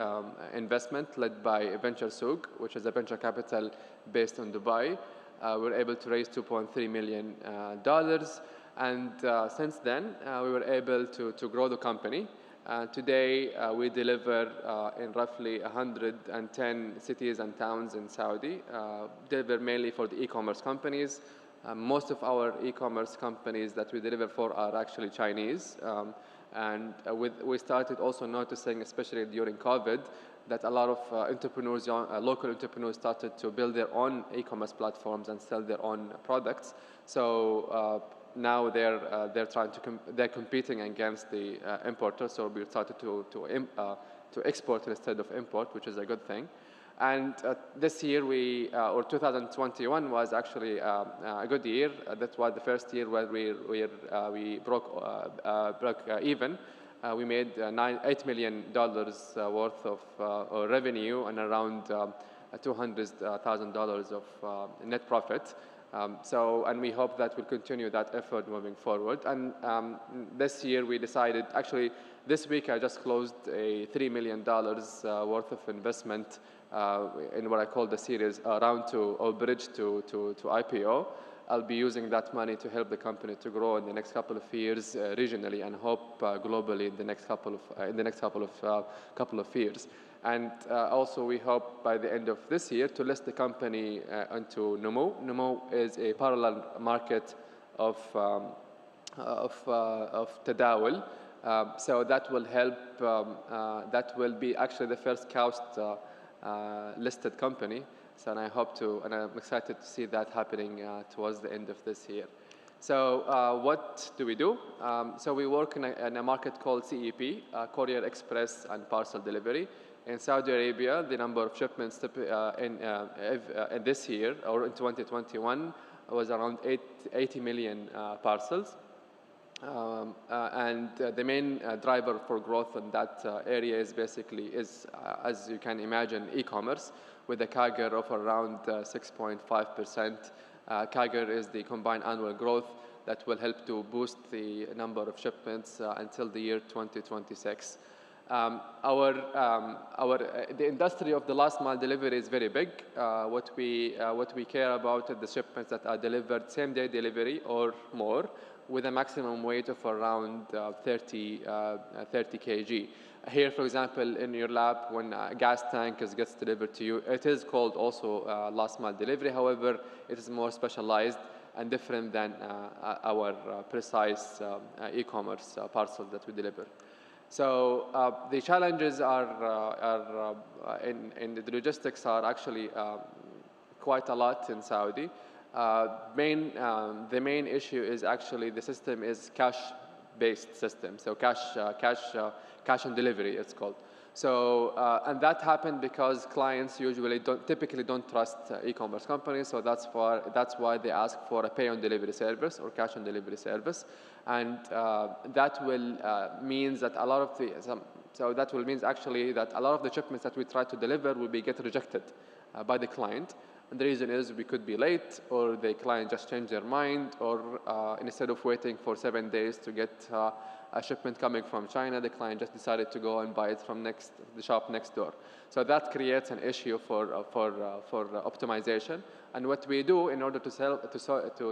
investment led by Venture Souk, which is a venture capital based in Dubai. We were able to raise $2.3 million. And since then, we were able to grow the company. Today, we deliver in roughly 110 cities and towns in Saudi, deliver mainly for the e-commerce companies. Most of our e-commerce companies that we deliver for are actually Chinese. And we started also noticing, especially during COVID, that a lot of entrepreneurs, local entrepreneurs, started to build their own e-commerce platforms and sell their own products. So now they're competing against the importers. So we started to export instead of import, which is a good thing. And this year, or 2021 was actually a good year. That was the first year where we broke even. We made $8 million worth of revenue and around $200,000 of net profit. And we hope that we'll continue that effort moving forward. And this year we decided, actually this week I just closed a $3 million worth of investment in what I call the series round to or bridge to IPO. I'll be using that money to help the company to grow in the next couple of years regionally, and hope globally in the next couple of years. And also we hope by the end of this year to list the company onto Numu. Numu is a parallel market of Tadawul. So that will help. That will be actually the first KAUST listed company. So and I'm excited to see that happening towards the end of this year. So what do we do? So we work in a market called CEP, Courier Express and Parcel Delivery. In Saudi Arabia, the number of shipments in this year, or in 2021, was around 80 million parcels. And the main driver for growth in that area is basically, as you can imagine, e-commerce, with a CAGR of around 6.5%. CAGR is the combined annual growth that will help to boost the number of shipments until the year 2026. The industry of the last mile delivery is very big. What we care about is the shipments that are delivered same day delivery or more, with a maximum weight of around 30 kg. Here, for example, in your lab, when a gas tank gets delivered to you, it is called also last mile delivery. However, it is more specialized and different than our precise e-commerce parcel that we deliver. So the challenges are in the logistics are actually quite a lot in Saudi. The main issue is actually the system is cash-based system, so cash on delivery, it's called. So, and that happened because clients usually typically don't trust e-commerce companies, so that's why they ask for a pay-on-delivery service or cash-on-delivery service, and that will means that a lot of that will means actually that a lot of the shipments that we try to deliver will get rejected by the client. And the reason is we could be late, or the client just changed their mind, or instead of waiting for 7 days to get a shipment coming from China, the client just decided to go and buy it from the shop next door. So that creates an issue for optimization. And what we do in order to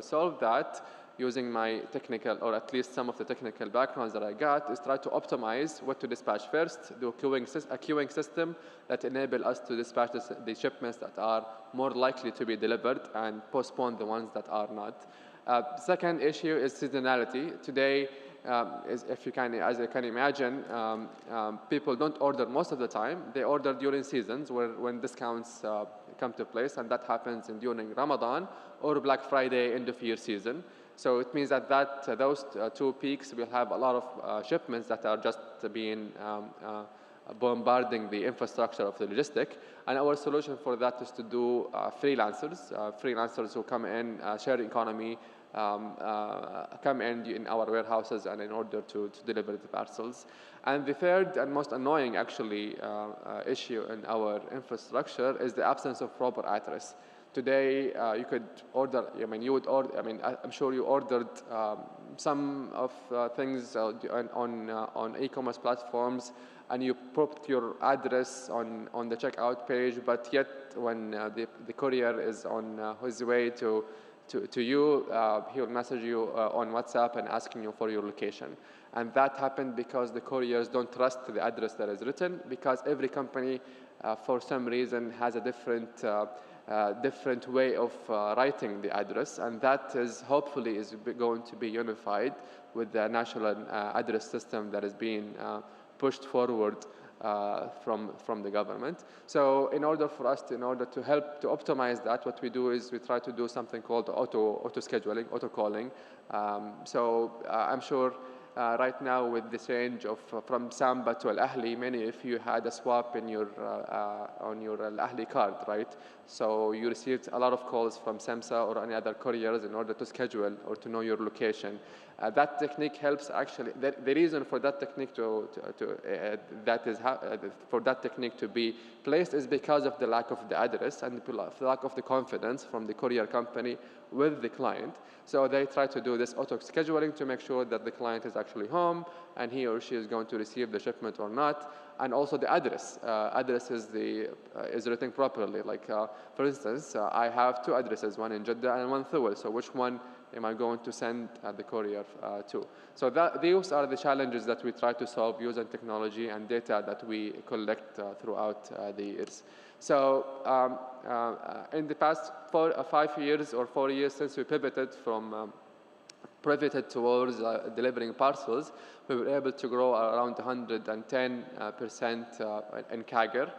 solve that, using my technical, or at least some of the technical backgrounds that I got, is try to optimize what to dispatch first, do a queuing system that enable us to dispatch the shipments that are more likely to be delivered and postpone the ones that are not. Second issue is seasonality. Today, as you can imagine, people don't order most of the time. They order during seasons when discounts come to place, and that happens during Ramadan or Black Friday end-of-year season. So it means that those two peaks will have a lot of shipments that are just being bombarding the infrastructure of the logistic. And our solution for that is to do freelancers who come in, sharing economy, come in our warehouses and in order to deliver the parcels. And the third and most annoying actually issue in our infrastructure is the absence of proper address. Today, you could order, I'm sure you ordered some of things on e-commerce platforms, and you put your address on the checkout page, but yet when the courier is on his way to you, he'll message you on WhatsApp and asking you for your location. And that happened because the couriers don't trust the address that is written, because every company, for some reason, has a different way of writing the address, and that is hopefully going to be unified with the national address system that is being pushed forward from the government. So in order to help to optimize that, what we do is we try to do something called auto scheduling, auto calling. So I'm sure right now with this range of from Samba to Al Ahli, many of you had a swap in your on your Al Ahli card, right? So you received a lot of calls from SEMSA or any other couriers in order to schedule or to know your location. That technique helps actually. The reason for that technique for that technique to be placed is because of the lack of the address and the lack of the confidence from the courier company with the client. So they try to do this auto scheduling to make sure that the client is actually home and he or she is going to receive the shipment or not. And also the address. Address is written properly. Like for instance, I have two addresses, one in Jeddah and one Thuwal. So which one am I going to send the courier to? So these are the challenges that we try to solve using technology and data that we collect throughout the years. So in the past 5 years or 4 years since we pivoted towards delivering parcels, we were able to grow around 110% in CAGR.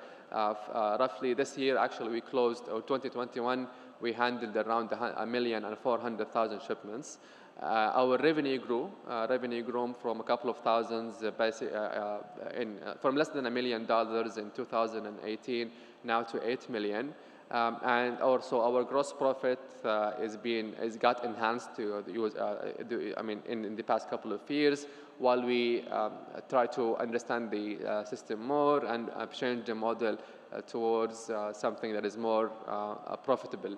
Roughly this year, actually, we closed, or 2021, we handled around 1,400,000 shipments. Our revenue grew from a couple of thousands, from less than $1 million in 2018 now to 8 million. And also our gross profit got enhanced in the past couple of years, while we try to understand the system more and change the model towards something that is more profitable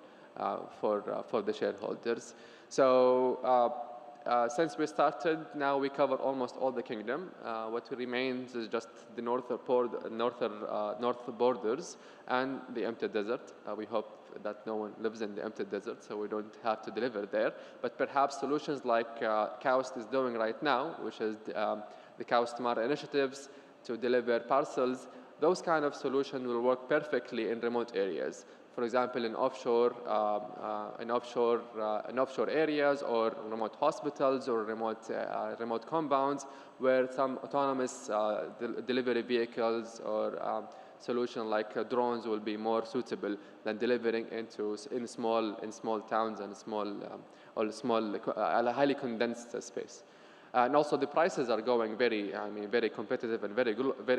for the shareholders. So since we started, now we cover almost all the kingdom. What remains is just the north borders and the empty desert. We hope that no one lives in the empty desert, so we don't have to deliver there. But perhaps solutions like KAUST is doing right now, which is the KAUST Smart initiatives, to deliver parcels, those kind of solutions will work perfectly in remote areas. For example, in offshore areas, or remote hospitals, or remote compounds, where some autonomous delivery vehicles or solution like drones will be more suitable than delivering in small towns and highly condensed space. And also the prices are going very competitive and very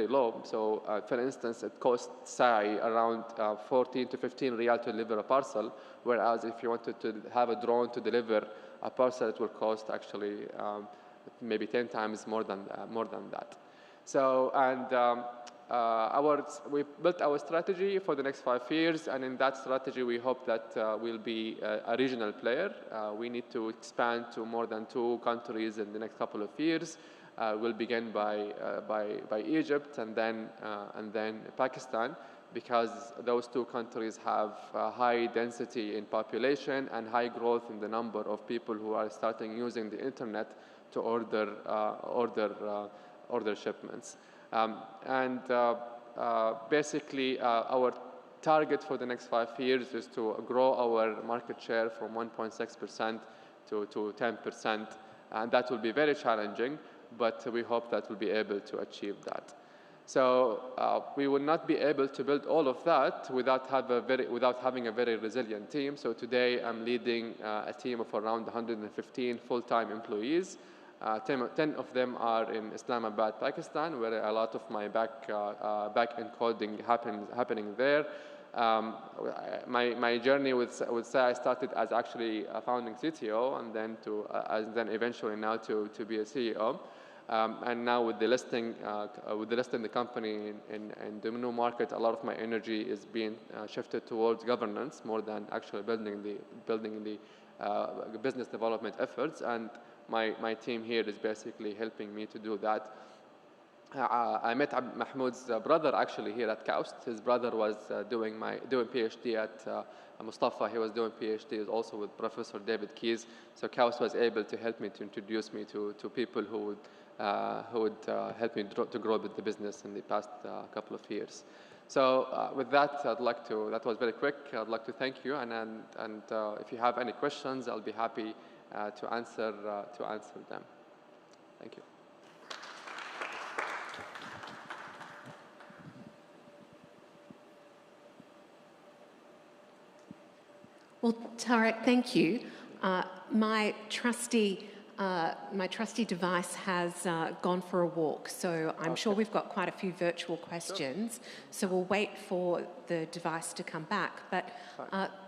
low. So for instance, it costs SAEE around 14 to 15 riyal to deliver a parcel, whereas if you wanted to have a drone to deliver a parcel, it will cost actually maybe 10 times more than that. So, and we built our strategy for the next 5 years, and in that strategy, we hope that we'll be a regional player. We need to expand to more than 2 countries in the next couple of years. We'll begin by Egypt, and then Pakistan, because those 2 countries have high density in population and high growth in the number of people who are starting using the internet to order shipments. Basically, our target for the next 5 years is to grow our market share from 1.6% to 10%. And that will be very challenging, but we hope that we'll be able to achieve that. So we will not be able to build all of that without having a very resilient team. So today, I'm leading a team of around 115 full-time employees. 10 of them are in Islamabad, Pakistan, where a lot of my back-end coding happening there. My journey with SAEE started as actually a founding CTO, and then eventually now to be a CEO. And now with the listing the company in the new market, a lot of my energy is being shifted towards governance more than actually building the business development efforts. And my team here is basically helping me to do that. I met Mahmoud's brother actually here at KAUST. His brother was doing PhD at Mustafa. He was doing PhD also with Professor David Keyes. So KAUST was able to help me to introduce me to people who would help me to grow the business in the past couple of years. So with that, that was very quick. I'd like to thank you, and if you have any questions, I'll be happy to answer them. Thank you. Well, Tariq, thank you. My trusty device has gone for a walk, so I'm sure we've got quite a few virtual questions. Sure. So we'll wait for the device to come back. But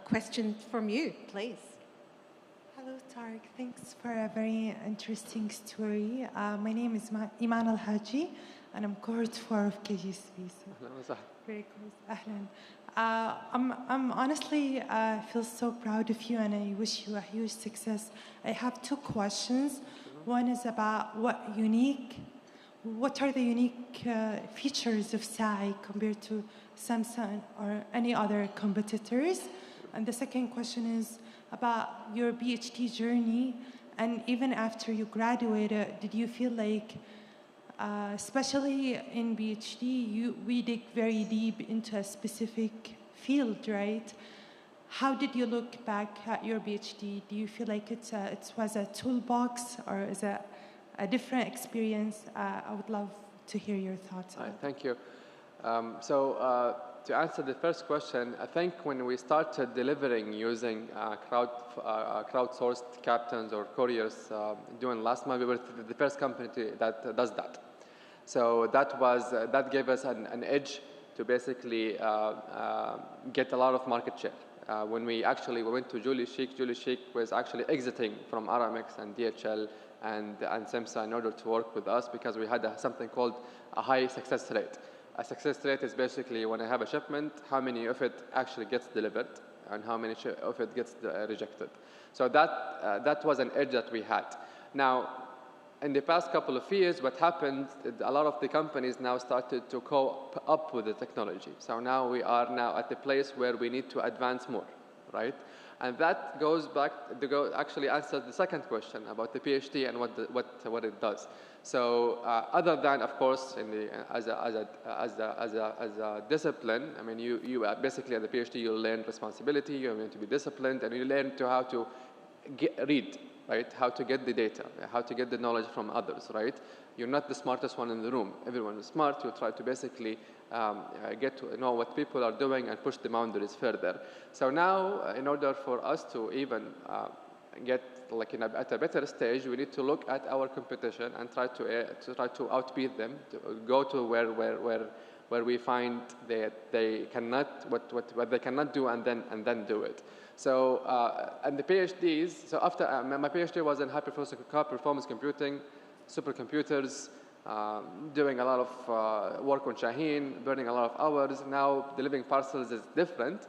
question from you, please. Hello, Tariq. Thanks for a very interesting story. My name is Iman Al-Haji, and I'm cohort 4 of KGSB. So very close. Ahlan. I'm honestly feel so proud of you, and I wish you a huge success. I have 2 questions. One is about what are the unique features of SAEE compared to Samsung or any other competitors? And the second question is about your PhD journey, and even after you graduated, did you feel like, especially in PhD, we dig very deep into a specific field, right? How did you look back at your PhD? Do you feel like it was a toolbox, or is it a different experience? I would love to hear your thoughts on it. Thank you. To answer the first question, I think when we started delivering using crowdsourced captains or couriers during last month, we were the first company that does that. So that gave us an edge to basically get a lot of market share. When we went to Julie Sheikh was actually exiting from Aramex and DHL and SEMSA in order to work with us, because we had something called a high success rate. A success rate is basically when I have a shipment, how many of it actually gets delivered and how many of it gets rejected. So that was an edge that we had. Now, in the past couple of years, what happened, a lot of the companies now started to co-up with the technology. So now we are at the place where we need to advance more. right? And that goes back to actually answer the second question about the PhD and what it does. So other than, of course, as a discipline, I mean, you basically at the PhD you learn responsibility, you're going to be disciplined, and you learn how to read, right? How to get the data, how to get the knowledge from others, right? You're not the smartest one in the room. Everyone is smart. You try to basically get to know what people are doing and push the boundaries further. So now, in order for us to even get like at a better stage, we need to look at our competition and try to outbeat them, to go to where we find that they cannot what they cannot do, and then do it. So and the PhDs. So after my PhD was in high performance computing, supercomputers, doing a lot of work on Shaheen, burning a lot of hours. Now delivering parcels is different,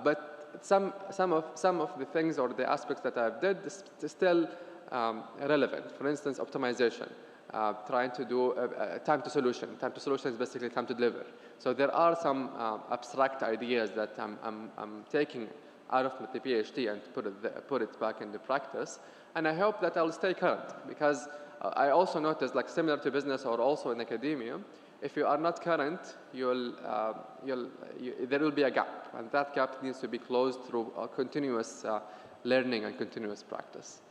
but some of the things or the aspects that I've did is still relevant. For instance, optimization, trying to do time to solution. Time to solution is basically time to deliver. So there are some abstract ideas that I'm taking out of the PhD and put it back into practice. And I hope that I'll stay current, because I also noticed, like similar to business or also in academia, if you are not current, there will be a gap, and that gap needs to be closed through continuous learning and continuous practice.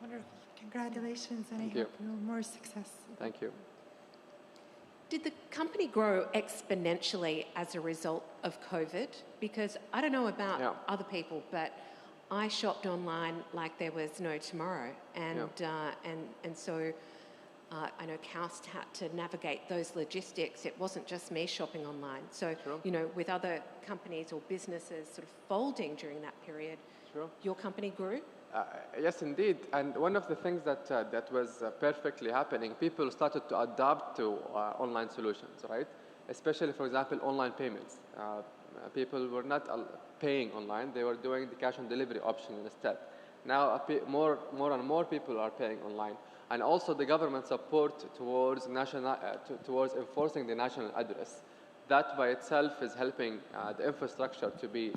Wonderful. Congratulations, and I hope you have more success. Thank you. Did the company grow exponentially as a result of COVID? Because I don't know about other people, but I shopped online like there was no tomorrow, and so I know Kaust had to navigate those logistics. It wasn't just me shopping online. So you know, with other companies or businesses sort of folding during that period, your company grew. Yes, indeed. And one of the things that was perfectly happening, people started to adapt to online solutions, right? Especially, for example, online payments. People were not paying online; they were doing the cash on delivery option instead. Now, more and more people are paying online, and also the government support towards towards enforcing the national address. That by itself is helping the infrastructure to be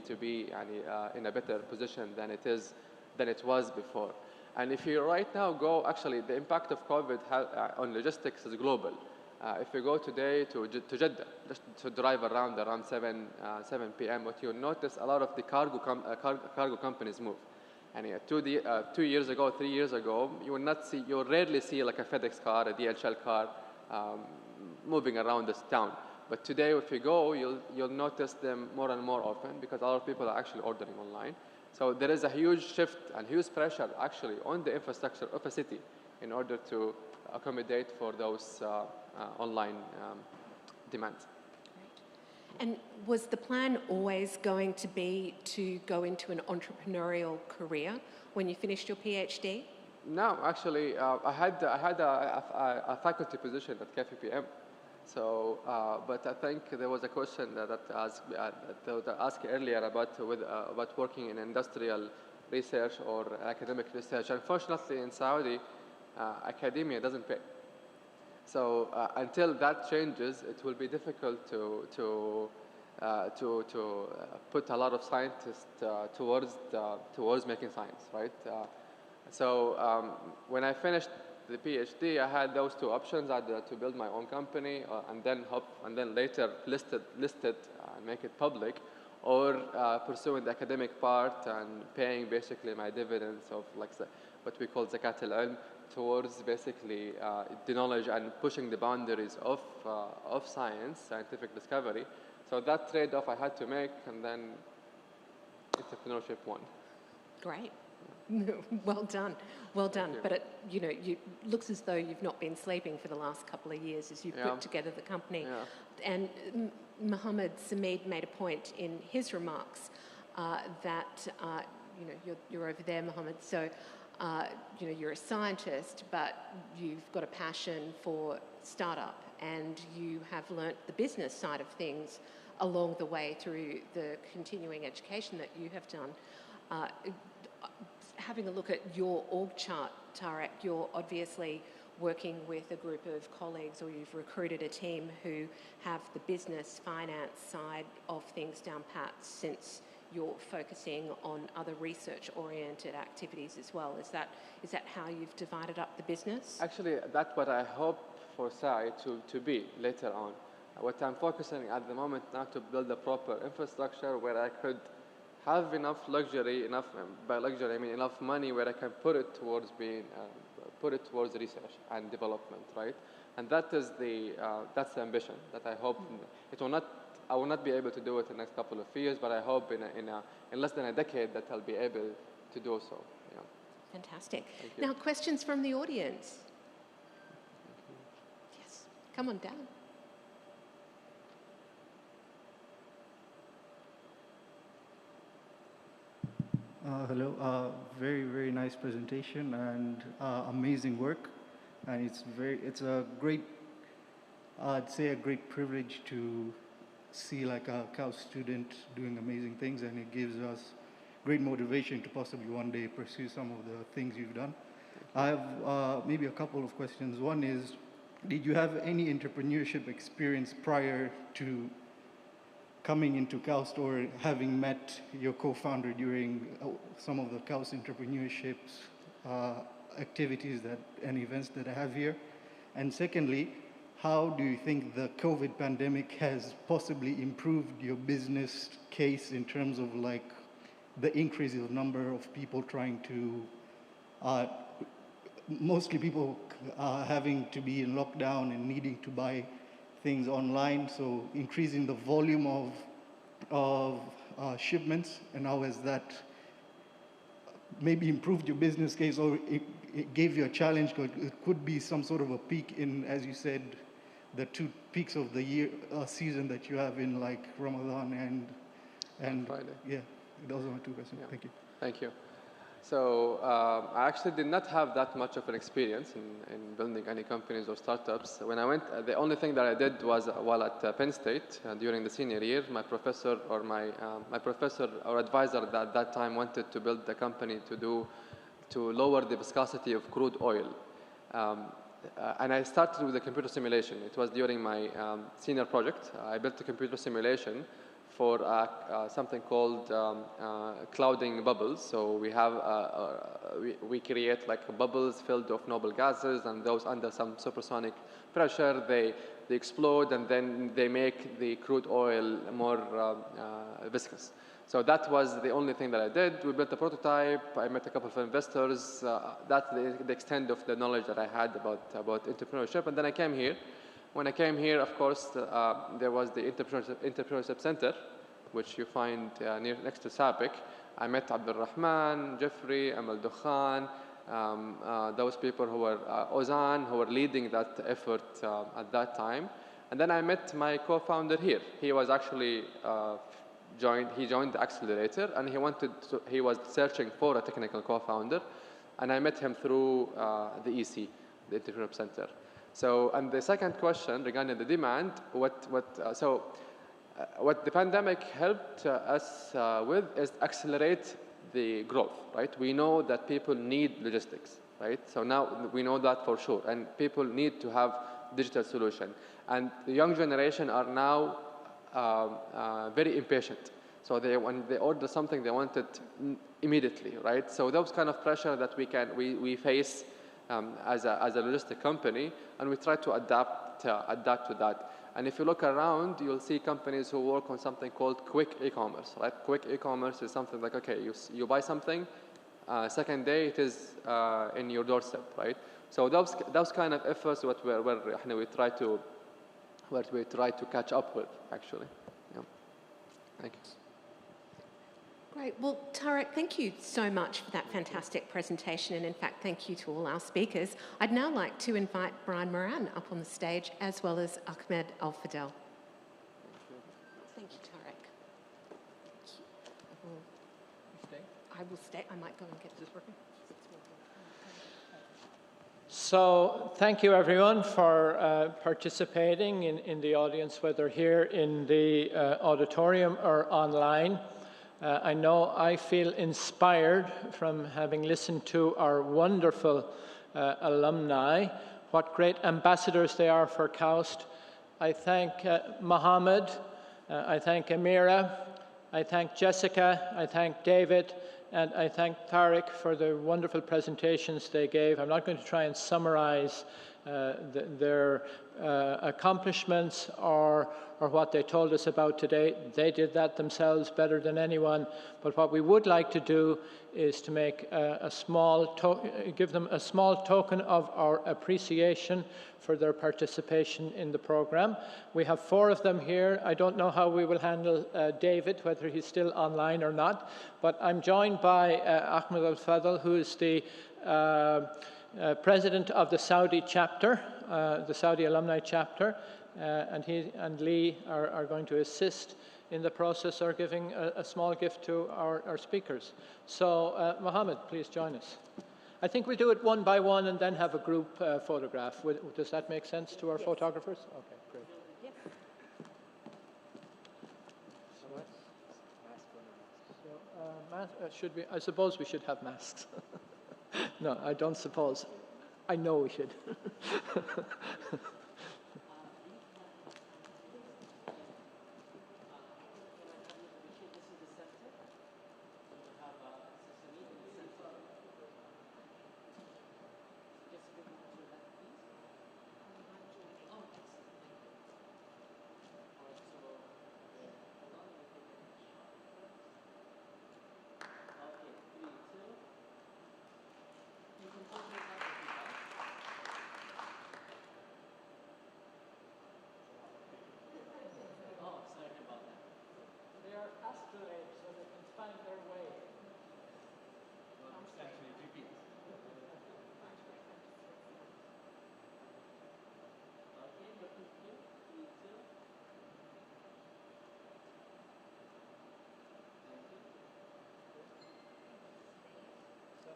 in a better position than it was before. And if you right now go, actually, the impact of COVID on logistics is global. If you go today to Jeddah, just to drive around 7 p.m., what you'll notice, a lot of the cargo companies move. And 2 years ago, 3 years ago, you'll rarely see like a FedEx car, a DHL car moving around this town. But today, if you go, you'll notice them more and more often, because a lot of people are actually ordering online. So there is a huge shift and huge pressure actually on the infrastructure of a city in order to accommodate for those online demands. And was the plan always going to be to go into an entrepreneurial career when you finished your PhD? No, actually, I had a faculty position at KFPM. So, but I think there was a question that asked earlier about working in industrial research or academic research. Unfortunately, in Saudi, academia doesn't pay. So until that changes, it will be difficult to put a lot of scientists towards making science, right? So when I finished the PhD, I had those two options: either to build my own company and then later list it and make it public, or pursuing the academic part and paying basically my dividends of like what we call zakat al-ilm towards basically the knowledge and pushing the boundaries of science, scientific discovery. So that trade-off I had to make, and then entrepreneurship won. Great. Well done, well done. But it looks as though you've not been sleeping for the last couple of years as you put together the company. And Muhammed Sameed made a point in his remarks that you're over there, Muhammed. So you're a scientist, but you've got a passion for startup, and you have learnt the business side of things along the way through the continuing education that you have done. Having a look at your org chart, Tariq, you're obviously working with a group of colleagues, or you've recruited a team who have the business finance side of things down pat since you're focusing on other research-oriented activities as well. Is that how you've divided up the business? Actually, that's what I hope for SAEE to be later on. What I'm focusing at the moment now to build a proper infrastructure where I could have enough luxury, by luxury I mean enough money where I can put it towards research and development, right? And that is that's the ambition that I hope I will not be able to do it in the next couple of years, but I hope in less than a decade that I'll be able to do so. Yeah. Fantastic. Now, questions from the audience. Yes, come on down. Hello, very, very nice presentation and amazing work. And it's a great, I'd say a great privilege to see like a CAUS student doing amazing things, and it gives us great motivation to possibly one day pursue some of the things you've done. I have maybe a couple of questions. One is, did you have any entrepreneurship experience prior to coming into CAUS, or having met your co-founder during some of the CAUS entrepreneurships activities and events that I have here? And secondly, how do you think the COVID pandemic has possibly improved your business case in terms of like the increase in the number of people trying to, mostly people having to be in lockdown and needing to buy things online, so increasing the volume of shipments, and how has that maybe improved your business case, or it gave you a challenge? Because it could be some sort of a peak in, as you said, the 2 peaks of the year season that you have in like Ramadan and Friday. Yeah, those are my 2 questions. Thank you. Thank you. So I actually did not have that much of an experience in building any companies or startups. When I went, the only thing that I did was while at Penn State during the senior year, my professor or advisor at that time wanted to build a company to lower the viscosity of crude oil. And I started with the computer simulation. It was during my senior project. I built a computer simulation for something called clouding bubbles. So we have we create like bubbles filled with noble gases, and those under some supersonic pressure they explode, and then they make the crude oil more viscous. So that was the only thing that I did. We built a prototype. I met a couple of investors. That's the extent of the knowledge that I had about entrepreneurship. And then I came here. When I came here, of course, there was the Entrepreneurship Center, which you find next to SAPIC. I met Abdul Rahman, Jeffrey, Amal Dukhan, those people who were Ozan, who were leading that effort at that time. And then I met my co-founder here. He was actually joined the accelerator, and he was searching for a technical co-founder, and I met him through the EC, the Entrepreneurship Center. So, and the second question regarding the demand, what the pandemic helped us with is accelerate the growth, right? We know that people need logistics, right? So now we know that for sure, and people need to have digital solution. And the young generation are now very impatient. So when they order something, they want it immediately, right? So those kind of pressure that we face as a logistic company, and we try to adapt to that. And if you look around, you'll see companies who work on something called quick e-commerce, right? Quick e-commerce is something like, okay, you buy something, second day it is in your doorstep, right? So those kind of efforts what we try to catch up with, actually. Yeah. Thank you. Great. Well, Tariq, thank you so much for that fantastic presentation, and in fact, thank you to all our speakers. I'd now like to invite Brian Moran up on the stage, as well as Ahmed Al-Fadel. Thank you, Tariq. I will stay. I might go and get this working. So thank you everyone for participating in the audience, whether here in the auditorium or online. I know I feel inspired from having listened to our wonderful alumni, what great ambassadors they are for KAUST. I thank Muhammed, I thank Ameerah, I thank Jessica, I thank David, and I thank Tariq for the wonderful presentations they gave. I'm not going to try and summarize their accomplishments or what they told us about today. They did that themselves better than anyone. But what we would like to do is to make give them a small token of our appreciation for their participation in the program. We have 4 of them here. I don't know how we will handle David, whether he's still online or not, but I'm joined by Ahmed Al-Fadl, who is the president of the Saudi chapter, the Saudi Alumni chapter, and he and Lee are going to assist in the process or giving a small gift to our speakers. So, Muhammed, please join us. I think we'll do it one by one and then have a group photograph. Does that make sense to our photographers? Okay, great. Should we? I suppose we should have masks. No, I don't suppose. I know we should.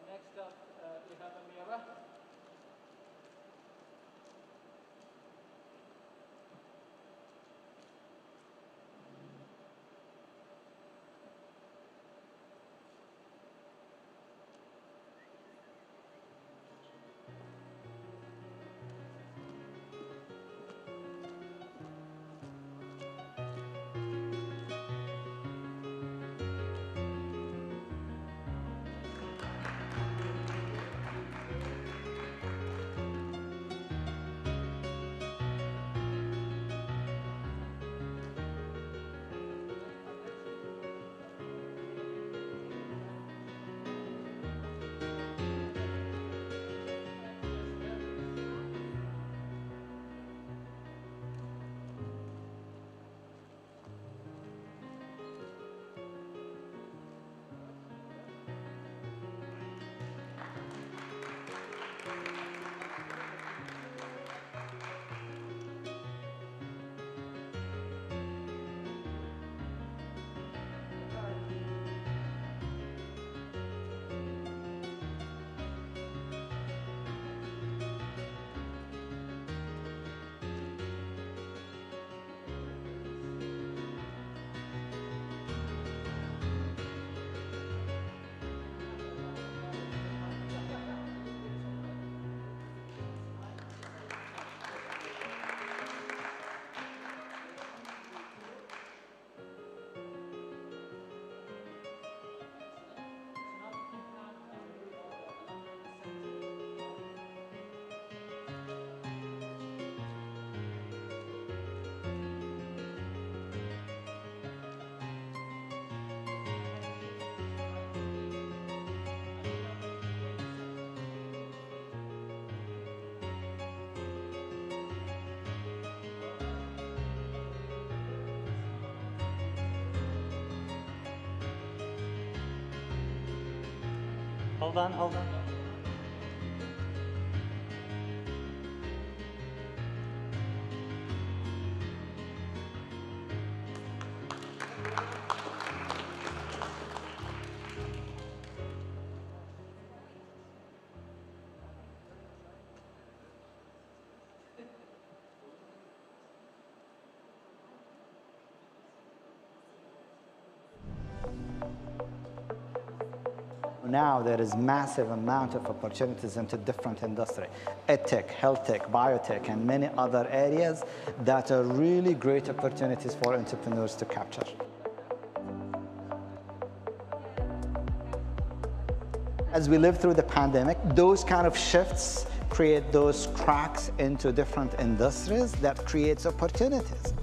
Next up, we have Ameerah. Hold on, hold on. Now there is massive amount of opportunities into different industry, edtech, health tech, biotech, and many other areas that are really great opportunities for entrepreneurs to capture. As we live through the pandemic, those kind of shifts create those cracks into different industries that creates opportunities.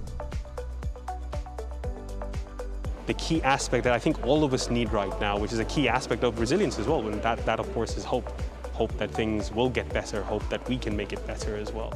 The key aspect that I think all of us need right now, which is a key aspect of resilience as well, and that of course is hope. Hope that things will get better, hope that we can make it better as well.